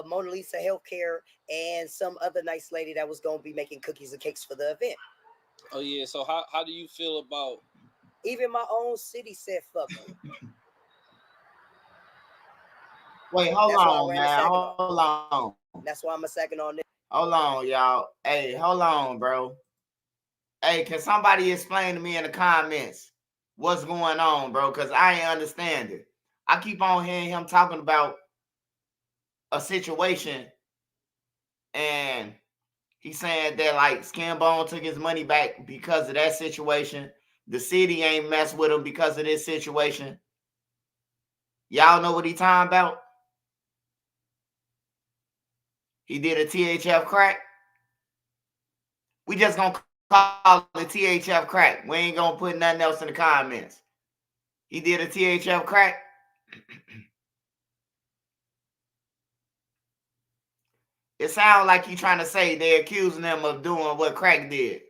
Speaker 17: Mona Lisa Healthcare, and some other nice lady that was going to be making cookies and cakes for the event.
Speaker 11: Oh, yeah. So how do you feel about...
Speaker 17: Even my own city said fuck me.
Speaker 1: Wait, hold on, man. Hold on.
Speaker 17: That's why I'm a second on this.
Speaker 1: Hold on, y'all. Hey, hold on, bro. Hey, can somebody explain to me in the comments what's going on, bro? Because I ain't understand it. I keep on hearing him talking about a situation, and he's saying that like Skinbone took his money back because of that situation. The city ain't mess with him because of this situation. Y'all know what he talking about? He did a THF crack. We just gonna call it THF crack. We ain't gonna put nothing else in the comments. He did a THF crack. It sounds like you trying to say they're accusing them of doing what Crack did.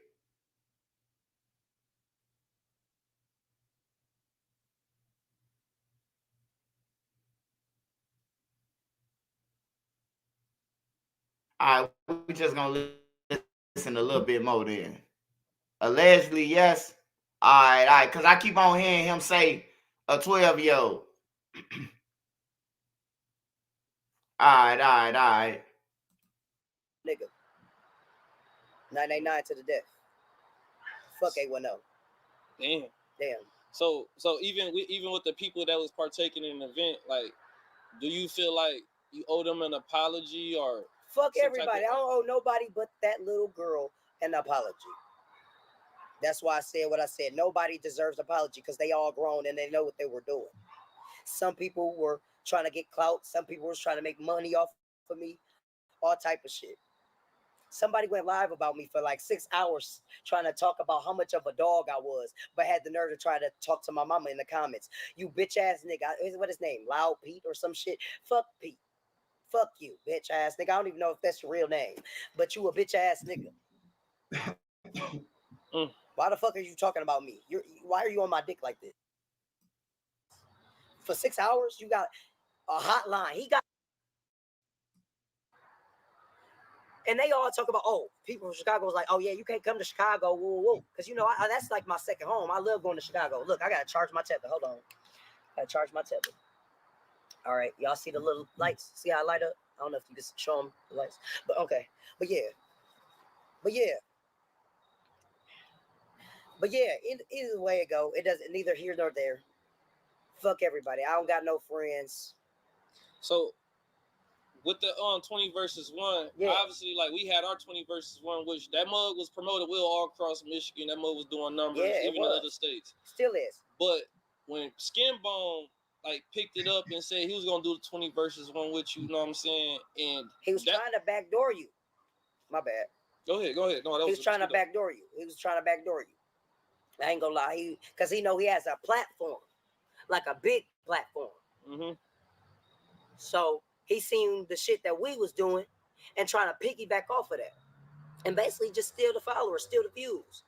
Speaker 1: All right, we just gonna listen a little bit more then. Allegedly, yes. All right, because I keep on hearing him say a 12-year-old. All right.
Speaker 17: Nigga. 989 to the death. Fuck 810. Damn.
Speaker 14: So even with the people that was partaking in the event, like, do you feel like you owe them an apology or
Speaker 17: fuck everybody? I don't owe nobody but that little girl an apology. That's why I said what I said. Nobody deserves apology because they all grown and they know what they were doing. Some people were trying to get clout. Some people were trying to make money off of me. All type of shit. Somebody went live about me for like 6 hours trying to talk about how much of a dog I was, but had the nerve to try to talk to my mama in the comments. You bitch ass nigga. What his name? Loud Pete or some shit? Fuck Pete. Fuck you, bitch ass nigga. I don't even know if that's your real name, but you a bitch ass nigga. Why the fuck are you talking about me? Why are you on my dick like this? For 6 hours, you got a hotline. He got. And they all talk about, oh, people from Chicago was like, oh, yeah, you can't come to Chicago, woo, woo. Because, you know, that's like my second home. I love going to Chicago. Look, I got to charge my tether. Hold on. I got to charge my tether. All right. Y'all see the little lights? See how I light up? I don't know if you can show them the lights. But, okay. But, yeah. Either way it go, it doesn't, neither here nor there. Fuck everybody. I don't got no friends.
Speaker 14: So, with the 20 versus 1, obviously, like, we had our 20 versus 1, which that mug was promoted all across Michigan. That mug was doing numbers, even in other states.
Speaker 17: Still is.
Speaker 14: But when Skinbone, like, picked it up and said he was going to do the 20 versus 1 with you, you know what I'm saying? And
Speaker 17: he was trying to backdoor you. My bad.
Speaker 14: Go ahead. No,
Speaker 17: he was trying to backdoor you. I ain't gonna lie. Because he know he has a platform. Like a big platform.
Speaker 14: Mm-hmm.
Speaker 17: So he seen the shit that we was doing and trying to piggyback off of that. And basically just steal the followers, steal the views.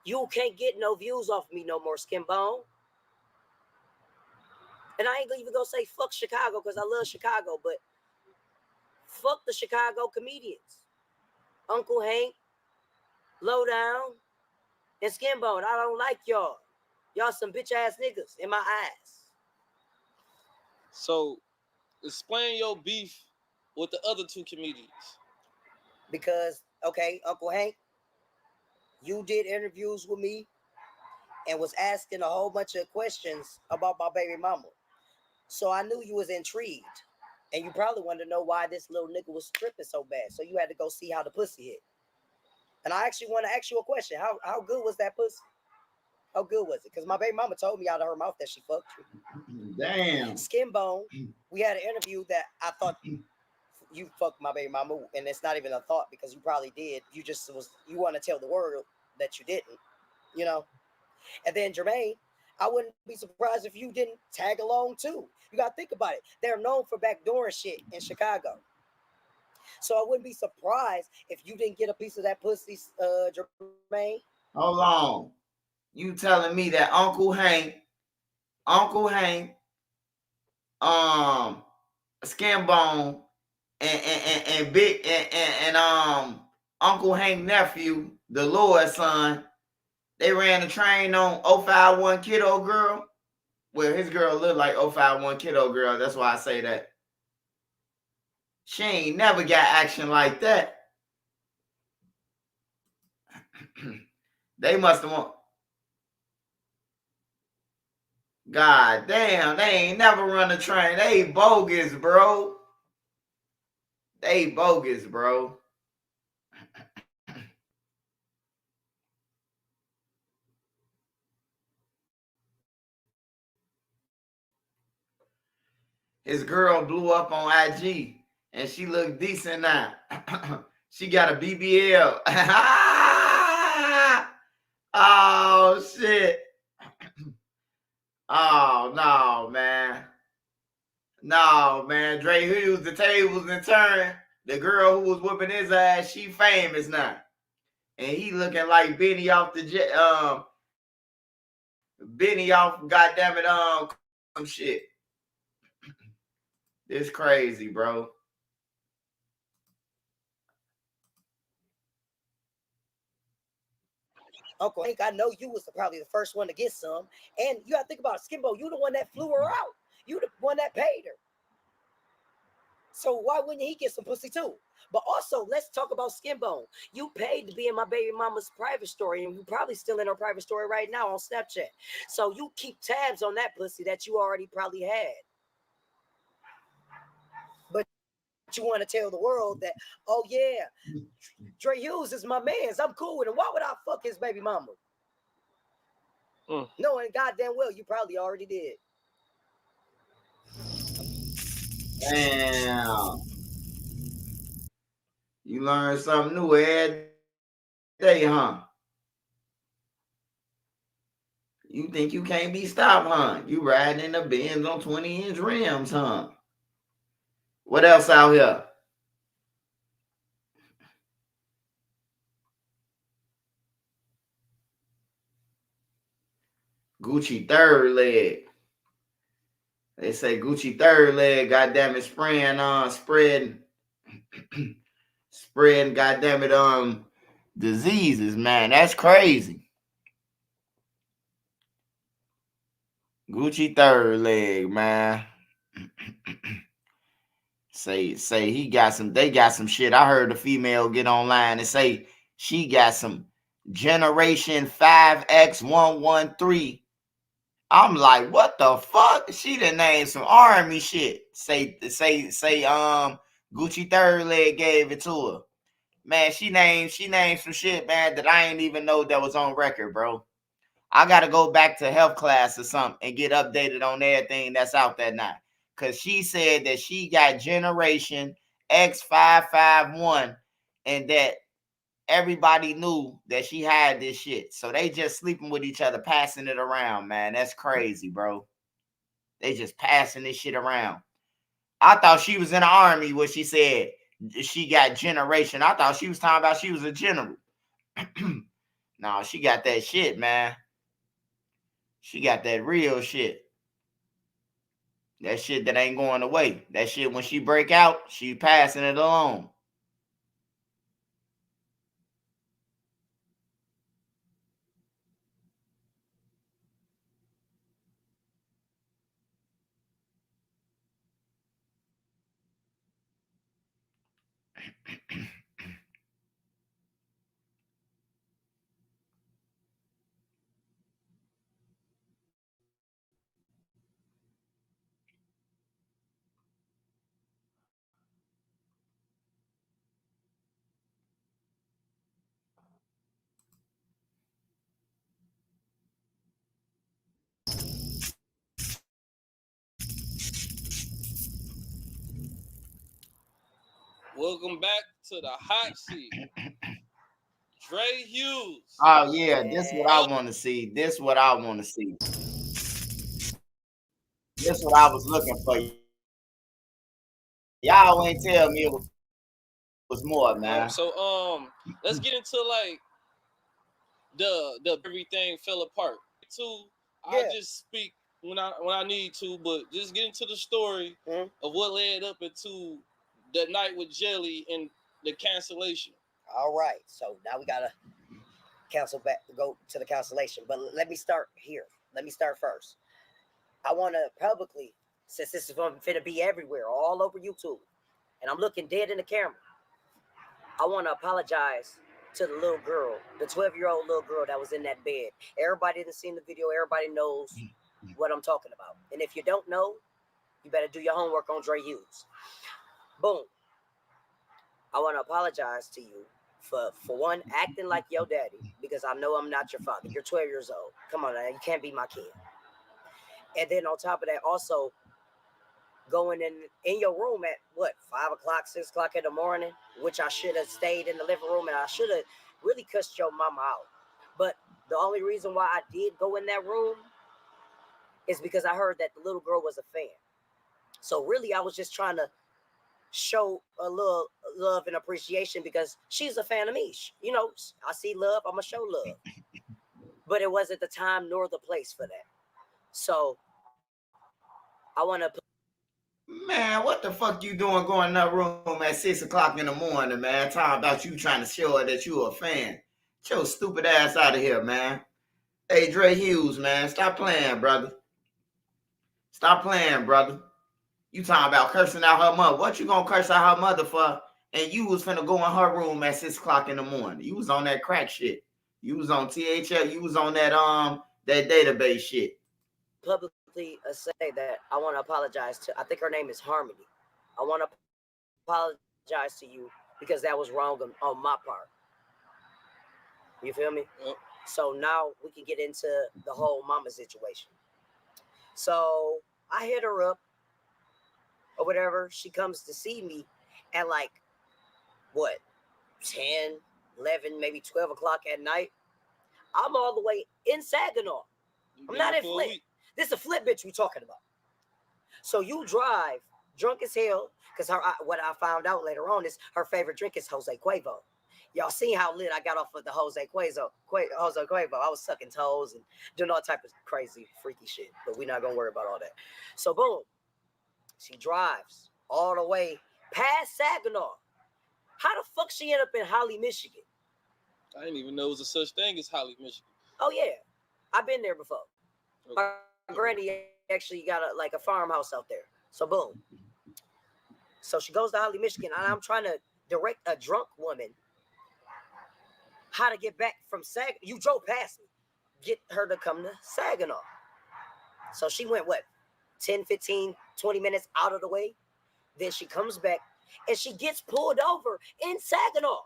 Speaker 17: You can't get no views off me no more, Skinbone. And I ain't even gonna say fuck Chicago because I love Chicago, but fuck the Chicago comedians. Uncle Hank, Lowdown, and Skinbone. I don't like y'all. Y'all some bitch ass niggas in my eyes.
Speaker 14: So explain your beef with the other two comedians.
Speaker 17: Because, okay, Uncle Hank, you did interviews with me and was asking a whole bunch of questions about my baby mama. So I knew you was intrigued. And you probably wanted to know why this little nigga was tripping so bad. So you had to go see how the pussy hit. And I actually want to ask you a question. How good was that pussy? How good was it? Because my baby mama told me out of her mouth that she fucked you.
Speaker 1: Damn.
Speaker 17: Skinbone, we had an interview that I thought you fucked my baby mama, and it's not even a thought because you probably did. You just you want to tell the world that you didn't, you know. And then Jermaine, I wouldn't be surprised if you didn't tag along too. You gotta think about it. They're known for backdooring shit in Chicago. So I wouldn't be surprised if you didn't get a piece of that pussy, Jermaine.
Speaker 1: Hold on. You telling me that Uncle Hank, Skinbone, and Big and Uncle Hank nephew, the Lord's son, they ran the train on 051 Kiddo Girl. Well, his girl looked like 051 Kiddo Girl. That's why I say that. She ain't never got action like that. They must have won. God damn, they ain't never run a train. They bogus, bro. They bogus, bro. His girl blew up on IG and she looked decent now. She got a BBL. Oh, shit. Oh, no, man. No, man. Dre Hughes, the tables and turn. The girl who was whooping his ass, she famous now. And he looking like Benny off the jet, Benny off, goddamn it, some shit. It's crazy, bro.
Speaker 17: Uncle Hank, I know you was probably the first one to get some. And you got to think about it, Skimbo, you the one that flew her out. You the one that paid her. So why wouldn't he get some pussy too? But also, let's talk about Skinbone. You paid to be in my baby mama's private story, and you probably still in her private story right now on Snapchat. So you keep tabs on that pussy that you already probably had. But you want to tell the world that, oh yeah, Dre Hughes is my man's. I'm cool with him. Why would I fuck his baby mama? Knowing goddamn well you probably already did.
Speaker 1: Damn. You learn something new every day, huh? You think you can't be stopped, huh? You riding in the Benz on 20-inch rims, huh? What else out here? Gucci third leg. They say Gucci third leg, goddamn it, spreading, goddamn it, diseases, man. That's crazy. Gucci third leg, man. Say he got some, they got some shit. I heard a female get online and say she got some Generation 5X113. I'm like, what the fuck? She done named some army shit. Say Gucci third leg gave it to her. Man, she named some shit, man, that I ain't even know that was on record, bro. I gotta go back to health class or something and get updated on everything that's out there now. Cause she said that she got Generation X551 and that everybody knew that she had this shit. So they just sleeping with each other, passing it around, man. That's crazy, bro. They just passing this shit around. I thought she was in the army when she said she got Generation. I thought she was talking about she was a general. No, she got that shit, man. She got that real shit. That shit that ain't going away. That shit, when she break out, she passing it along.
Speaker 14: Welcome back to the hot seat. Dre Hughes.
Speaker 1: Oh yeah, this what I want to see. This what I want to see. This what I was looking for. Y'all ain't tell me it was more, man.
Speaker 14: So let's get into like the everything fell apart. I just speak when I need to, but just get into the story of what led up into the night with Jelly and the cancellation.
Speaker 17: All right, so now we gotta go to the cancellation. But let me start here. Let me start first. I want to publicly, since this is finna be everywhere, all over YouTube, and I'm looking dead in the camera, I want to apologize to the little girl, the 12-year-old little girl that was in that bed. Everybody that's seen the video, everybody knows what I'm talking about. And if you don't know, you better do your homework on Dre Hughes. Boom. I want to apologize to you for one, acting like your daddy, because I know I'm not your father. You're 12 years old. Come on now, you can't be my kid. And then on top of that, also going in your room at what, 5 o'clock, 6 o'clock in the morning, which I should have stayed in the living room and I should have really cussed your mama out. But the only reason why I did go in that room is because I heard that the little girl was a fan. So really, I was just trying to show a little love and appreciation because she's a fan of me. You know, I see love, I'm gonna show love. But it wasn't the time nor the place for that. So I want to.
Speaker 1: Man, what the fuck you doing going in that room at 6 o'clock in the morning, man? Talking about you trying to show her that you a fan. Get your stupid ass out of here, man. Hey, Dre Hughes, man, stop playing, brother. Stop playing, brother. You talking about cursing out her mother. What you gonna curse out her mother for? And you was finna go in her room at 6 o'clock in the morning. You was on that crack shit. You was on THL. You was on that database shit.
Speaker 17: Publicly say that I want to apologize to. I think her name is Harmony. I want to apologize to you because that was wrong on my part. You feel me? Yep. So now we can get into the whole mama situation. So I hit her up or whatever. She comes to see me at like, what, 10, 11, maybe 12 o'clock at night. I'm all the way in Saginaw. I'm not in Flint. This is a Flint bitch we talking about. So you drive drunk as hell, because what I found out later on is her favorite drink is Jose Cuervo. Y'all seen how lit I got off of the Jose Cuervo. I was sucking toes and doing all type of crazy, freaky shit. But we're not going to worry about all that. So boom, she drives all the way past Saginaw. How the fuck she end up in Holly, Michigan?
Speaker 14: I didn't even know it was a such thing as Holly, Michigan.
Speaker 17: Oh, yeah. I've been there before. Okay. My granny actually got a farmhouse out there. So boom. So she goes to Holly, Michigan, and I'm trying to direct a drunk woman how to get back from Saginaw. You drove past me. Get her to come to Saginaw. So she went, 10, 15, 20 minutes out of the way? Then she comes back, and she gets pulled over in Saginaw.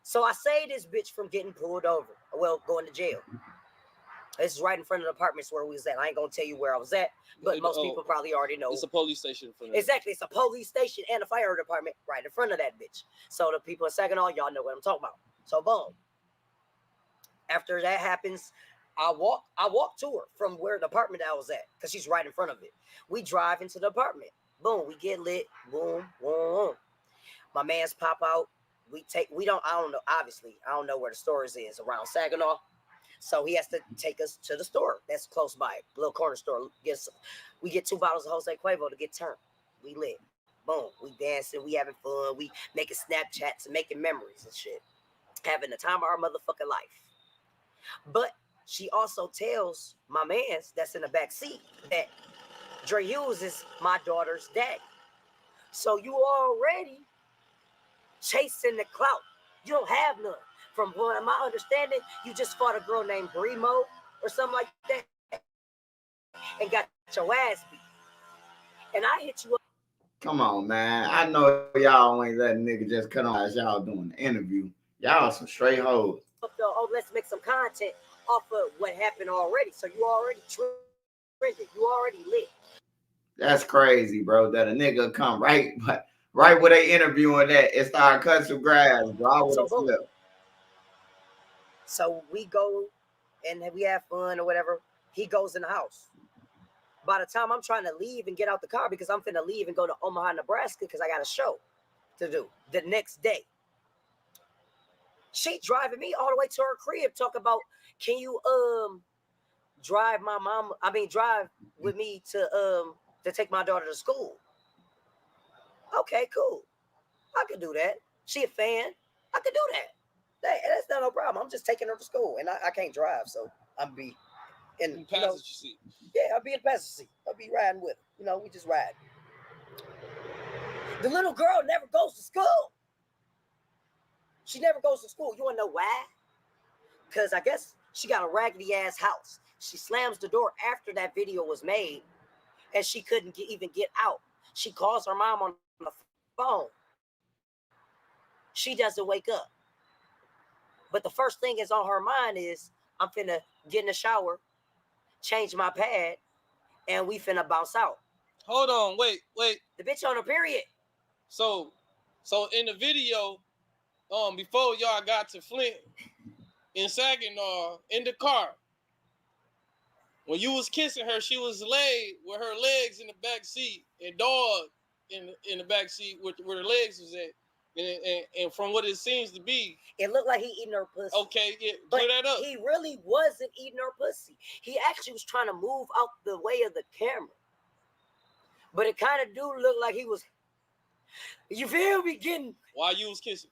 Speaker 17: So I saved this bitch from getting pulled over. Well, going to jail. This is right in front of the apartments where we was at. I ain't going to tell you where I was at, but most people probably already know.
Speaker 14: It's a police station.
Speaker 17: Exactly. It's a police station and a fire department right in front of that bitch. So the people in Saginaw, y'all know what I'm talking about. So boom. After that happens, I walk to her from where the apartment I was at because she's right in front of it. We drive into the apartment. Boom. We get lit. Boom. Boom. My mans pop out. I don't know. Obviously, I don't know where the stores is around Saginaw. So he has to take us to the store that's close by, a little corner store. We get 2 bottles of Jose Cuervo to get turned. We lit. Boom. We dancing. We having fun. We making Snapchats and making memories and shit. Having the time of our motherfucking life. But she also tells my mans that's in the back seat that Dre Hughes is my daughter's daddy. So you already chasing the clout. You don't have none. From what my understanding, you just fought a girl named Bremo or something like that and got your ass beat. And I hit you up.
Speaker 1: Come on, man. I know y'all ain't letting nigga just cut on as y'all doing the interview. Y'all some straight hoes.
Speaker 17: Oh, let's make some content off of what happened already. So you already trended. You already lit.
Speaker 1: That's crazy, bro. That a nigga come right where they interviewing that and start cutting some grass, bro. I would have flipped.
Speaker 17: So we go and we have fun or whatever. He goes in the house. By the time I'm trying to leave and get out the car because I'm finna leave and go to Omaha, Nebraska because I got a show to do the next day. She driving me all the way to her crib, talk about, can you drive with me to take my daughter to school? Okay, cool. I can do that. She a fan. I can do that. That's not no problem. I'm just taking her to school, and I can't drive, so I'm be in the passenger seat. Yeah, I'll be in the passenger seat. I'll be riding with her. We just ride. The little girl never goes to school. She never goes to school. You want to know why? Because I guess she got a raggedy ass house. She slams the door after that video was made, and she couldn't even get out. She calls her mom on the phone. She doesn't wake up. But the first thing is on her mind is, I'm finna get in the shower, change my pad, and we finna bounce out.
Speaker 14: Hold on, wait.
Speaker 17: The bitch on her period.
Speaker 14: So in the video, before y'all got to Flint, in Saginaw, in the car, when you was kissing her, she was laid with her legs in the back seat, and dog, in the back seat where the legs was at. And from what it seems to be,
Speaker 17: it looked like he eating her pussy.
Speaker 14: Okay, yeah,
Speaker 17: but
Speaker 14: clear that up.
Speaker 17: He really wasn't eating her pussy. He actually was trying to move out the way of the camera. But it kind of do look like he was. You feel me? Getting.
Speaker 14: Why you was kissing?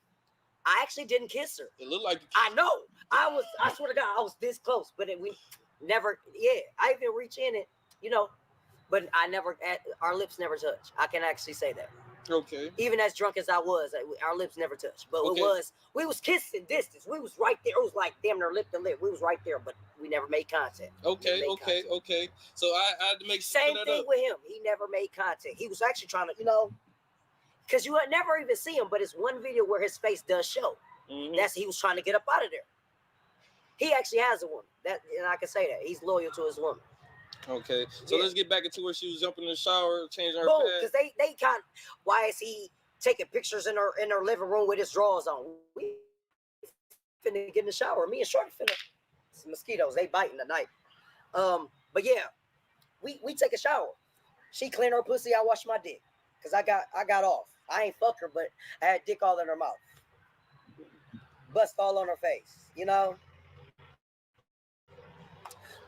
Speaker 17: I actually didn't kiss her.
Speaker 14: It looked like.
Speaker 17: I know. I swear to God, I was this close, but we never. Yeah, I even reach in it, but I never. Our lips never touch. I can actually say that.
Speaker 14: Okay.
Speaker 17: Even as drunk as I was, our lips never touched. But
Speaker 14: Okay.
Speaker 17: we was kissing distance. We was right there. It was like damn near lip to lip. We was right there, but we never made contact.
Speaker 14: Okay. So I had to make
Speaker 17: same thing with him. He never made contact. He was actually trying to, because you would never even see him. But it's one video where his face does show. Mm-hmm. He was trying to get up out of there. He actually has a woman. And I can say that he's loyal to his woman.
Speaker 14: Okay, so let's get back into where she was jumping in the shower, changing her
Speaker 17: pad.
Speaker 14: Because
Speaker 17: they kind of, why is he taking pictures in her living room with his drawers on? We finna get in the shower. Me and Shorty finna. Some mosquitoes, they biting tonight. But yeah, we take a shower. She clean her pussy, I wash my dick. Cause I got off. I ain't fuck her, but I had dick all in her mouth. Bust all on her face,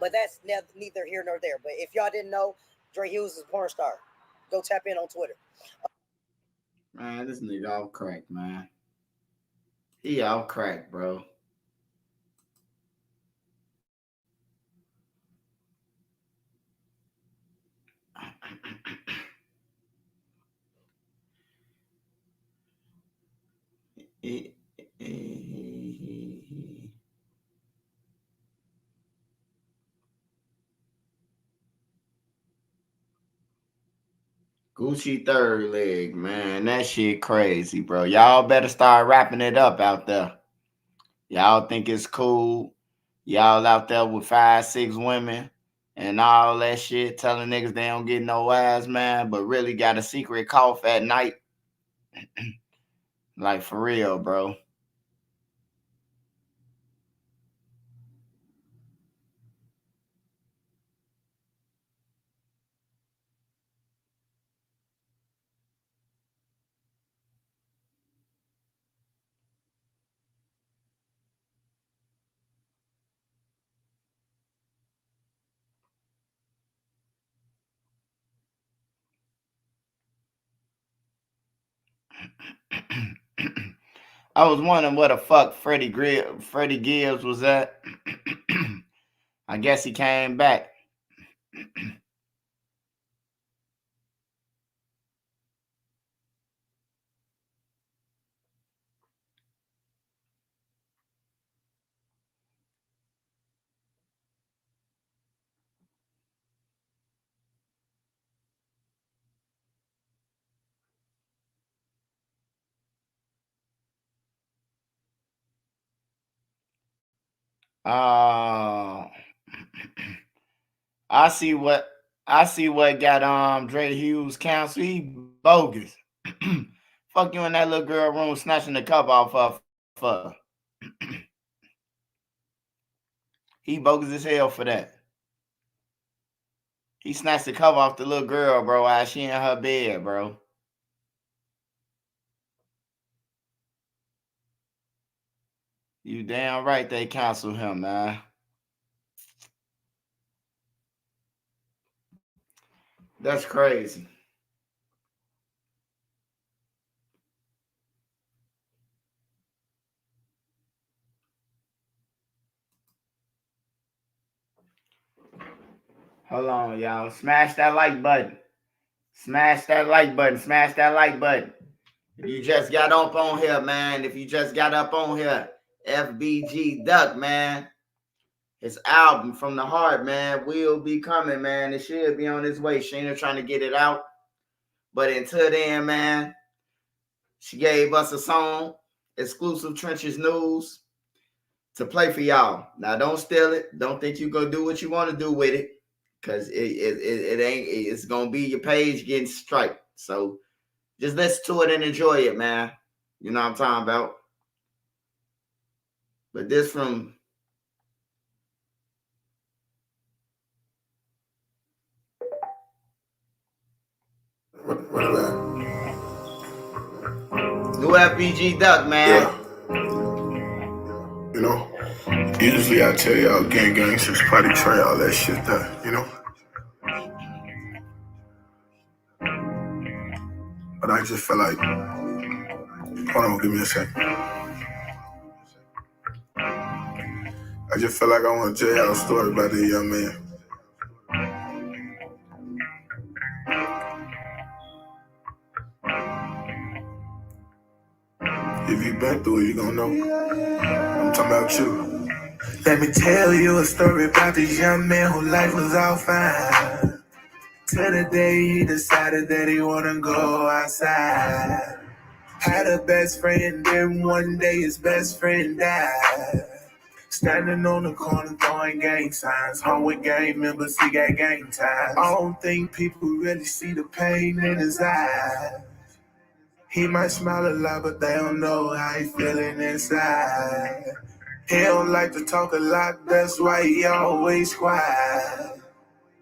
Speaker 17: But that's neither here nor there. But if y'all didn't know, Dre Hughes is a porn star. Go tap in on Twitter.
Speaker 1: Man, this nigga off crack, man. He off crack, bro. Gucci third leg, man. That shit crazy, bro. Y'all better start wrapping it up out there. Y'all think it's cool. Y'all out there with 5, 6 women and all that shit, telling niggas they don't get no ass, man, but really got a secret cough at night. Like, for real, bro. I was wondering what the fuck Freddie Gibbs was at. I guess he came back. I see what got Dre Hughes canceled. He bogus. Fuck you in that little girl room snatching the cup off her. He bogus as hell for that. He snatched the cover off the little girl, bro, while she in her bed, bro. You damn right they canceled him, man. That's crazy. Hold on, y'all. Smash that like button. Smash that like button. Smash that like button. If you just got up on here, man. If you just got up on here, FBG Duck, man. His album From the Heart, man, will be coming, man. It should be on its way. Shayna trying to get it out. But until then, man, she gave us a song, exclusive Trenches News, to play for y'all. Now, don't steal it. Don't think you gonna do what you want to do with it. Because it ain't, it's gonna be your page getting striked. So just listen to it and enjoy it, man. You know what I'm talking about. But this from
Speaker 2: What is that?
Speaker 1: Do FBG Duck, man.
Speaker 3: You know, usually I tell y'all gang, six party tray, all that shit that, you know. But I just feel like, hold on, give me a second. I just feel like I want to tell y'all a story about this young man. If you been through it, you gonna know. I'm talking about you. Let me tell you a story about this young man whose life was all fine. Till the day he decided that he wanna go outside. Had a best friend, then one day his best friend died. Standing on the corner throwing gang signs. Home with gang members, he got gang ties. I don't think people really see the pain in his eyes. He might smile a lot, but they don't know how he feeling inside. He don't like to talk a lot, that's why he always quiet.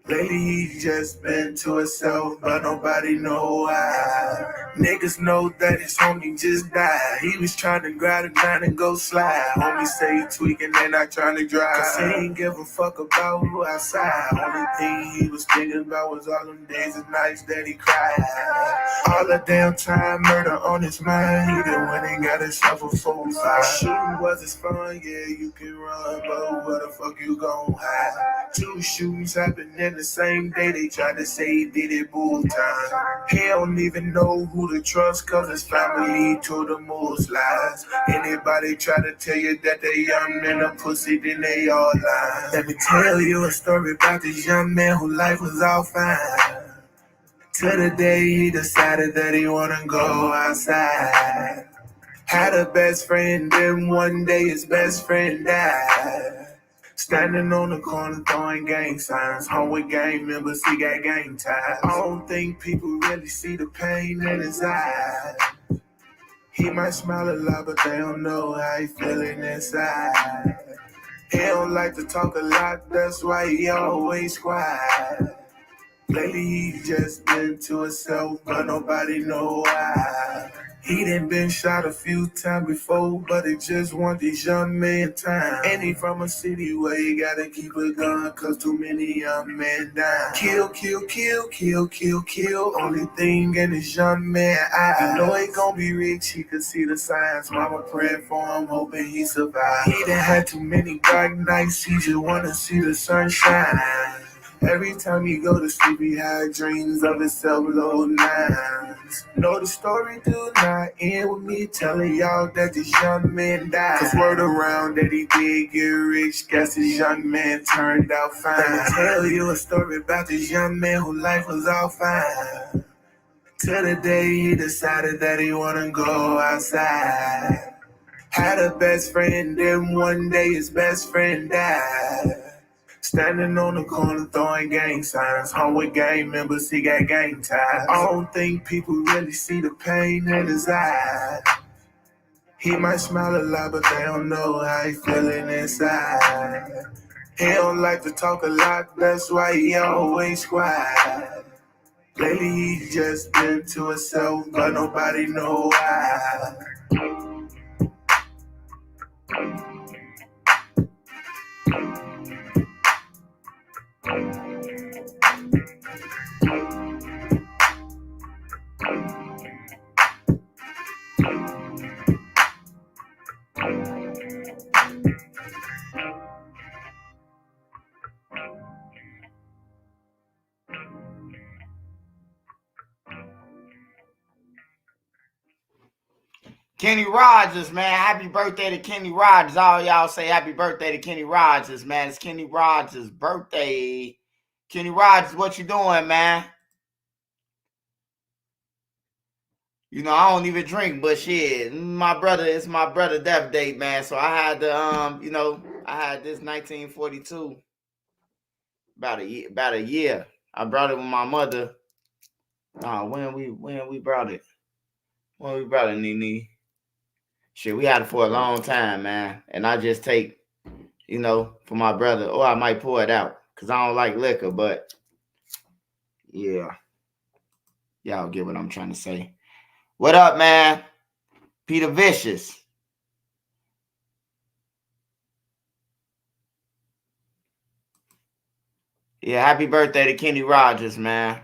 Speaker 3: Lately he just been to himself, but nobody know why. Niggas know that his homie just died. He was trying to grab a gun and go slide. Homie say he tweaking and not trying to drive. Cause he ain't give a fuck about who outside. Only thing he was thinking about was all them days and nights that he cried. All the damn time murder on his mind. He done went and got himself a 4-5. Shooting was his fun, yeah, you can run, but where the fuck you gon' hide? 2 shootings happened in the same day. They tried to say he did it bull time. He don't even know who to trust, cause his family told him most lies. Anybody try to tell you that they young and a pussy, then they all lie. Let me tell you a story about this young man whose life was all fine. Till the day he decided that he wanna go outside. Had a best friend, then one day his best friend died. Standing on the corner throwing gang signs. Home with gang members, he got gang ties. I don't think people really see the pain in his eyes. He might smile a lot, but they don't know how he feeling inside. He don't like to talk a lot, that's why he always quiet. Lately he just been to himself, but nobody know why. He done been shot a few times before, but it just want this young man time. And he from a city where you gotta keep a gun, cause too many young men die. Kill, kill, kill, kill, kill, kill. Only thing in this young man eye. You know he gon' be rich, he could see the signs. Mama praying for him, hoping he survive. He done had too many dark nights, he just wanna see the sunshine. Every time he go to sleep, he had dreams of himself low nines. No, the story do not end with me telling y'all that this young man died. Cause word around that he did get rich, guess this young man turned out fine. Let me tell you a story about this young man whose life was all fine. Till the day he decided that he wanna go outside. Had a best friend, then one day his best friend died. Standing on the corner throwing gang signs. Home with gang members, he got gang ties. I don't think people really see the pain in his eyes. He might smile a lot, but they don't know how he feeling inside. He don't like to talk a lot, that's why he always quiet. Lately he just been to himself, but nobody know why.
Speaker 1: Kenny Rogers, man. Happy birthday to Kenny Rogers. All y'all say happy birthday to Kenny Rogers, man. It's Kenny Rogers' birthday. Kenny Rogers, what you doing, man? You know, I don't even drink, but shit, it's my brother death date, man. So I had to, I had this 1942, about a year. I brought it with my mother. When we brought it? When we brought it, Nene? Shit, we had it for a long time, man. And I just take, for my brother, or I might pour it out, because I don't like liquor, but yeah. Y'all get what I'm trying to say. What up, man? Peter Vicious. Yeah, happy birthday to Kenny Rogers, man.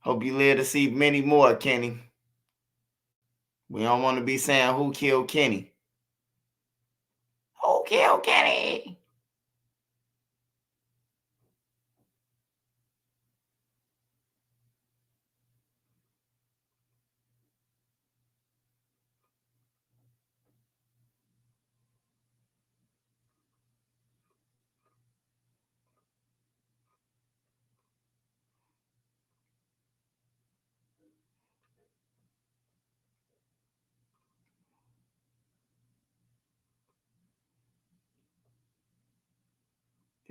Speaker 1: Hope you live to see many more, Kenny. We don't want to be saying who killed Kenny. Who killed Kenny?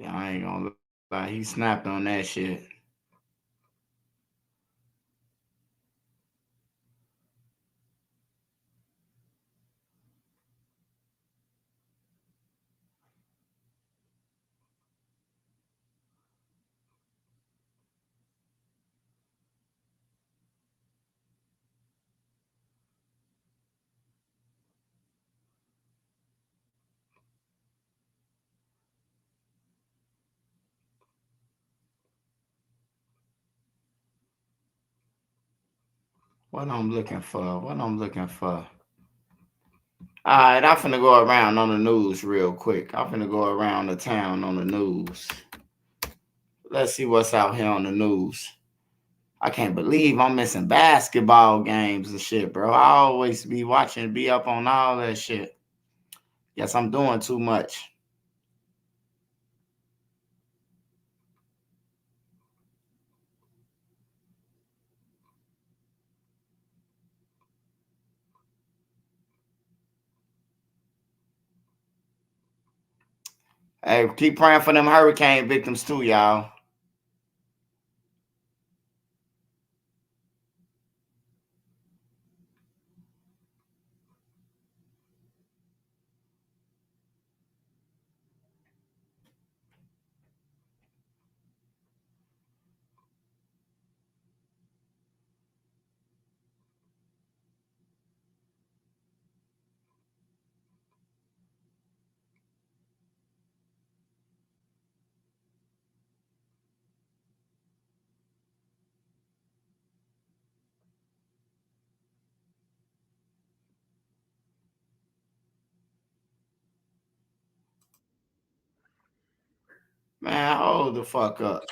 Speaker 1: Yeah, I ain't gonna lie. He snapped on that shit. What I'm looking for? All right, I'm finna go around on the news real quick. I'm finna go around the town on the news. Let's see what's out here on the news. I can't believe I'm missing basketball games and shit, bro. I always be watching, be up on all that shit. Guess I'm doing too much. Hey, keep praying for them hurricane victims too, y'all. Man, hold the fuck up.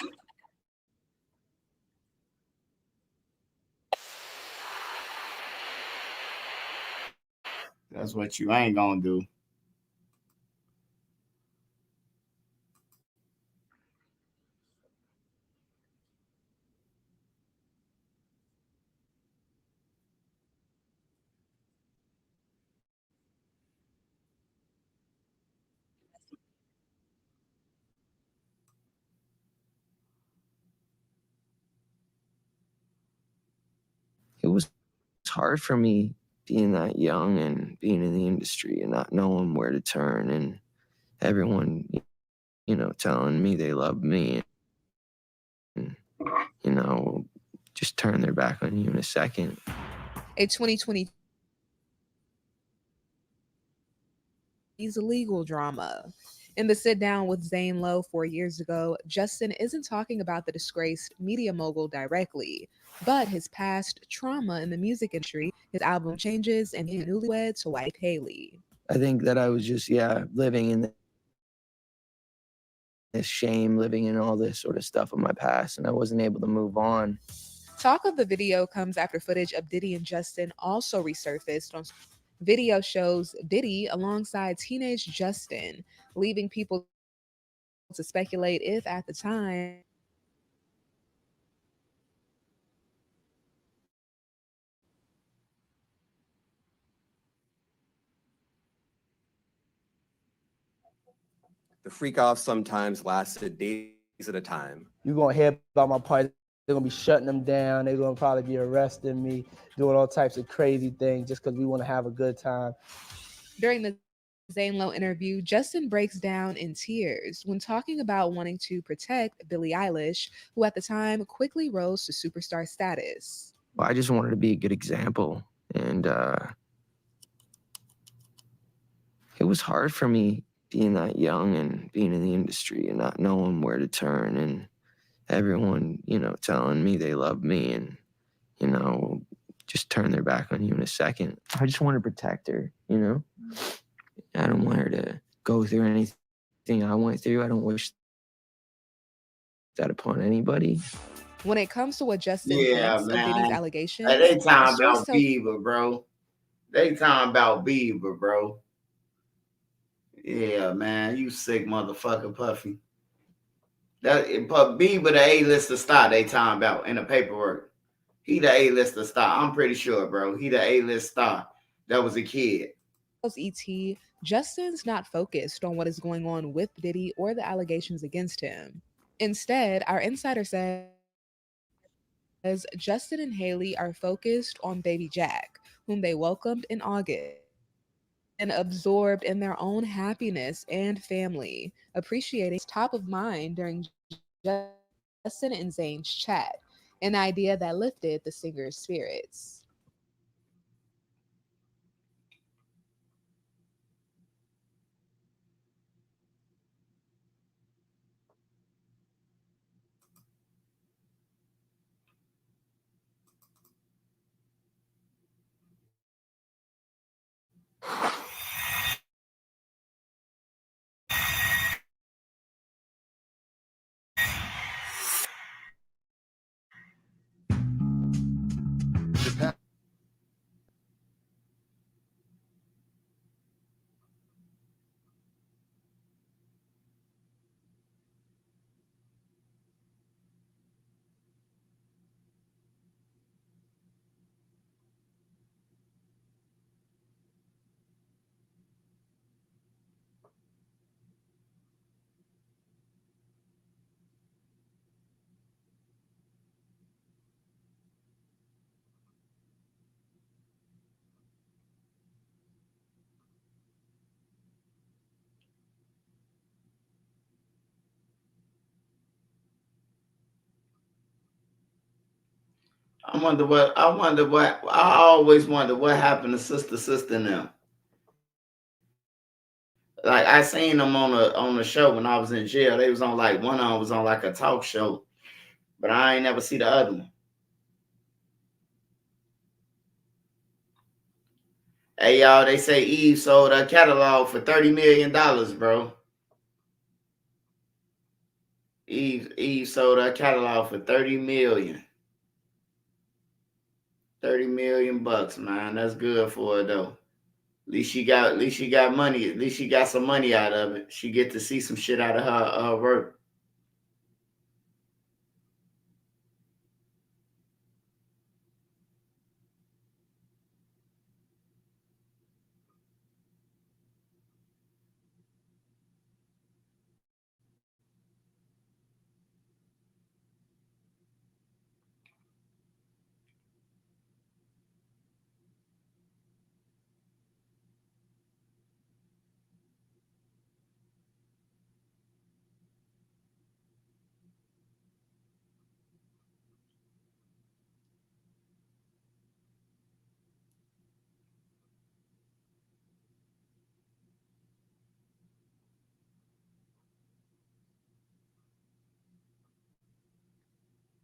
Speaker 1: That's what you ain't gonna do.
Speaker 2: It was hard for me being that young and being in the industry and not knowing where to turn, and everyone, telling me they love me and, just turn their back on you in a second.
Speaker 16: A 2020 is a legal drama. In the sit down with Zane Lowe 4 years ago, Justin isn't talking about the disgraced media mogul directly, but his past trauma in the music industry, his album changes, and his newlywed to White Haley.
Speaker 2: I think that I was just, living in this shame, living in all this sort of stuff of my past, and I wasn't able to move on.
Speaker 16: Talk of the video comes after footage of Diddy and Justin also resurfaced on video shows Diddy alongside teenage Justin, leaving people to speculate if at the time
Speaker 18: The freak off sometimes lasted days at a time.
Speaker 19: You're gonna hear about my party. They're gonna be shutting them down. They're gonna probably be arresting me, doing all types of crazy things just because we want to have a good time.
Speaker 16: During the Zane Lowe interview, Justin breaks down in tears when talking about wanting to protect Billie Eilish, who at the time quickly rose to superstar status.
Speaker 2: I just wanted to be a good example. And it was hard for me being that young and being in the industry and not knowing where to turn, and everyone, telling me they love me and, just turn their back on you in a second. I just want to protect her, I don't want her to go through anything I went through. I don't wish that upon anybody.
Speaker 16: When it comes to what Justin
Speaker 1: Yeah,
Speaker 16: thinks of Diddy's
Speaker 1: man.
Speaker 16: allegations,
Speaker 1: Hey, they
Speaker 16: a
Speaker 1: talking
Speaker 16: source
Speaker 1: about
Speaker 16: tells
Speaker 1: Bieber, bro. They talking about Bieber, bro. Yeah, man. You sick motherfucker, Puffy. Bieber, the A-lister star they talking about in the paperwork. He the A-lister star. I'm pretty sure, bro. He the A-list star. That was a kid.
Speaker 16: ET, Justin's not focused on what is going on with Diddy or the allegations against him. Instead, our insider says Justin and Haley are focused on baby Jack, whom they welcomed in August, and absorbed in their own happiness and family, appreciating top of mind during Justin and Zayn's chat, an idea that lifted the singer's spirits.
Speaker 1: I always wonder what happened to Sister now. Like I seen them on the show when I was in jail. They was on like one of them was on like a talk show, but I ain't never see the other one. Hey y'all, they say Eve sold her catalog for $30 million, bro. Eve sold her catalog for 30 million. 30 million bucks, man. That's good for her though. At least she got money. At least she got some money out of it. She get to see some shit out of her work.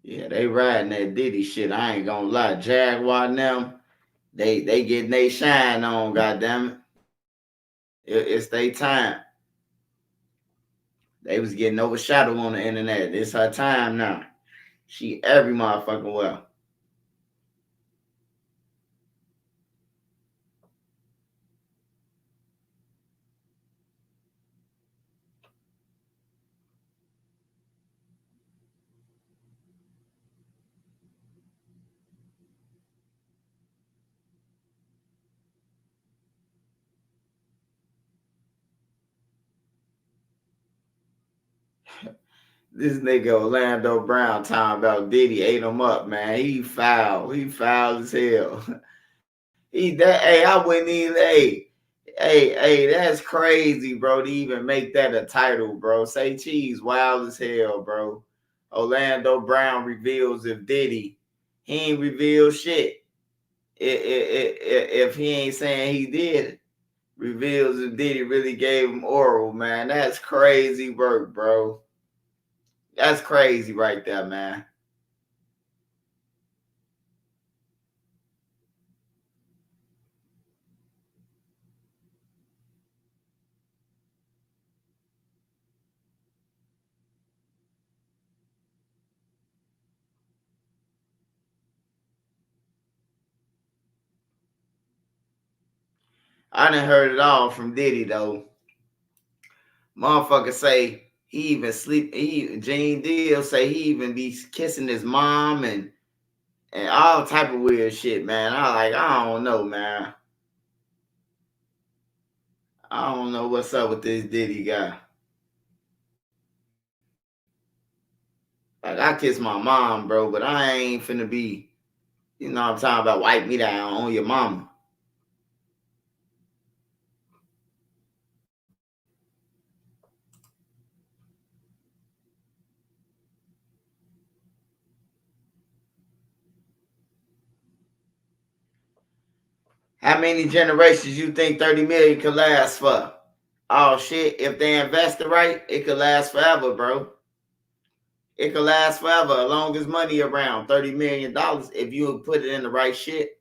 Speaker 1: Yeah, they riding that Diddy shit. I ain't gonna lie. Jaguar and them, they getting they shine on, goddamn it. It's their time. They was getting overshadowed on the internet. It's her time now. She every motherfucking well. This nigga Orlando Brown talking about Diddy ate him up, man. He foul. He foul as hell. Hey, I wouldn't even hey, that's crazy, bro, to even make that a title, bro. Say cheese, wild as hell, bro. Orlando Brown reveals if Diddy He ain't revealed shit. If he ain't saying he did, reveals if Diddy really gave him oral, man. That's crazy work, bro. That's crazy right there, man. I done heard it all from Diddy though. Motherfucker say he even sleep. Gene Deal say he even be kissing his mom and all type of weird shit, man. I don't know, man. I don't know what's up with this Diddy guy. Like I kiss my mom, bro, but I ain't finna be, you know what I'm talking about, wipe me down on your mama. How many generations you think 30 million could last for? Oh shit, if they invest it right, it could last forever, bro. It could last forever as long as money around. $30 million if you put it in the right shit.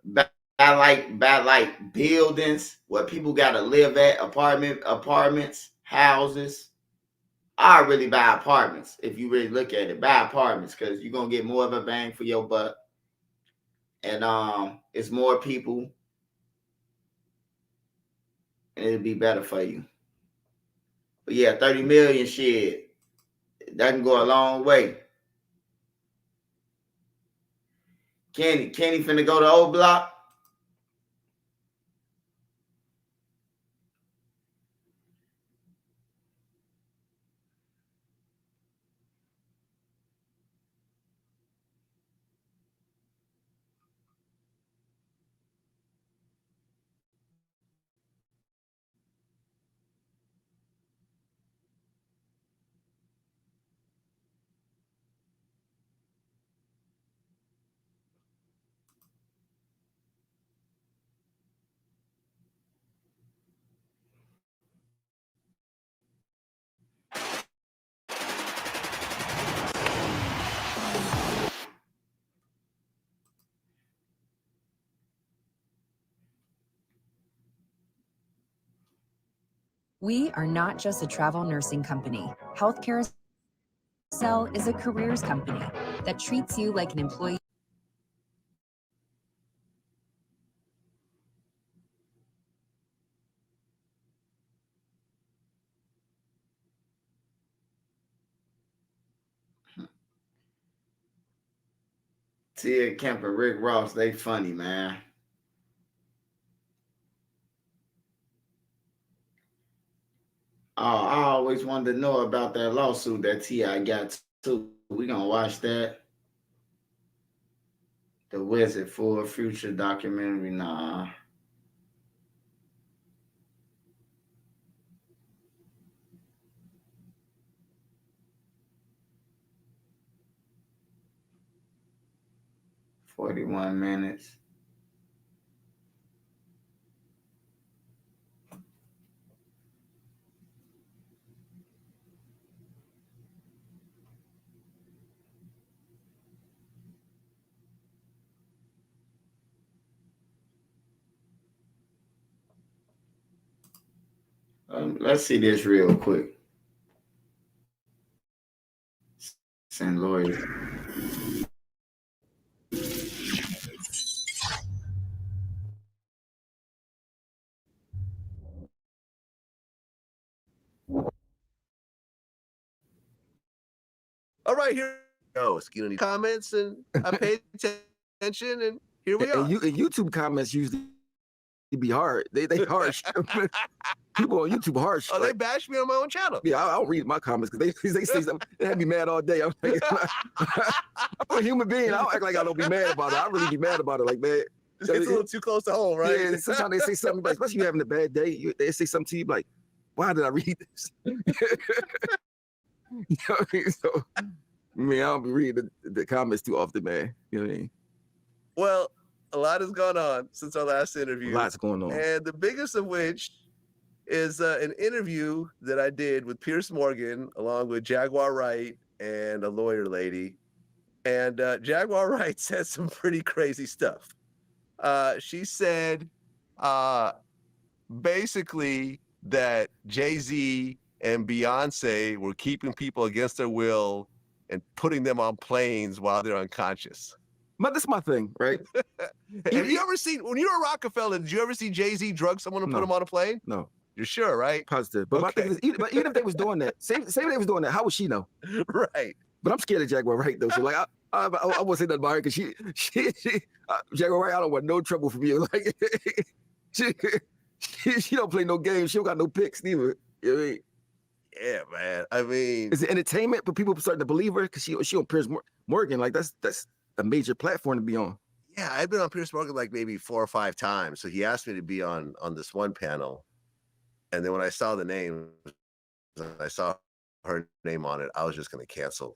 Speaker 1: Buy like buildings where people gotta live at, apartments, houses. I really buy apartments if you really look at it. Buy apartments because you're gonna get more of a bang for your buck. And it's more people and it'll be better for you. But yeah, 30 million shit. That can go a long way. Kenny finna go to O Block.
Speaker 4: We are not just a travel nursing company. Healthcare Cell is a careers company that treats you like an employee.
Speaker 1: Tia Kemp and Rick Ross, they funny, man. Oh, I always wanted to know about that lawsuit that T.I. got too. We gonna watch that. The Wizard for a future documentary. Nah. $41. Let's see this real quick. Send lawyers.
Speaker 20: All right, here we go. Skinny comments, and I paid attention, and here we are.
Speaker 21: And YouTube comments usually be hard. They harsh. People on YouTube harsh.
Speaker 20: Oh, they bash me on my own channel.
Speaker 21: Yeah, I don't read my comments because they say something. They have me mad all day. I'm like, I'm a human being. I don't act like I don't be mad about it. I really be mad about it. Like, man.
Speaker 20: It's a little too close to home, right?
Speaker 21: Yeah, sometimes they say something, like, especially you having a bad day, they say something to you like, why did I read this? You know what I mean? So, I mean, I don't be reading the comments too often, man. You know what I mean?
Speaker 20: Well, a lot has gone on since our last interview.
Speaker 21: Lots going on.
Speaker 20: And the biggest of which is an interview that I did with Pierce Morgan, along with Jaguar Wright and a lawyer lady. And Jaguar Wright said some pretty crazy stuff. She said basically that Jay-Z and Beyonce were keeping people against their will and putting them on planes while they're unconscious.
Speaker 21: But that's my thing, right?
Speaker 20: Have you ever seen, when you were at Rockefeller, did you ever see Jay-Z drug someone and put him on a plane?
Speaker 21: No.
Speaker 20: You're sure, right?
Speaker 21: Positive. But my thing is, even if they was doing that, say if they was doing that, how would she know?
Speaker 20: Right.
Speaker 21: But I'm scared of Jaguar Wright, though. So, like, I won't say nothing about her because she Jaguar Wright, I don't want no trouble from you. Like, she don't play no games. She don't got no picks neither. You know what I mean?
Speaker 20: Yeah, man. I mean,
Speaker 21: is it entertainment? But people starting to believe her because she on Piers Morgan. Like, that's a major platform to be on.
Speaker 20: Yeah, I've been on Pierce Morgan like maybe 4 or 5 times. So he asked me to be on this one panel. And then when I saw the name, I saw her name on it, I was just going to cancel.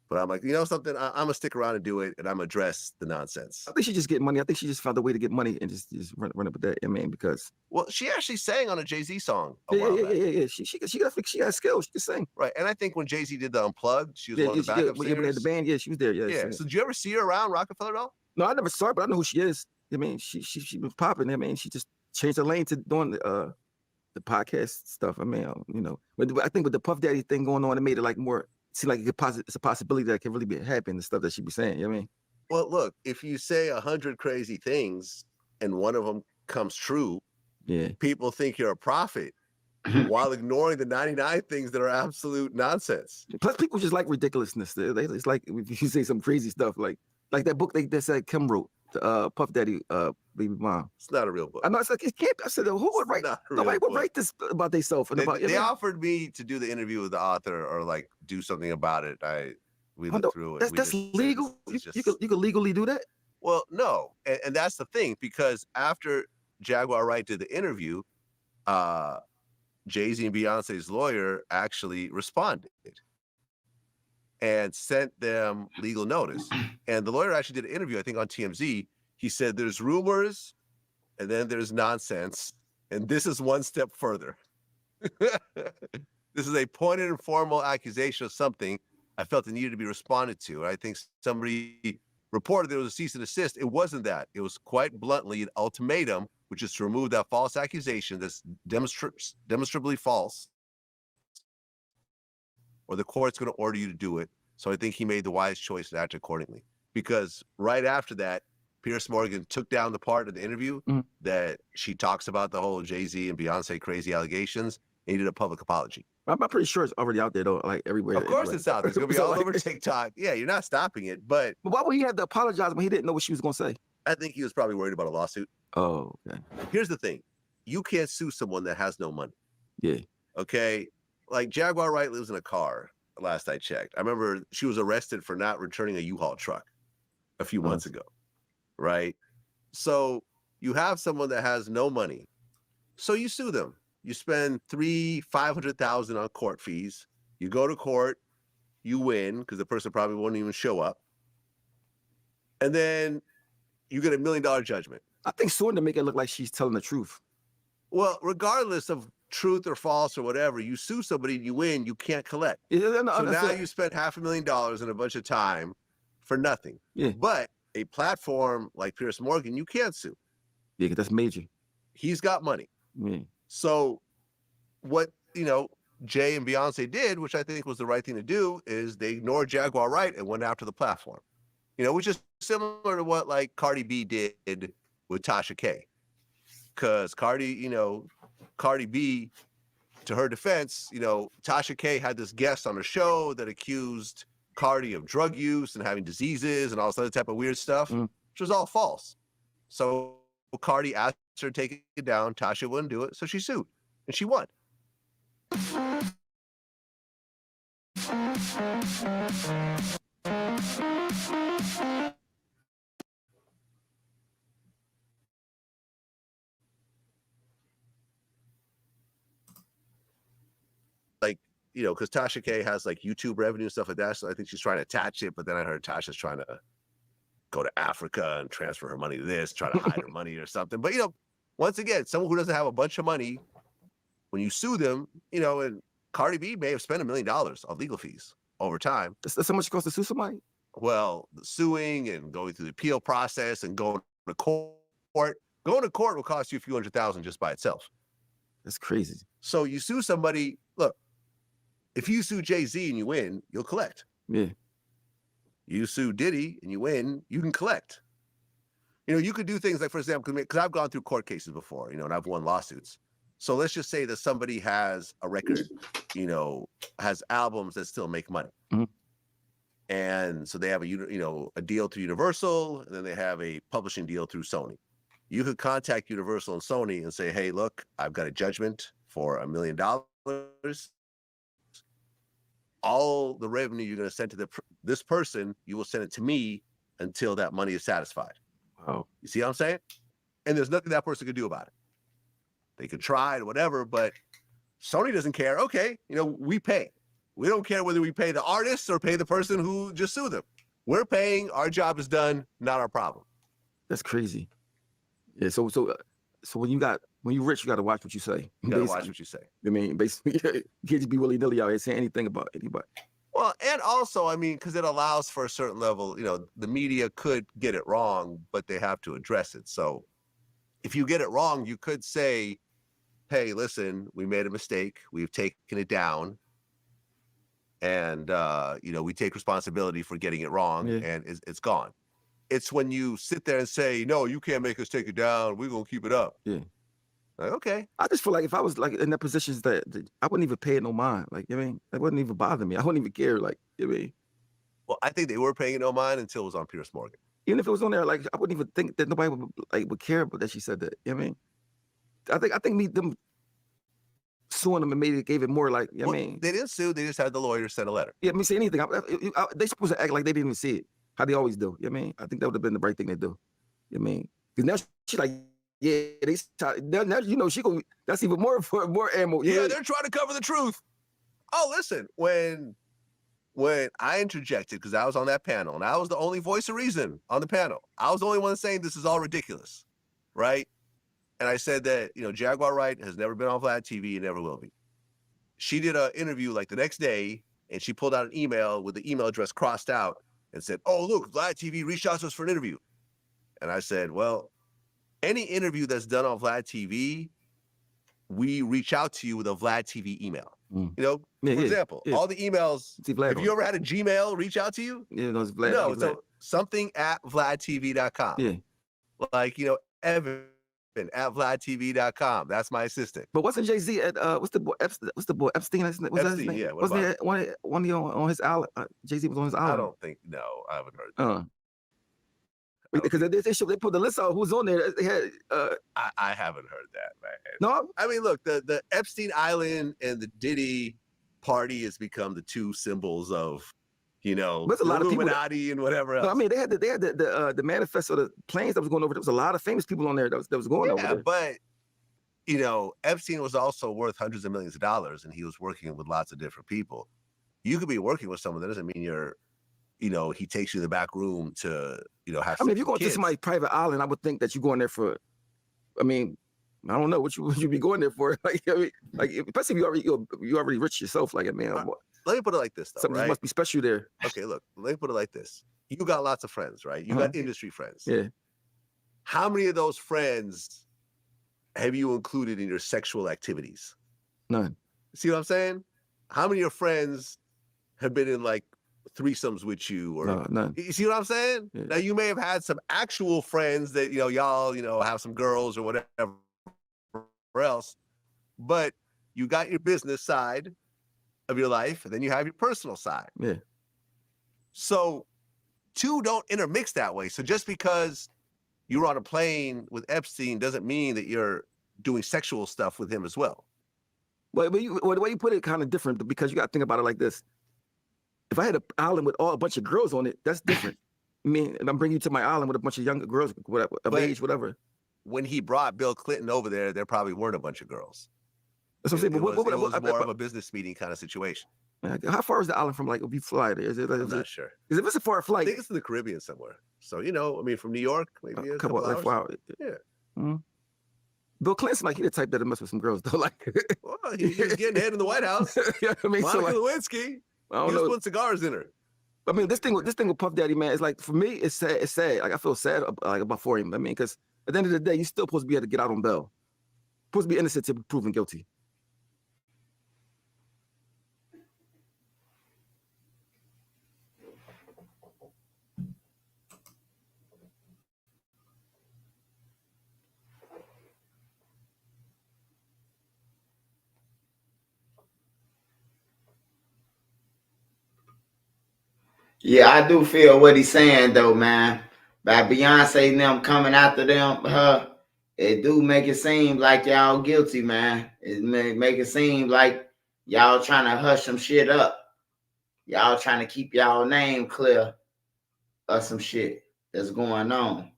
Speaker 20: But I'm like, you know something? I'm going to stick around and do it, and I'm going to address the nonsense.
Speaker 21: I think she just get money. I think she just found a way to get money and just run up with that. I mean, because...
Speaker 20: Well, she actually sang on a Jay-Z song
Speaker 21: Yeah. She got skills. She can sing.
Speaker 20: Right. And I think when Jay-Z did the Unplugged, she was one of the backup singers.
Speaker 21: When they had the band, yeah, she was there.
Speaker 20: Yeah. So did you ever see her around Rockefeller at all?
Speaker 21: No, I never saw her, but I know who she is. I mean, she was popping. I mean, she just changed her lane to doing the podcast stuff. I mean, you know, but I think with the Puff Daddy thing going on, it made it like more seem like it's a possibility that can really be happening. The stuff that she be saying. You know what I mean?
Speaker 20: Well, look, if you say 100 crazy things and one of them comes true,
Speaker 21: yeah,
Speaker 20: people think you're a prophet while ignoring the 99 things that are absolute nonsense.
Speaker 21: Plus, people just like ridiculousness. It's like if you say some crazy stuff, like that book they said Kim wrote. Puff Daddy, Baby Mom.
Speaker 20: It's not a real book.
Speaker 21: I know. It's like it can't. I said, who would write? Nobody would write this about themselves.
Speaker 20: They offered me to do the interview with the author or like do something about it. We looked through it.
Speaker 21: That's legal. You could legally do that.
Speaker 20: Well, no, and that's the thing, because after Jaguar Wright did the interview, Jay-Z and Beyonce's lawyer actually responded and sent them legal notice. And the lawyer actually did an interview, I think, on TMZ. He said there's rumors and then there's nonsense. And this is one step further. This is a pointed and formal accusation of something I felt it needed to be responded to. And I think somebody reported there was a cease and desist. It wasn't that. It was quite bluntly an ultimatum, which is to remove that false accusation that's demonstrably false, or the court's going to order you to do it. So I think he made the wise choice and acted accordingly. Because right after that, Pierce Morgan took down the part of the interview that she talks about the whole Jay-Z and Beyonce crazy allegations, and he did a public apology.
Speaker 21: I'm pretty sure it's already out there, though, like everywhere.
Speaker 20: Of course it's out there. It's going to be all over TikTok. Yeah, you're not stopping it, but
Speaker 21: why would he have to apologize when he didn't know what she was going to say?
Speaker 20: I think he was probably worried about a lawsuit.
Speaker 21: Oh, okay.
Speaker 20: Here's the thing. You can't sue someone that has no money.
Speaker 21: Yeah.
Speaker 20: Okay? Like Jaguar Wright lives in a car, last I checked. I remember she was arrested for not returning a U-Haul truck a few months ago, right? So you have someone that has no money. So you sue them. You spend $500,000 on court fees. You go to court, you win because the person probably won't even show up. And then you get $1 million judgment.
Speaker 21: I think suing to make it look like she's telling the truth.
Speaker 20: Well, regardless of truth or false or whatever, you sue somebody and you win, you can't collect.
Speaker 21: So
Speaker 20: now you spent $500,000 and a bunch of time for nothing.
Speaker 21: Yeah.
Speaker 20: But a platform like Pierce Morgan, you can't sue.
Speaker 21: Yeah, that's major.
Speaker 20: He's got money.
Speaker 21: Yeah.
Speaker 20: So what, Jay and Beyonce did, which I think was the right thing to do, is they ignored Jaguar Wright and went after the platform. Which is similar to what like Cardi B did with Tasha K. Because Cardi B, to her defense, Tasha K had this guest on her show that accused Cardi of drug use and having diseases and all this other type of weird stuff, which was all false. So Cardi asked her to take it down. Tasha wouldn't do it, so she sued, and she won. Like, you know, because Tasha K has like YouTube revenue and stuff like that. So I think she's trying to attach it. But then I heard Tasha's trying to go to Africa and transfer her money to this, try to hide her money or something. But, you know, once again, someone who doesn't have a bunch of money, when you sue them, you know, and Cardi B may have spent $1 million on legal fees over time.
Speaker 21: That's how much it costs to sue somebody?
Speaker 20: Well, the suing and going through the appeal process and going to court. Going to court will cost you a few $100,000 just by itself.
Speaker 21: That's crazy.
Speaker 20: So you sue somebody, look, if you sue Jay-Z and you win, you'll collect.
Speaker 21: Yeah.
Speaker 20: You sue Diddy and you win, you can collect. You know, you could do things like, for example, because I've gone through court cases before, you know, and I've won lawsuits. So let's just say that somebody has a record, you know, has albums that still make money.
Speaker 21: Mm-hmm.
Speaker 20: And so they have a deal through Universal, and then they have a publishing deal through Sony. You could contact Universal and Sony and say, hey, look, I've got a judgment for $1 million. All the revenue you're going to send to this person, you will send it to me until that money is satisfied.
Speaker 21: Wow.
Speaker 20: You see what I'm saying? And there's nothing that person could do about it. They could try it or whatever, but Sony doesn't care. Okay, you know, we pay. We don't care whether we pay the artist or pay the person who just sued them. We're paying. Our job is done. Not our problem.
Speaker 21: That's crazy. Yeah. So when you're rich, you got to watch what you say.
Speaker 20: You got to watch what you say.
Speaker 21: I mean, basically, you can't just be willy-nilly out here saying anything about anybody.
Speaker 20: Well, and also, I mean, because it allows for a certain level, you know, the media could get it wrong, but they have to address it. So if you get it wrong, you could say, hey, listen, we made a mistake. We've taken it down. And, you know, we take responsibility for getting it wrong, and it's gone. It's when you sit there and say, no, you can't make us take it down. We're going to keep it up.
Speaker 21: Yeah.
Speaker 20: Like, okay.
Speaker 21: I just feel like if I was like in that position, that I wouldn't even pay it no mind. Like, I mean, that wouldn't even bother me. I wouldn't even care. Like, I mean.
Speaker 20: Well, I think they were paying it no mind until it was on Pierce Morgan.
Speaker 21: Even if it was on there, like, I wouldn't even think that nobody would care about that she said that. You know what I mean? I think them suing them and gave it more like, I mean.
Speaker 20: They didn't sue. They just had the lawyer send a letter.
Speaker 21: Yeah, I mean, say anything. They supposed to act like they didn't even see it. How they always do. You know what I mean? I think that would have been the right thing to do. You know what I mean? Because now she's like, yeah, now you know, that's even more ammo.
Speaker 20: Yeah, they're trying to cover the truth. Oh, listen, when I interjected, because I was on that panel, and I was the only voice of reason on the panel. I was the only one saying this is all ridiculous, right? And I said that, you know, Jaguar Wright has never been on Vlad TV and never will be. She did an interview like the next day, and she pulled out an email with the email address crossed out and said, oh, look, Vlad TV reached out to us for an interview. And I said, well, any interview that's done on Vlad TV, we reach out to you with a Vlad TV email. You know, for example, all the emails, have you ever had a Gmail reach out to you?
Speaker 21: Yeah, no, it's Vlad.
Speaker 20: No, so something at VladTV.com.
Speaker 21: Yeah.
Speaker 20: Like, you know, Evan at VladTV.com. That's my assistant.
Speaker 21: But wasn't Jay-Z at what's the boy Epstein?
Speaker 20: Epstein, yeah.
Speaker 21: Wasn't there one on his island? Jay-Z was on his island.
Speaker 20: I don't think. No, I haven't heard that.
Speaker 21: Because they put the list out who's on there. They had,
Speaker 20: I haven't heard that, man.
Speaker 21: No,
Speaker 20: I mean, look, the Epstein Island and the Diddy party has become the two symbols of, you know,
Speaker 21: there's a lot of
Speaker 20: Illuminati and whatever else.
Speaker 21: No, I mean, they had the manifesto, the planes that was going over. There was a lot of famous people on there that was going over there.
Speaker 20: But you know, Epstein was also worth hundreds of millions of dollars, and he was working with lots of different people. You could be working with someone that doesn't mean you're, you know, he takes you to the back room to, you know, have.
Speaker 21: I mean, if you're going to somebody's private island, I would think that you're going there for. I mean, I don't know what you be going there for. Like, I mean, like especially if you already rich yourself. Like, I mean,
Speaker 20: let me put it like this, though.
Speaker 21: Something must be special there.
Speaker 20: Okay, look, let me put it like this. You got lots of friends, right? You got industry friends.
Speaker 21: Yeah.
Speaker 20: How many of those friends have you included in your sexual activities?
Speaker 21: None.
Speaker 20: See what I'm saying? How many of your friends have been in like threesomes with you? Or
Speaker 21: none.
Speaker 20: You see what I'm saying? Yeah. Now you may have had some actual friends that, you know, y'all, you know, have some girls or whatever else, but you got your business side of your life, and then you have your personal side.
Speaker 21: Yeah.
Speaker 20: So two don't intermix that way. So just because you're on a plane with Epstein doesn't mean that you're doing sexual stuff with him as well.
Speaker 21: But the way you put it kind of different, because you got to think about it like this. If I had an island with a bunch of girls on it, that's different. I mean, and I'm bringing you to my island with a bunch of younger girls, whatever, of age, whatever.
Speaker 20: When he brought Bill Clinton over there, there probably weren't a bunch of girls.
Speaker 21: That's what I'm saying.
Speaker 20: It
Speaker 21: But
Speaker 20: was more of a business meeting kind of situation.
Speaker 21: how far is the island from, like, if you fly there? Is it?
Speaker 20: I'm not sure.
Speaker 21: Because if it's a far
Speaker 20: I
Speaker 21: flight,
Speaker 20: think it's in the Caribbean somewhere. So, you know, I mean, from New York, maybe a couple
Speaker 21: like
Speaker 20: hours.
Speaker 21: 4 hours.
Speaker 20: Yeah.
Speaker 21: Mm-hmm. Bill Clinton, like, he the type that'll mess with some girls though. Like,
Speaker 20: well, he was getting head in the White House.
Speaker 21: Yeah, I mean,
Speaker 20: Monica
Speaker 21: so, like,
Speaker 20: Lewinsky.
Speaker 21: I don't
Speaker 20: He was
Speaker 21: know.
Speaker 20: putting cigars in her.
Speaker 21: I mean, this thing with Puff Daddy, man, it's like, for me, it's sad. It's sad. Like, I feel sad like about for him. I mean, because at the end of the day, you're still supposed to be able to get out on bail. Supposed to be innocent to be proven guilty.
Speaker 1: Yeah, I do feel what he's saying though, man. By Beyonce and them coming after them, it do make it seem like y'all guilty, man. It make it seem like y'all trying to hush some shit up. Y'all trying to keep y'all name clear of some shit that's going on.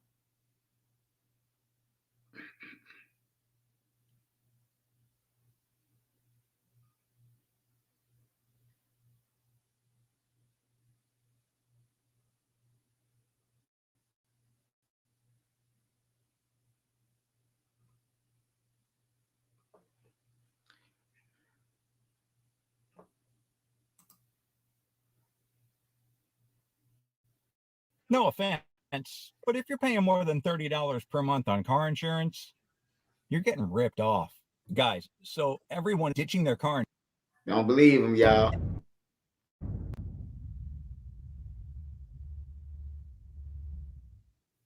Speaker 6: No offense, but if you're paying more than $30 per month on car insurance, you're getting ripped off. Guys, so everyone ditching their car.
Speaker 1: Don't believe him, y'all.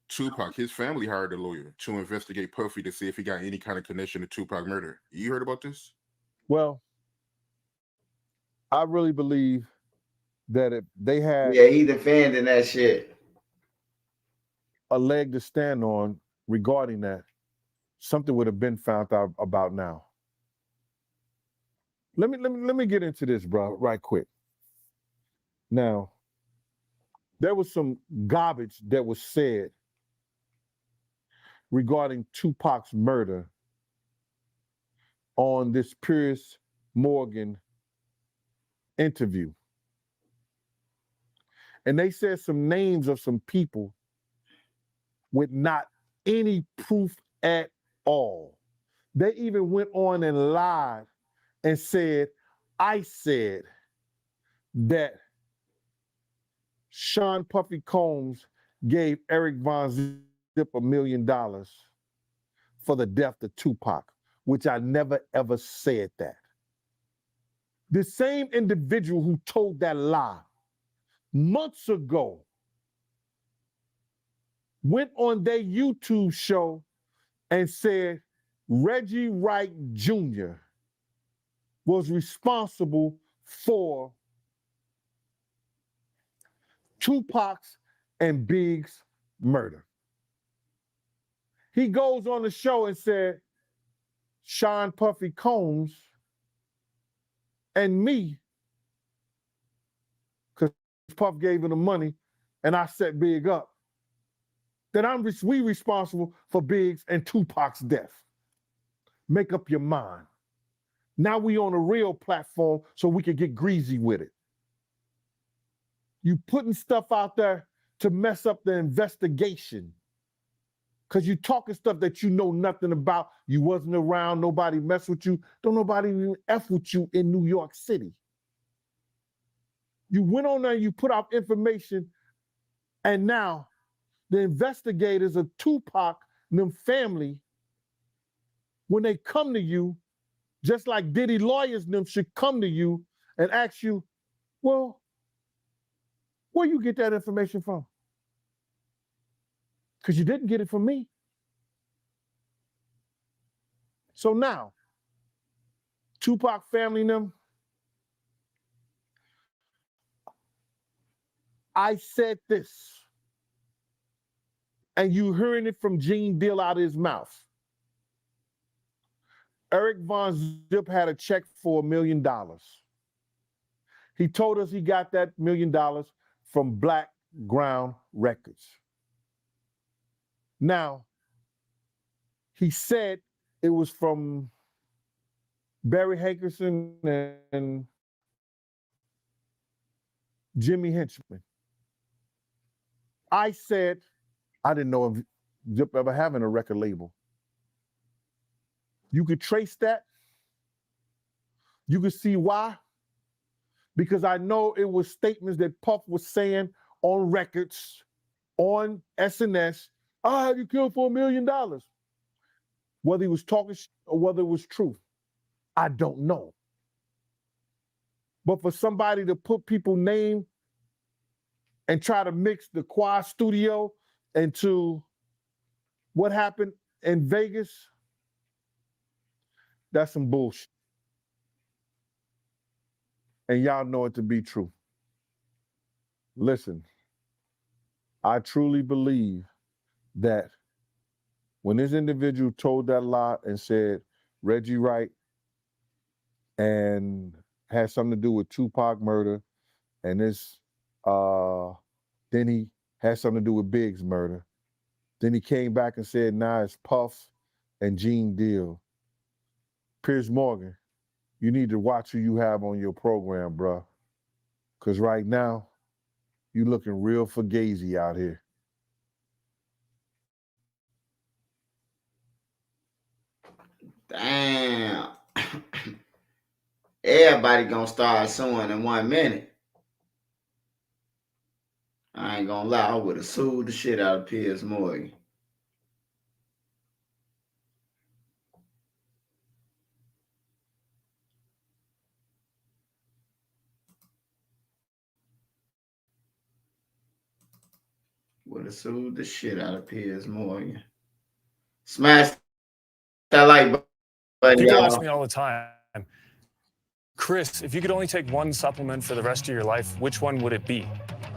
Speaker 7: Tupac, his family hired a lawyer to investigate Puffy to see if he got any kind of connection to Tupac murder. You heard about this?
Speaker 22: Well, I really believe that if they had
Speaker 1: he defending that shit,
Speaker 22: a leg to stand on regarding that, something would have been found out about now. Let me get into this, bro, right quick. Now, there was some garbage that was said regarding Tupac's murder on this Piers Morgan interview. And they said some names of some people with not any proof at all. They even went on and lied and said, I said that Sean Puffy Combs gave Eric Von Zip $1 million for the death of Tupac, which I never ever said that. The same individual who told that lie months ago went on their YouTube show and said Reggie Wright Jr. was responsible for Tupac's and Big's murder. He goes on the show and said, Sean Puffy Combs and me, because Puff gave him the money and I set Big up, that we responsible for Big's and Tupac's death. Make up your mind. Now we on a real platform so we can get greasy with it. You putting stuff out there to mess up the investigation because you talking stuff that you know nothing about. You wasn't around, nobody messed with you. Don't nobody even F with you in New York City. You went on there, you put out information, and now the investigators of Tupac and them family, when they come to you, just like Diddy lawyers and them should come to you and ask you, well, where you get that information from? Because you didn't get it from me. So now, Tupac family and them, I said this, and you hearing it from Gene Deal out of his mouth. Eric Von Zip had a check for $1 million. He told us he got that $1 million from Black Ground Records. Now, he said it was from Barry Hankerson and Jimmy Henchman. I said, I didn't know of Zip ever having a record label. You could trace that. You could see why. Because I know it was statements that Puff was saying on records, on SNS. I'll have you killed for $1 million. Whether he was talking or whether it was true, I don't know. But for somebody to put people's name and try to mix the Quad Studio into what happened in Vegas, that's some bullshit. And y'all know it to be true. Listen, I truly believe that when this individual told that lie and said Reggie Wright and had something to do with Tupac murder, and this then he had something to do with Biggs murder. Then he came back and said, nah, it's Puff and Gene Deal. Piers Morgan, you need to watch who you have on your program, bruh. Because right now, you looking real fugazi out here.
Speaker 1: Damn. Everybody gonna start suing in 1 minute. I ain't gonna lie, I would have sued the shit out of Piers Morgan. Would have sued the shit out of Piers Morgan. Smash that like button,
Speaker 5: People
Speaker 1: y'all.
Speaker 5: ask me all the time, Chris, if you could only take one supplement for the rest of your life, which one would it be?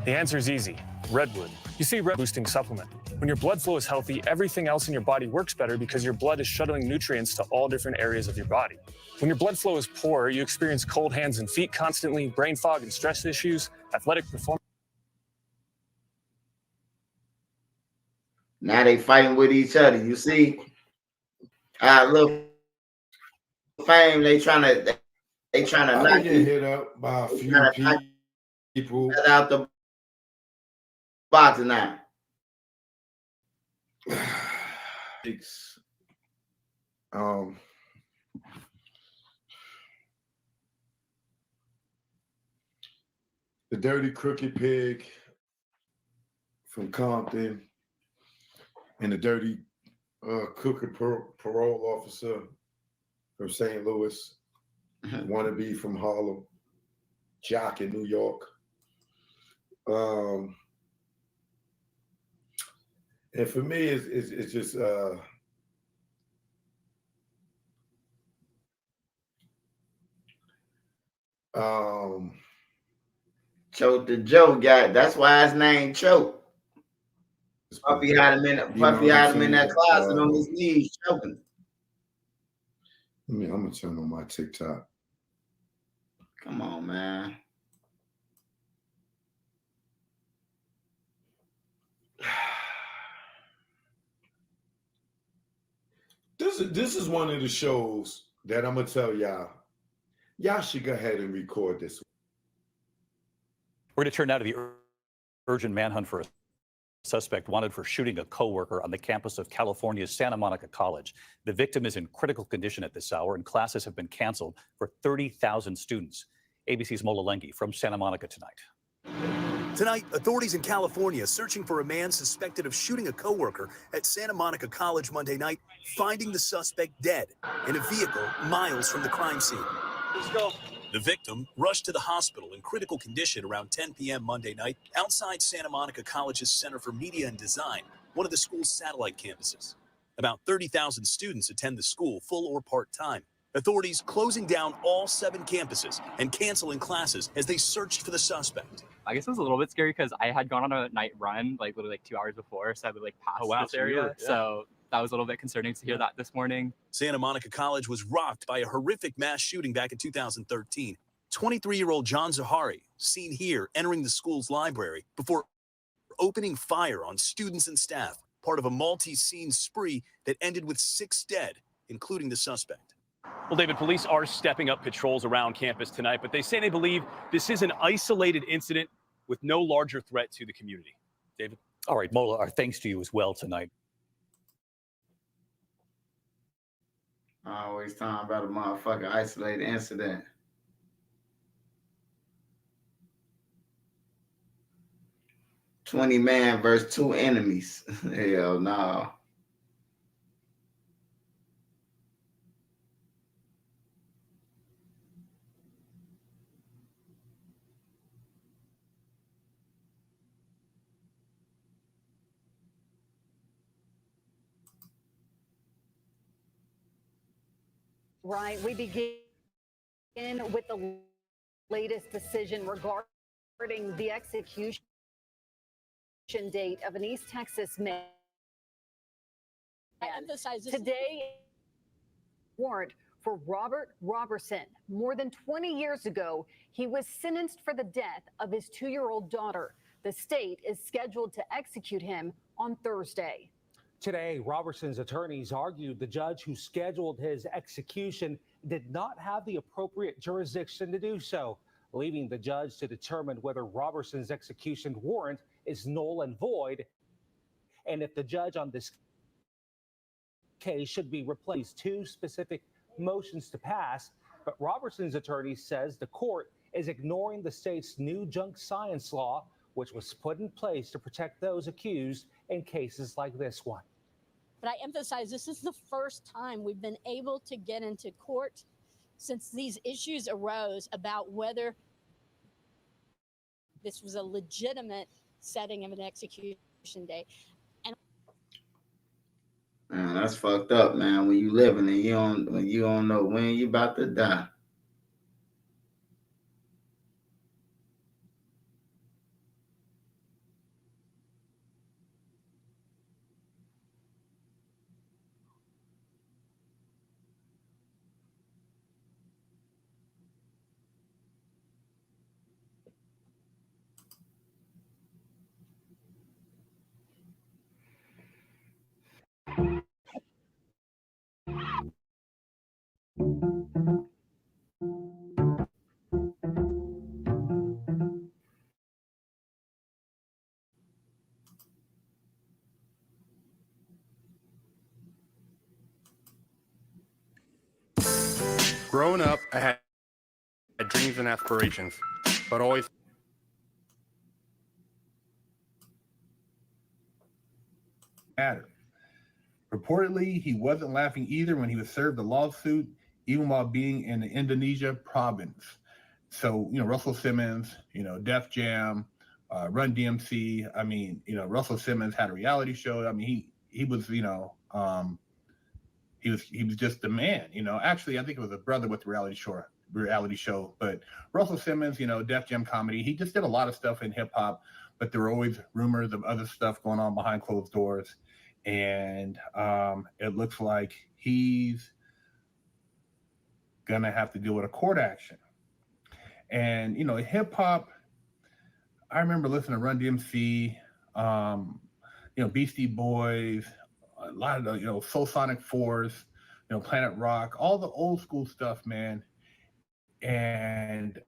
Speaker 5: The answer is easy, Redwood. You see, Red boosting supplement. When your blood flow is healthy, everything else in your body works better because your blood is shuttling nutrients to all different areas of your body. When your blood flow is poor, you experience cold hands and feet constantly, brain fog and stress issues, athletic performance.
Speaker 1: Now they fighting with each other. You see, look, fame. They trying to
Speaker 8: I get hit up by a few people
Speaker 1: out the box now.
Speaker 8: The Dirty Crooked Pig from Compton and the Dirty Crooked Parole Officer from St. Louis, Wannabe from Harlem, Jock in New York. And for me, it's just
Speaker 1: Choke the Joe guy. That's why his name Choke. Puffy had him in that closet on his knees choking.
Speaker 8: I'm gonna turn on my TikTok.
Speaker 1: Come on, man.
Speaker 8: This is one of the shows that I'm gonna tell y'all. Y'all should go ahead and record this.
Speaker 23: We're going to turn now to the urgent manhunt for a suspect wanted for shooting a coworker on the campus of California's Santa Monica College. The victim is in critical condition at this hour, and classes have been canceled for 30,000 students. ABC's Mola Lengi from Santa Monica tonight.
Speaker 24: Tonight, authorities in California searching for a man suspected of shooting a coworker at Santa Monica College Monday night, finding the suspect dead in a vehicle miles from the crime scene. Let's go. The victim rushed to the hospital in critical condition around 10 p.m. Monday night outside Santa Monica College's Center for Media and Design, one of the school's satellite campuses. About 30,000 students attend the school full or part-time. Authorities closing down all 7 campuses and canceling classes as they searched for the suspect.
Speaker 25: I guess it was a little bit scary because I had gone on a night run, like literally 2 hours before, so I would pass this area. So that was a little bit concerning to hear that this morning.
Speaker 24: Santa Monica College was rocked by a horrific mass shooting back in 2013. 23-year-old John Zahari, seen here entering the school's library before opening fire on students and staff, part of a multi-scene spree that ended with 6 dead, including the suspect.
Speaker 9: Well, David, police are stepping up patrols around campus tonight, but they say they believe this is an isolated incident with no larger threat to the community. David?
Speaker 23: All right, Mola, our thanks to you as well tonight.
Speaker 1: Always talking about a motherfucking isolated incident. $20 versus 2 enemies. Hell no.
Speaker 10: Right, we begin with the latest decision regarding the execution date of an East Texas man.
Speaker 12: I emphasize this
Speaker 10: Today, warrant for Robert Robertson. More than 20 years ago, he was sentenced for the death of his 2-year-old daughter. The state is scheduled to execute him on Thursday.
Speaker 13: Today, Robertson's attorneys argued the judge who scheduled his execution did not have the appropriate jurisdiction to do so, leaving the judge to determine whether Robertson's execution warrant is null and void, and if the judge on this case should be replaced. 2 specific motions to pass, but Robertson's attorney says the court is ignoring the state's new junk science law, which was put in place to protect those accused in cases like this one.
Speaker 12: But I emphasize this is the first time we've been able to get into court since these issues arose about whether this was a legitimate setting of an execution date.
Speaker 1: Man, that's fucked up, man. When you living and you don't know when you about to die.
Speaker 15: Growing up, I had dreams and aspirations, but always
Speaker 26: matter. Reportedly, he wasn't laughing either when he was served a lawsuit, even while being in the Indonesia province. So, Russell Simmons, Def Jam, Run DMC. I mean, Russell Simmons had a reality show. I mean, he was, he was just the man. Actually, I think it was a brother with the reality show. But Russell Simmons, Def Jam comedy. He just did a lot of stuff in hip hop, but there were always rumors of other stuff going on behind closed doors. And it looks like he's gonna have to deal with a court action. And hip hop, I remember listening to Run DMC, Beastie Boys, a lot of the Soul Sonic Force, Planet Rock, all the old school stuff, man. And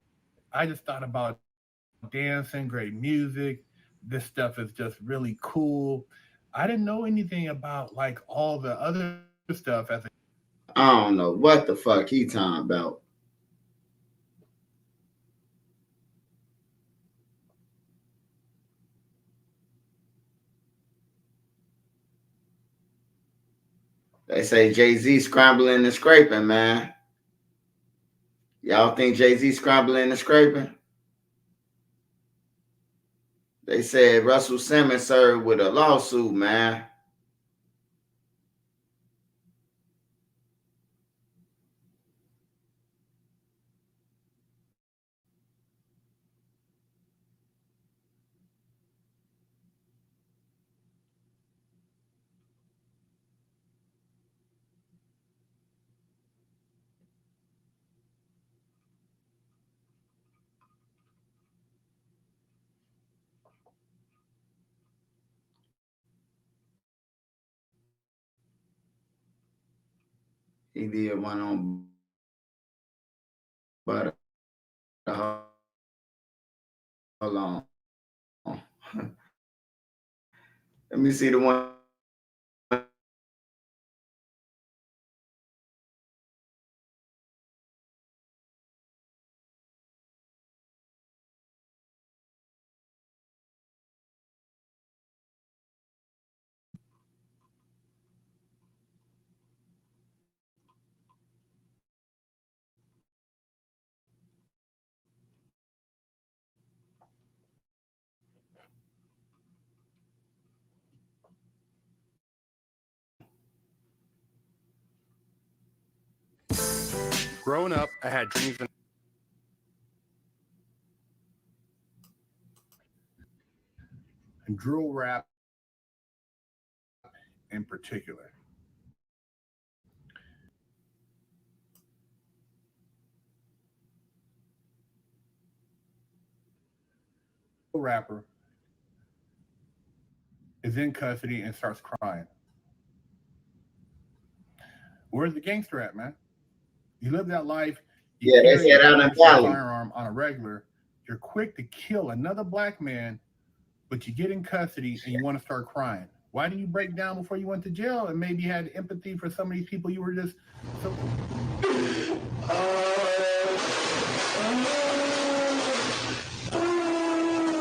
Speaker 26: I just thought about dancing, great music. This stuff is just really cool. I didn't know anything about like all the other stuff.
Speaker 1: I don't know what the fuck he talking about. They say Jay-Z scrambling and scraping, man. Y'all think Jay-Z scrambling and scraping? They said Russell Simmons served with a lawsuit, man. He did one on Butter. Hold on. Let me see the one.
Speaker 15: Growing up, I had dreams
Speaker 26: and drill rap in particular. Rapper is in custody and starts crying. Where's the gangster at, man? You live that life. You
Speaker 1: Yeah, they
Speaker 26: carry
Speaker 1: said
Speaker 26: a
Speaker 1: out in Valley.
Speaker 26: firearm on a regular. You're quick to kill another black man, but you get in custody and you want to start crying. Why didn't you break down before you went to jail and maybe had empathy for some of these people you were just so...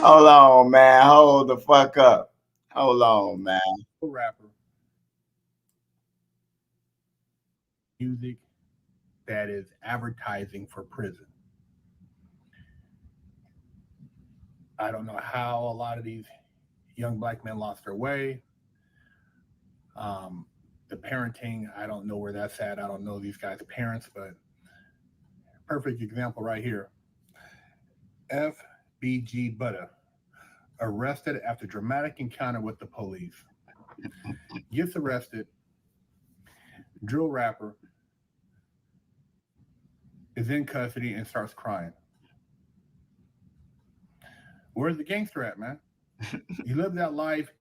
Speaker 1: Hold on, man. Hold the fuck up. Hold on, man.
Speaker 26: Rapper. Music that is advertising for prison. I don't know how a lot of these young black men lost their way. The parenting, I don't know where that's at. I don't know these guys' parents, but perfect example right here. FBG Duck, arrested after dramatic encounter with the police. Gets arrested. Drill rapper is in custody and starts crying. Where's the gangster at, man? You live that life.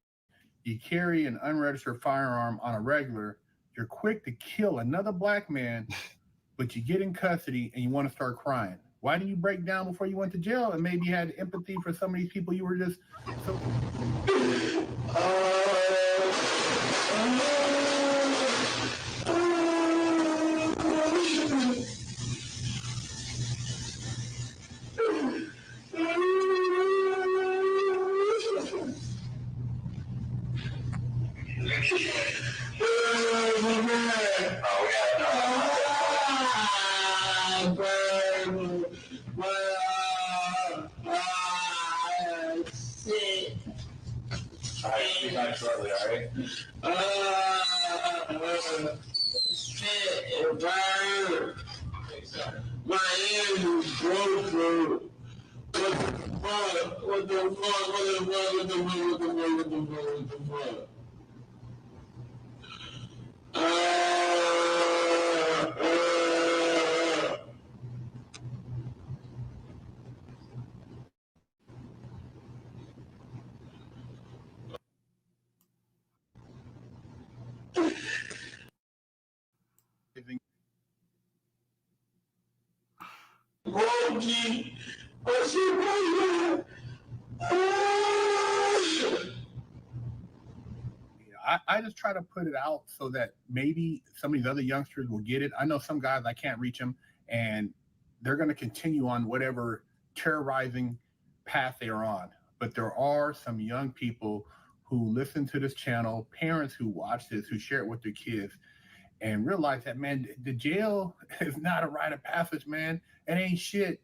Speaker 26: You carry an unregistered firearm on a regular. You're quick to kill another black man, but you get in custody and you want to start crying. Why didn't you break down before you went to jail and maybe had empathy for some of these people you were just so...
Speaker 3: Shortly, all right? Shit, it burned. My ears is broken. What the fuck? What the fuck? What the fuck? What the fuck? What the fuck? What the fuck? What the fuck?
Speaker 26: I just try to put it out so that maybe some of these other youngsters will get it. I know some guys, I can't reach them, and they're going to continue on whatever terrorizing path they're on. But there are some young people who listen to this channel, parents who watch this, who share it with their kids, and realize that, man, the jail is not a rite of passage, man. It ain't shit.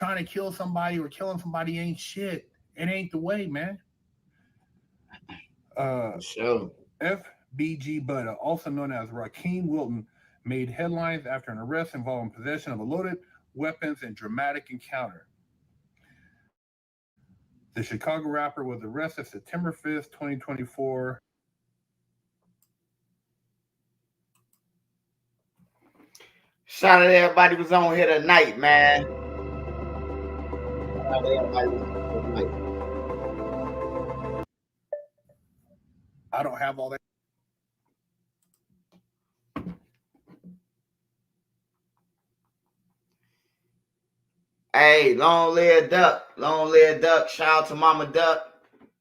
Speaker 26: Trying to kill somebody or killing somebody ain't shit. It ain't the way, man.
Speaker 1: Sure.
Speaker 26: FBG Duck, also known as Raheem Wilton, made headlines after an arrest involving possession of a loaded weapons and dramatic encounter. The Chicago rapper was arrested September 5th, 2024.
Speaker 1: Shout out to everybody who's on here tonight, man. Shout out to everybody who's on here tonight.
Speaker 26: I don't have all that.
Speaker 1: Hey, long live Duck. Long live Duck. Shout out to Mama Duck.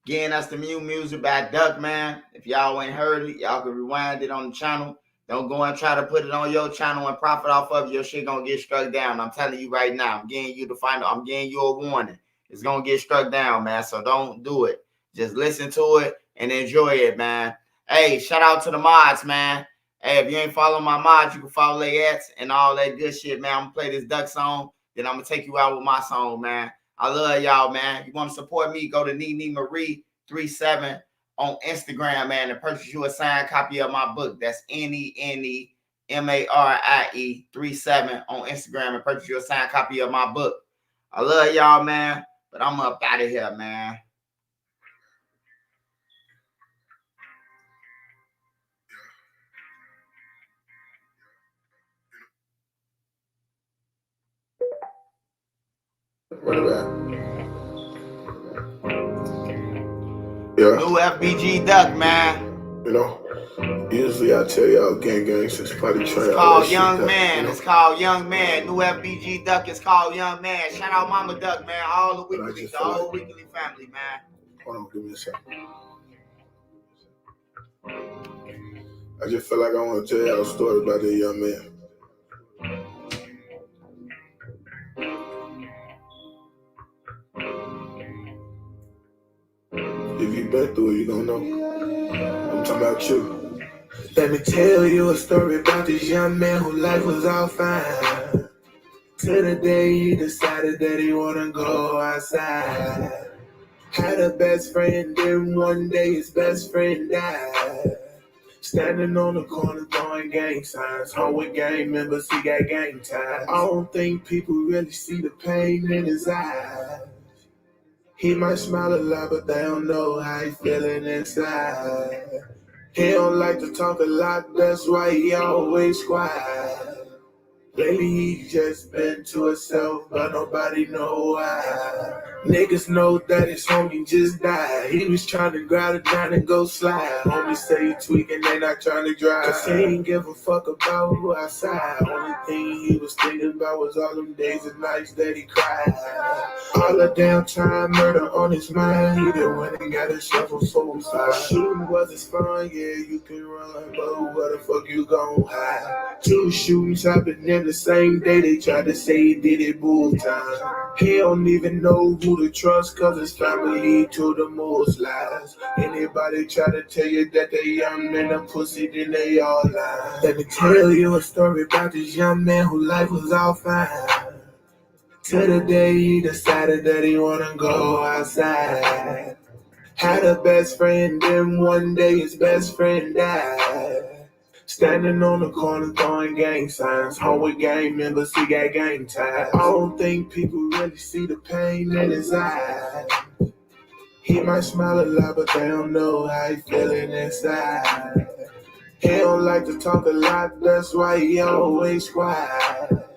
Speaker 1: Again, that's the new music by Duck, man. If y'all ain't heard it, y'all can rewind it on the channel. Don't go and try to put it on your channel and profit off of it. Your shit gonna get struck down. I'm telling you right now. I'm giving you a warning. It's gonna get struck down, man. So don't do it. Just listen to it and enjoy it, man. Hey, shout out to the mods, man. Hey, if you ain't following my mods, you can follow their ads and all that good shit, man. I'm gonna play this Duck song, then I'm gonna take you out with my song, man. I love y'all, man. You want to support me? Go to Nene Marie 37 on Instagram, man, and purchase you a signed copy of my book. That's NENE MARIE 37 on Instagram and purchase you a signed copy of my book. I love y'all, man, but I'm up out of here, man.
Speaker 3: What about? Yeah.
Speaker 1: New FBG Duck, man.
Speaker 3: You know, usually I tell y'all gang since party train.
Speaker 1: It's called Young Man. You know? It's called Young Man. New FBG Duck is called Young Man. Shout out Mama Duck, man. All the weekly, the whole weekly family, man.
Speaker 3: Hold on, give me a second. I just feel like I want to tell y'all a story about that young man. If you've been through it, you don't know. I'm talking about you. Let me tell you a story about this young man whose life was all fine. Till the day he decided that he wanna go outside. Had a best friend, then one day his best friend died. Standing on the corner throwing gang signs. Home with gang members, he got gang ties. I don't think people really see the pain in his eyes. He might smile a lot, but they don't know how he feeling inside. He don't like to talk a lot, that's why he always quiet. Lately he just been to himself, but nobody know why. Niggas know that his homie just died. He was trying to grab it down and go slide. Homie say he tweaking, they not trying to drive. Cause he ain't give a fuck about who outside. Only thing he was thinking about was all them days and nights that he cried. All the damn time, murder on his mind. He done went and got himself a suicide. Shooting wasn't fun, yeah, you can run, but where the fuck you gon' hide? 2 shootings happened in the same day. They tried to say he did it bull time. He don't even know who to trust, cause his family told the most lies. Anybody try to tell you that they young men are pussy, then they all lie. Let me tell you a story about this young man whose life was all fine. Till the day he decided that he wanna go outside. Had a best friend, then one day his best friend died. Standing on the corner throwing gang signs. Home with gang members, he got gang ties. I don't think people really see the pain in his eyes. He might smile a lot, but they don't know how he feeling inside. He don't like to talk a lot, that's why he always quiet.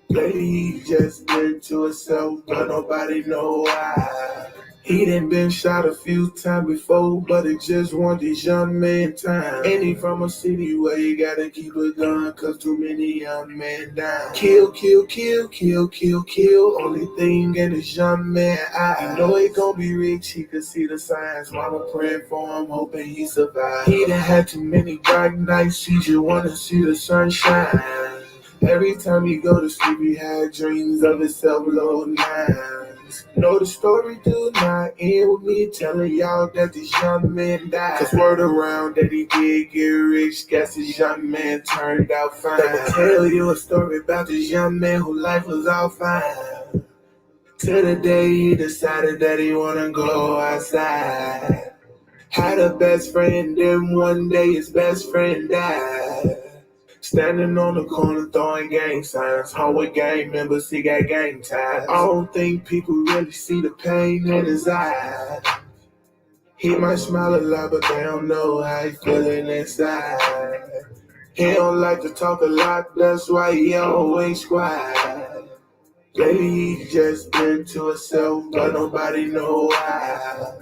Speaker 3: Lately he just been to himself, but nobody know why. He done been shot a few times before, but it just want this young man time. And he from a city where you gotta keep a gun, cause too many young men die. Kill, kill, kill, kill, kill, kill. Only thing in this young man eye. You know he gon' be rich, he can see the signs. Mama praying for him, hoping he survive. He done had too many dark nights, he just wanna see the sunshine. Every time he go to sleep, he had dreams of himself low nines. Know the story do not end with me telling y'all that this young man died. Cause word around that he did get rich, guess this young man turned out fine. Let me tell you a story about this young man whose life was all fine. Till the day he decided that he wanna go outside. Had a best friend, then one day his best friend died. Standing on the corner throwing gang signs. Home with gang members, he got gang ties. I don't think people really see the pain in his eyes. He might smile a lot, but they don't know how he feeling inside. He don't like to talk a lot, that's why he always quiet. Lately he just been to himself, but nobody know why.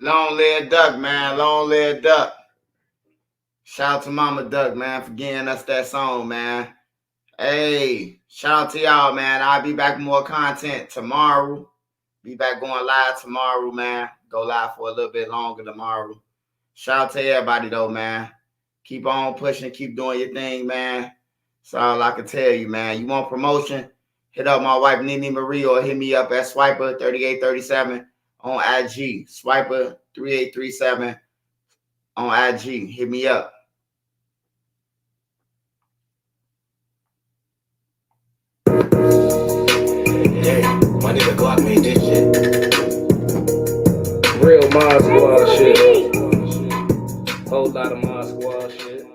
Speaker 1: Long live Duck, man. Long live Duck. Shout out to Mama Duck, man, for getting us that song, man. Hey, shout out to y'all, man. I'll be back with more content tomorrow. Be back going live tomorrow, man. Go live for a little bit longer tomorrow. Shout out to everybody, though, man. Keep on pushing. Keep doing your thing, man. That's all I can tell you, man. You want promotion? Hit up my wife, Nene Marie, or hit me up at Swiper3837 on IG. Swiper3837 on IG. Hit me up.
Speaker 2: Hey, my nigga Glock made this shit. Real Mod Squad shit. Whole lot of Mod Squad shit.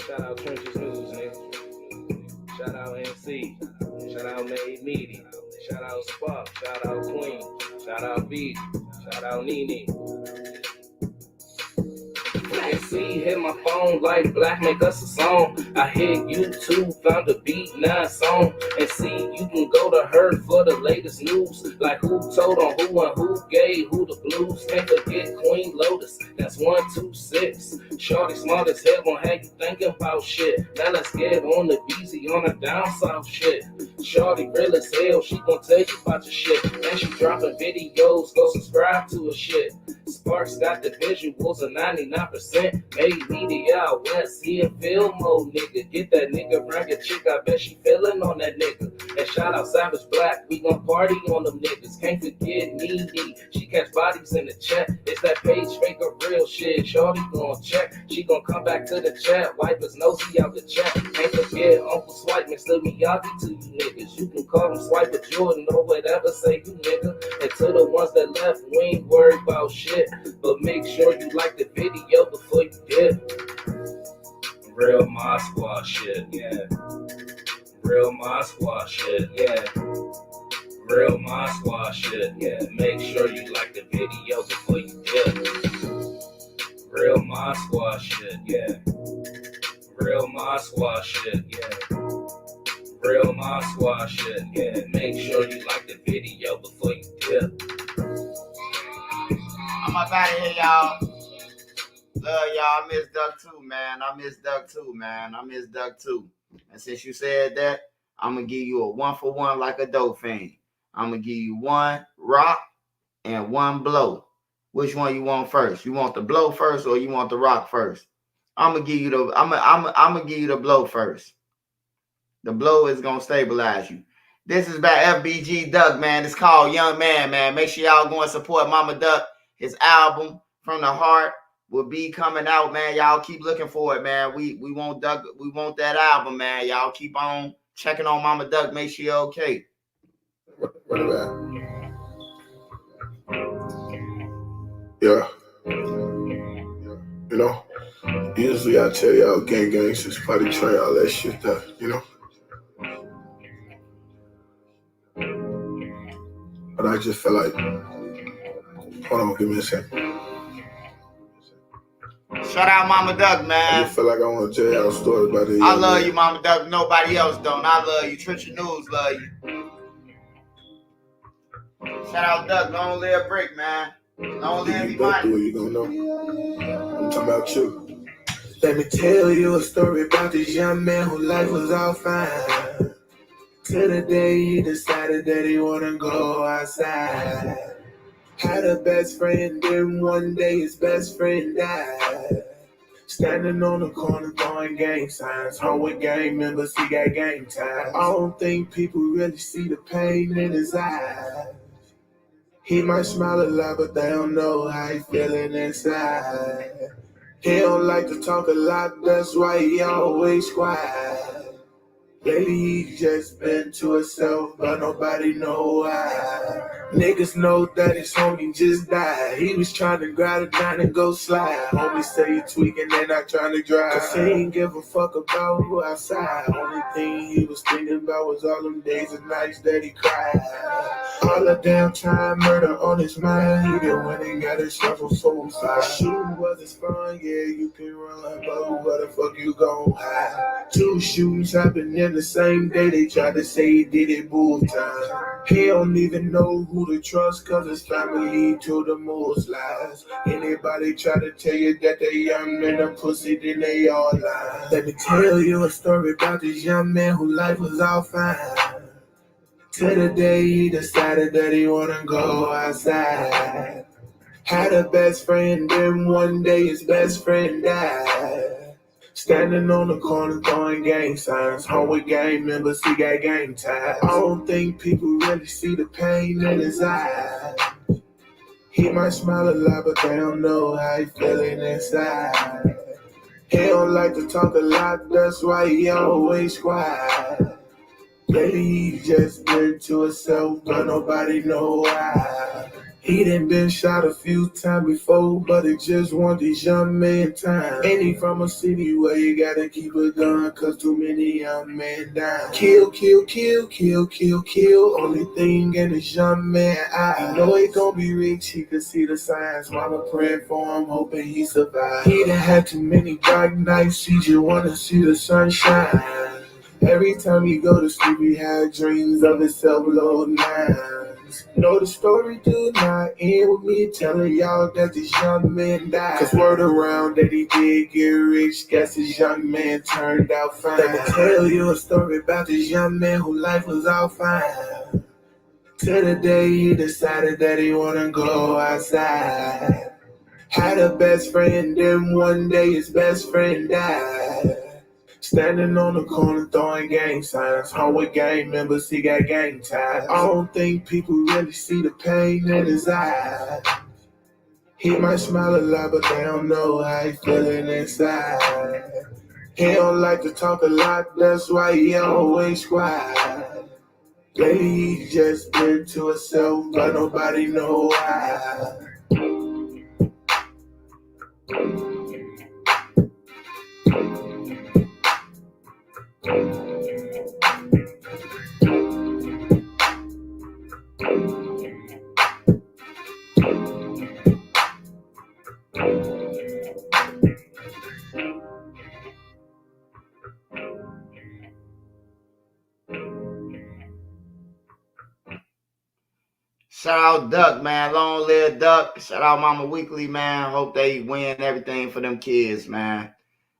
Speaker 2: Shout out Trenches News, nigga. Shout out MC. Shout out Made Meaty. Shout out Spock. Shout out Queen. Shout out B. Shout out Nene. See, hit my phone like Black, make us a song. I hit YouTube, found a beat, 9 song. And see, you can go to her for the latest news. Like who told on who and who gave who the blues. Can't forget Queen Lotus, that's 126. Shorty smart as hell, gon' have you thinking about shit. Now let's get on the BZ on the down south shit. Shorty real as hell, she gon' tell you about your shit. And she dropping videos, go subscribe to her shit. Sparks got the visuals of 99%. Made media out west, he in film mode, nigga. Get that nigga, bring a chick, I bet she feelin' on that nigga. And shout out Savage Black, we gon' party on them niggas. Can't forget Nene, she catch bodies in the chat. It's that page fake or real shit, shorty gon' check. She gon' come back to the chat, wipe his nosy out the chat. Can't forget Uncle Swipe mixed the Miyagi to you niggas. You can call him Swiper Jordan or whatever, say you nigga. And to the ones that left, we ain't worried about shit. But make sure you like the video before you dip. Real Mod Squad shit, yeah. Real Mod Squad shit, yeah. Real Mod Squad shit, yeah. Make sure you like the video before you dip. Real Mod Squad shit, yeah. Real Mod Squad shit, yeah. Real Mod Squad shit, yeah. Make sure you like the video before you dip.
Speaker 1: I'm up out of here, y'all. Love y'all. I miss Duck too, man. I miss Duck too. And since you said that, I'm going to give you a 1-for-1 like a dope fiend. I'm going to give you 1 rock and 1 blow. Which one you want first? You want the blow first or you want the rock first? I'm going to give you the blow first. The blow is going to stabilize you. This is by FBG Duck, man. It's called Young Man, man. Make sure y'all go and support Mama Duck. His album, From the Heart, will be coming out, man. Y'all keep looking for it, man. We want Duck. We want that album, man. Y'all keep on checking on Mama Duck. Make sure you're okay.
Speaker 3: What about? Yeah. You know, usually I tell y'all gang gangsters, party train, all that shit that, you know. But I just feel like, hold on, give me a second.
Speaker 1: Shout out Mama Duck, man.
Speaker 3: I just feel like I want to tell y'all a story about it.
Speaker 1: I love you, Mama Duck. Nobody else don't. I love you. Trencher News love you. Shout out Duck. Long live Brick, man. Long live you, man.
Speaker 3: You gonna know. I'm talking about you. Let me tell you a story about this young man whose life was all fine. Till the day he decided that he wanna go outside. Had a best friend, then one day his best friend died. Standing on the corner throwing gang signs. Home with gang members, he got gang ties. I don't think people really see the pain in his eyes. He might smile a lot, but they don't know how he feeling inside. He don't like to talk a lot, that's why he always quiet. Lately he just been to himself, but nobody know why. Niggas know that his homie just died. He was trying to grab it down and go slide. Homie say he tweaking and not trying to drive. Cause he ain't give a fuck about who outside. Only thing he was thinking about was all them days and nights that he cried. All the damn time murder on his mind. He done went and got himself a suicide. Shooting wasn't fun, yeah, you can run, but where the fuck you gon' hide? 2 shootings happened in and the same day they tried to say he did it bull time. He don't even know who to trust, cause his family told him most lies. Anybody try to tell you that they young man a pussy, then they all lie. Let me tell you a story about this young man whose life was all fine. Till the day he decided that he wanna go outside. Had a best friend, then one day his best friend died. Standing on the corner throwing gang signs. Home with gang members, he got gang ties. I don't think people really see the pain in his eyes. He might smile a lot, but they don't know how he feeling inside. He don't like to talk a lot, that's why he always quiet. Lately he just been to himself, but nobody know why. He done been shot a few times before, but it just want this young man time. Ain't he from a city where you gotta keep a gun, cause too many young men die. Kill, kill, kill, kill, kill, kill. Only thing in this young man eye. He know he gon' be rich, he can see the signs. Mama praying for him, hoping he survive. He done had too many dark nights, he just wanna see the sunshine. Every time he go to sleep, he had dreams of himself loading nines. Know the story do not end with me telling y'all that this young man died. Cause word around that he did get rich, guess this young man turned out fine. Let me tell you a story about this young man whose life was all fine. Till the day he decided that he wanna go outside. Had a best friend, then one day his best friend died. Standing on the corner throwing gang signs. Home with gang members, he got gang ties. I don't think people really see the pain in his eyes. He might smile a lot, but they don't know how he feeling inside. He don't like to talk a lot, that's why he always quiet. Lately he just been to himself, but nobody know why.
Speaker 1: Shout out Duck, man. Long live Duck. Shout out Mama Weekly, man. Hope they win everything for them kids, man.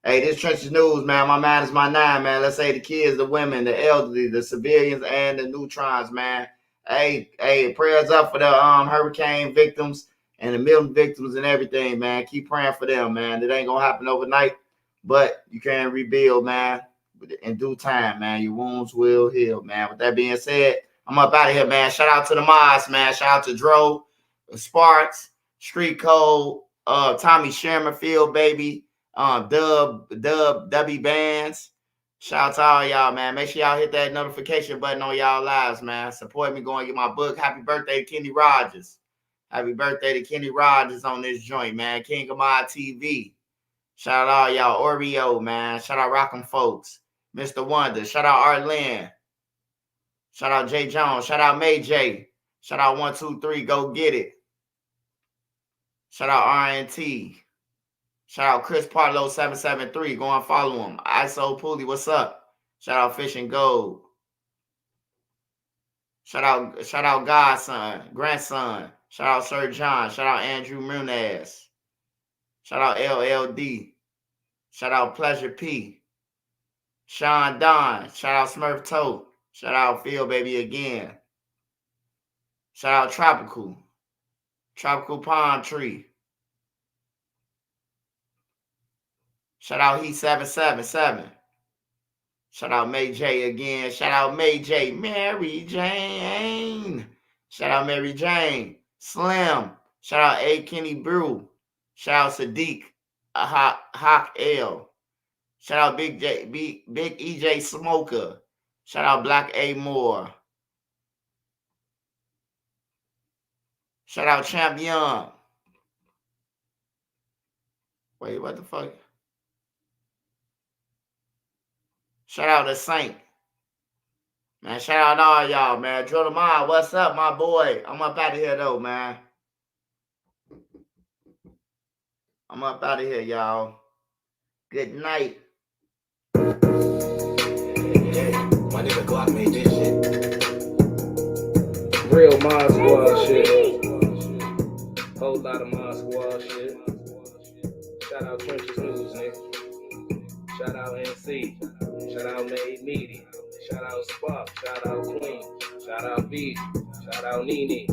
Speaker 1: Hey, this Trenches News, man. My man is my nine, man. Let's say the kids, the women, the elderly, the civilians, and the neutrons, man. Hey, prayers up for the hurricane victims and the Milton victims and everything, man. Keep praying for them, man. It ain't gonna happen overnight, but you can rebuild, man. In due time, man. Your wounds will heal, man. With that being said, I'm up out of here, man. Shout out to the mods, man. Shout out to Dro, Sparks, Street Code, Tommy Shermerfield, baby, Dub, W Bands. Shout out to all y'all, man. Make sure y'all hit that notification button on y'all lives, man. Support me going to get my book. Happy birthday to Kenny Rogers. Happy birthday to Kenny Rogers on this joint, man. King of My TV. Shout out all y'all. Oreo, man. Shout out Rock'em Folks. Mr. Wonder. Shout out Art Lynn. Shout out Jay Jones. Shout out May J. Shout out 123. Go get it. Shout out RNT. Shout out Chris Parlow 773. Go and follow him. ISO Pooley, what's up? Shout out Fish and Gold. Shout out Godson, Grandson. Shout out Sir John. Shout out Andrew Munez. Shout out LLD. Shout out Pleasure P. Sean Don. Shout out Smurf Tote. Shout out Phil Baby again. Shout out Tropical Palm Tree. Shout out Heat 777. Shout out May J again. Shout out May J. Mary Jane. Shout out Mary Jane. Slim. Shout out A. Kenny Brew. Shout out Sadiq. Hawk L. Shout out Big EJ Smoker. Shout out Black A Moore. Shout out Champ Young. Wait, what the fuck? Shout out to Saint. Man, shout out all y'all, man. Drill the Mind, what's up, my boy? I'm up out of here, though, man. I'm up out of here, y'all. Good night.
Speaker 3: My nigga Glock made this shit.
Speaker 2: Real Mod Squad shit. Whole lot of Mod Squad shit. Shout out Trenches News, nigga. Shout out NC. Shout out Made Media. Shout out Spock. Shout out Queen. Shout out B. Shout out Nene.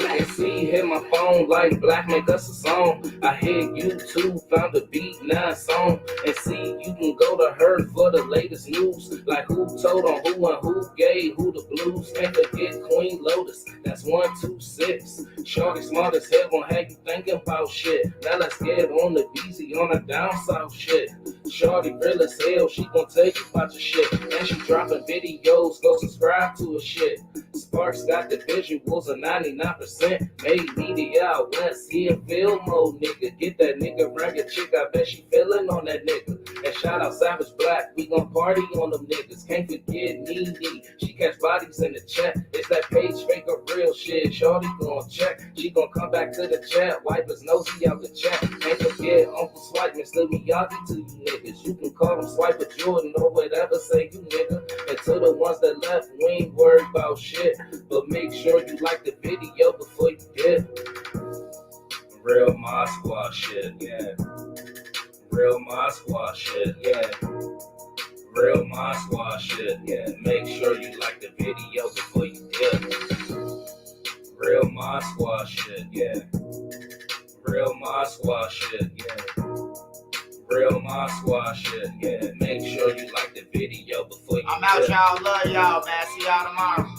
Speaker 2: And see, hit my phone like Black make us a song. I hit YouTube, found a beat, 9 song. And see, you can go to her for the latest news. Like who told on who and who gave who the blues. Can't forget Queen Lotus, that's 126. Shorty smart as hell, gon' have you thinking about shit. Now let's get on the BZ on the down south shit. Shorty real as hell, she gon' tell you about your shit. And she dropping videos, go subscribe to her shit. Sparks got the visuals of 99%. Made media out west, he in film mode, nigga. Get that nigga around your chick, I bet she feelin' on that nigga. And shout out Savage Black, we gon' party on them niggas. Can't forget Nene, she catch bodies in the chat. It's that page fake or real shit, shorty gon' check. She gon' come back to the chat, wipe his nosy out the chat. Can't forget Uncle Swipe, Mr. Miyagi to you niggas. You can call him Swiper Jordan or whatever, say you nigga. And to the ones that left, we ain't worried about shit. But make sure you like the video before you dip. Real Mod Squad shit, yeah. Real Mod Squad shit, yeah. Real Mod Squad shit, yeah. Make sure you like the video before you dip. Real Mod Squad shit, yeah. Real Mod Squad shit, yeah. Real Mod Squad shit, yeah. Make sure you like the video before you
Speaker 1: I'm out, y'all. Love y'all, man. See y'all tomorrow.